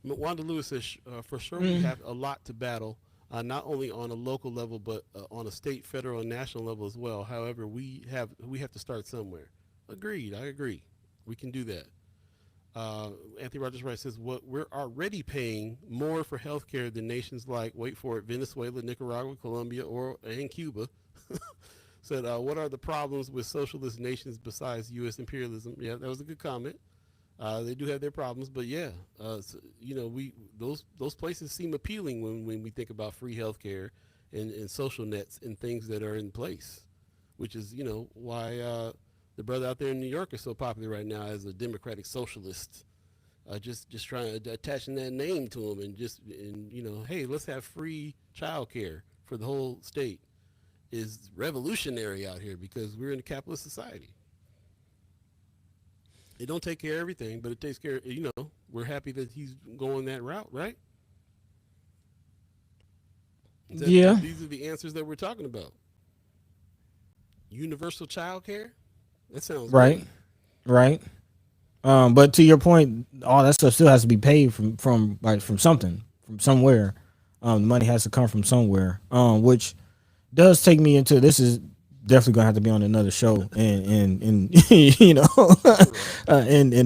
Wanda Lewis says, for sure we have a lot to battle, not only on a local level, but on a state, federal, and national level as well. However, we have to start somewhere. Agreed. I agree. We can do that. Anthony Rogers Wright says, we're already paying more for healthcare than nations like, wait for it, Venezuela, Nicaragua, Colombia, and Cuba. Said, what are the problems with socialist nations besides U.S. imperialism? Yeah, that was a good comment. They do have their problems, but yeah, those places seem appealing when we think about free healthcare and social nets and things that are in place, which is why the brother out there in New York is so popular right now as a democratic socialist. Just trying to attaching that name to him and hey, let's have free child care for the whole state is revolutionary out here because we're in a capitalist society. It don't take care of everything, but it takes care of, we're happy that he's going that route, right? Yeah. These are the answers that we're talking about. Universal child care? That sounds right. Good. Right. But to your point, all that stuff still has to be paid from something, from somewhere. The money has to come from somewhere, which does take me into, this is definitely gonna have to be on another show and in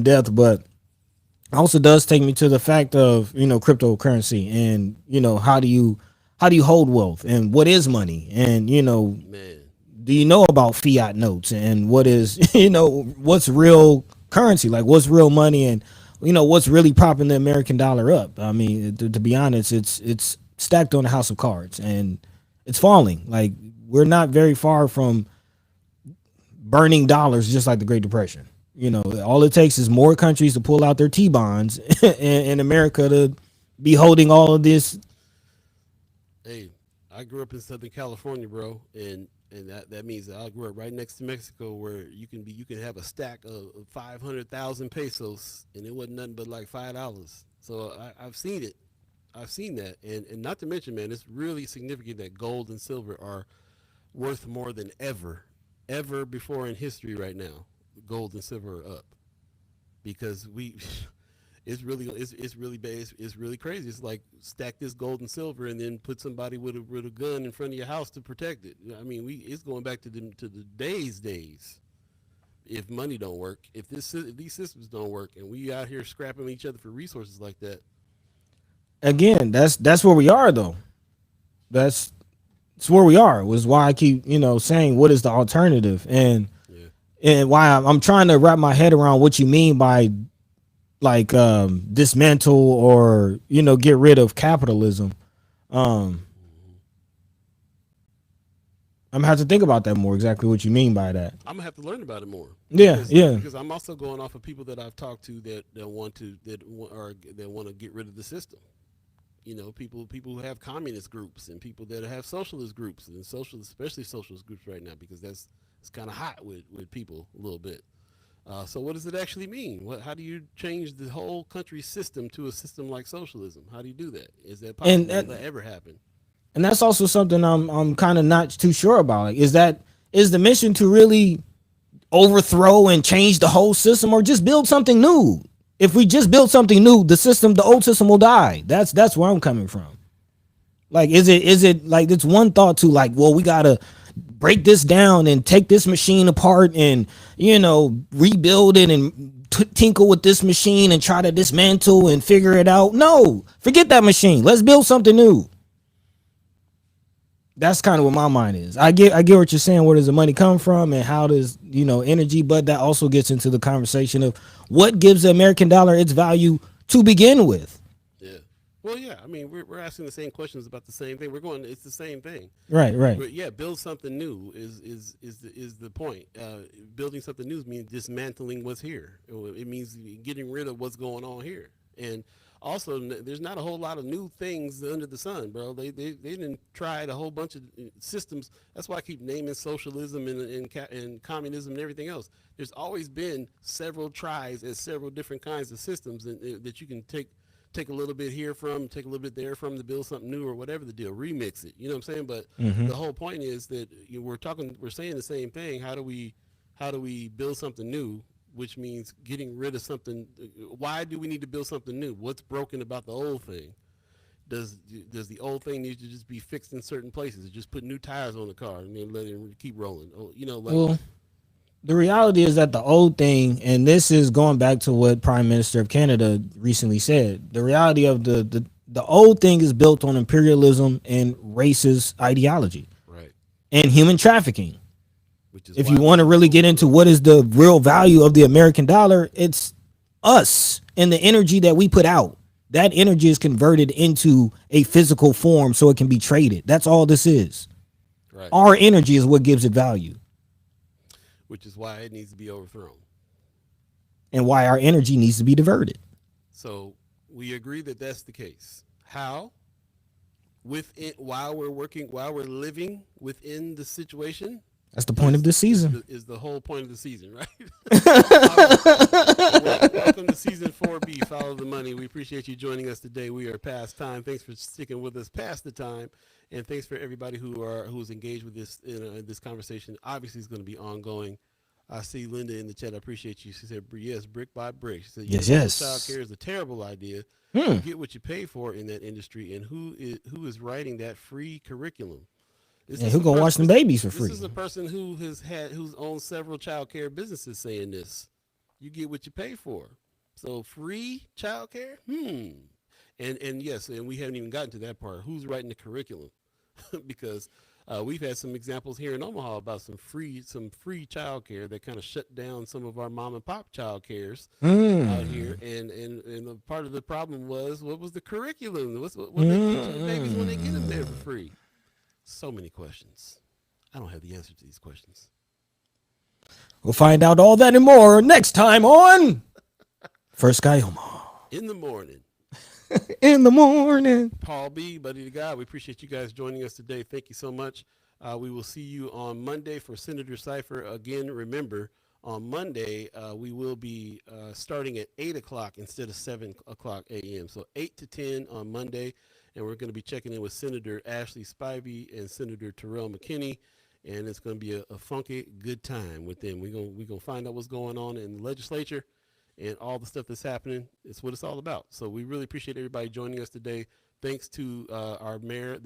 depth, but also does take me to the fact of cryptocurrency and how do you hold wealth and what is money and Man. do you know about fiat notes and what is what's real currency, like what's real money and what's really propping the American dollar up. I mean, to be honest, it's stacked on a house of cards, and it's falling. Like, we're not very far from burning dollars, just like the Great Depression. All it takes is more countries to pull out their T-bonds and America to be holding all of this. Hey, I grew up in Southern California, bro, and that means that I grew up right next to Mexico, where you can have a stack of 500,000 pesos, and it wasn't nothing but like $5. So I've seen it. I've seen that, and not to mention, man, it's really significant that gold and silver are worth more than ever before in history right now. Gold and silver are up because it's really bad. It's really crazy. It's like stack this gold and silver and then put somebody with a gun in front of your house to protect it. I mean, it's going back to the days. If money don't work, if these systems don't work, and we out here scrapping each other for resources like that. Again, that's where we are, though. That's where we are. Was why I keep saying, what is the alternative, and why I'm trying to wrap my head around what you mean by like dismantle or get rid of capitalism. I'm gonna have to think about that more. Exactly what you mean by that. I'm gonna have to learn about it more. Yeah. Because I'm also going off of people that I've talked to that want to get rid of the system. People who have communist groups and people that have socialist groups and especially socialist groups right now, because it's kind of hot with people a little bit. So what does it actually mean? How do you change the whole country's system to a system like socialism? How do you do that? Is that possible? Will that ever happen? And that's also something I'm kind of not too sure about. Like, is the mission to really overthrow and change the whole system, or just build something new? If we just build something new, the old system will die. That's where I'm coming from. Like, is it like, it's one thought to like, well, we gotta break this down and take this machine apart and rebuild it and tinkle with this machine and try to dismantle and figure it out. No, forget that machine. Let's build something new. That's kind of what my mind is. I get what you're saying. Where does the money come from, and how does energy? But that also gets into the conversation of what gives the American dollar its value to begin with. Yeah. Well, yeah. I mean, we're asking the same questions about the same thing. It's the same thing. Right. But yeah, build something new is the point. Building something new means dismantling what's here. It means getting rid of what's going on here. And also, there's not a whole lot of new things under the sun, bro. They didn't try a whole bunch of systems. That's why I keep naming socialism and communism and everything else. There's always been several tries at several different kinds of systems that you can take a little bit here from, take a little bit there from to build something new or whatever the deal. Remix it. You know what I'm saying? But the whole point is that we're saying the same thing. How do we build something new? Which means getting rid of something. Why do we need to build something new? What's broken about the old thing? Does the old thing need to just be fixed in certain places? Just put new tires on the car and then let it keep rolling. Well, the reality is that the old thing, and this is going back to what Prime Minister of Canada recently said, the reality of the old thing is built on imperialism and racist ideology, right, and human trafficking. If you want to really get into what is the real value of the American dollar, it's us and the energy that we put out. That energy is converted into a physical form so it can be traded. That's all this is. Right. Our energy is what gives it value. Which is why it needs to be overthrown. And why our energy needs to be diverted. So we agree that that's the case. How? While we're living within the situation. That's the point of this season. Is the whole point of the season, right? Welcome to season 4B, Follow the Money. We appreciate you joining us today. We are past time. Thanks for sticking with us past the time, and thanks for everybody who's engaged with this this conversation. Obviously, it's going to be ongoing. I see Linda in the chat. I appreciate you. She said, "Yes, brick by brick." She said, "Yes. Child care is a terrible idea. You get what you pay for in that industry, and who is writing that free curriculum?" Who gonna watch them babies for free? This is a person who's owned several child care businesses saying this. You get what you pay for. So free child care? And yes, and we haven't even gotten to that part. Who's writing the curriculum? Because We've had some examples here in Omaha about some free child care that kind of shut down some of our mom and pop child cares out here. And a part of the problem was, what was the curriculum? What they teach the babies when they get them there for free? So many questions. I don't have the answer to these questions. We'll find out all that and more next time on First Guy Omaha. In the morning. In the morning. Paul B, buddy to God, we appreciate you guys joining us today. Thank you so much. We will see you on Monday for Senator Cypher. Again, remember, on Monday, we will be starting at 8 o'clock instead of 7 o'clock a.m. So 8 to 10 on Monday, and we're going to be checking in with Senator Ashley Spivey and Senator Terrell McKinney, and it's going to be a funky good time with them. We're going to find out what's going on in the legislature and all the stuff that's happening. It's what it's all about. So we really appreciate everybody joining us today. Thanks to our mayor,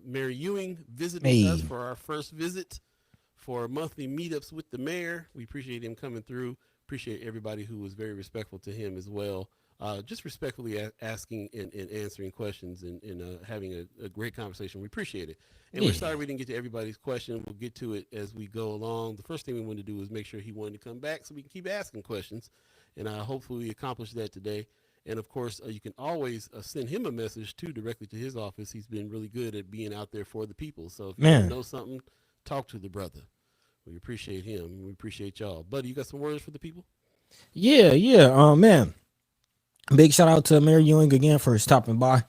Mayor Ewing, visiting us for our first visit for monthly meetups with the mayor. We appreciate him coming through. Appreciate everybody who was very respectful to him as well. Just respectfully asking and answering questions and having a great conversation. We appreciate it. And we're sorry we didn't get to everybody's question. We'll get to it as we go along. The first thing we wanted to do was make sure he wanted to come back so we can keep asking questions. And hopefully we accomplished that today. And of course, you can always send him a message too directly to his office. He's been really good at being out there for the people. So if you know something, talk to the brother. We appreciate him. We appreciate y'all. Buddy, you got some words for the people? Yeah. Man. Big shout out to Mayor Ewing again for stopping by.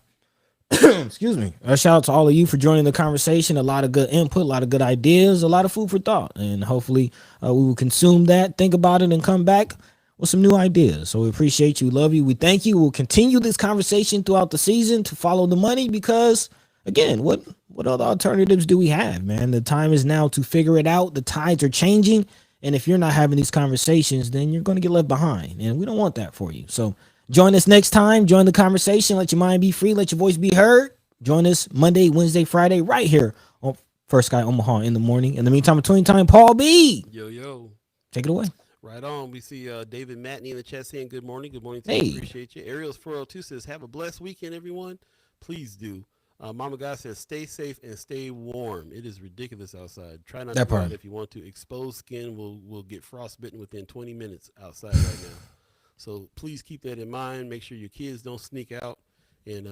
Excuse me. A shout out to all of you for joining the conversation. A lot of good input, a lot of good ideas, a lot of food for thought. And hopefully we will consume that, think about it, and come back with some new ideas. So we appreciate you, love you, we thank you. We'll continue this conversation throughout the season to follow the money because, again, what other alternatives do we have, man? The time is now to figure it out. The tides are changing. And if you're not having these conversations, then you're going to get left behind. And we don't want that for you. So join us next time. Join the conversation. Let your mind be free. Let your voice be heard. Join us Monday, Wednesday, Friday, right here on First Guy Omaha in the morning. In the meantime, between time, Paul B. Yo. Take it away. Right on. We see David Matney in the chat saying good morning. Good morning to you. Appreciate you. Ariel's 402 says, have a blessed weekend, everyone. Please do. Mama God says, stay safe and stay warm. It is ridiculous outside. Try not to go out if you want to. Exposed skin will get frostbitten within 20 minutes outside right now. So please keep that in mind. Make sure your kids don't sneak out. And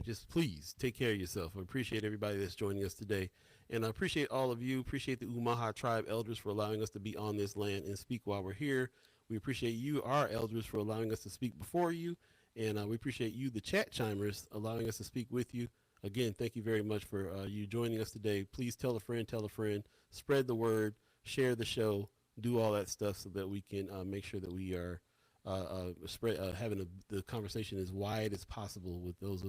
just please take care of yourself. I appreciate everybody that's joining us today. And I appreciate all of you. Appreciate the Omaha tribe elders for allowing us to be on this land and speak while we're here. We appreciate you, our elders, for allowing us to speak before you. And we appreciate you, the chat chimers, allowing us to speak with you. Again, thank you very much for you joining us today. Please tell a friend, spread the word, share the show, do all that stuff so that we can make sure that we are having the conversation as wide as possible with those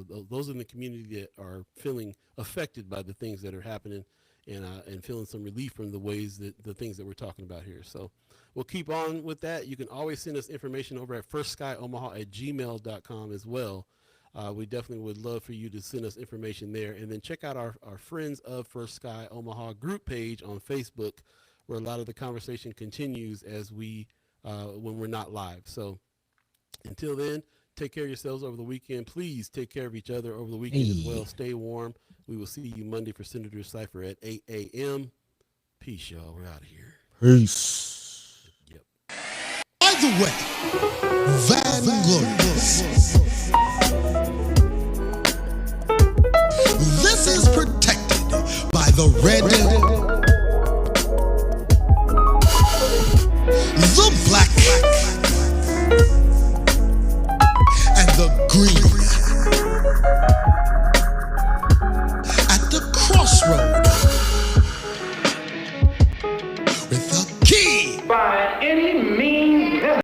in the community that are feeling affected by the things that are happening and feeling some relief from the ways that the things that we're talking about here. So we'll keep on with that. You can always send us information over at firstsky.omaha@gmail.com as well. We definitely would love for you to send us information there. And then check out our Friends of First Sky Omaha group page on Facebook, where a lot of the conversation continues as we when we're not live. So until then, take care of yourselves over the weekend. Please take care of each other over the weekend as well. Stay warm. We will see you Monday for Senator Cypher at 8 a.m. Peace, y'all. We're out of here. Peace. Yep. By the way, Vanglorious. This is protected by the red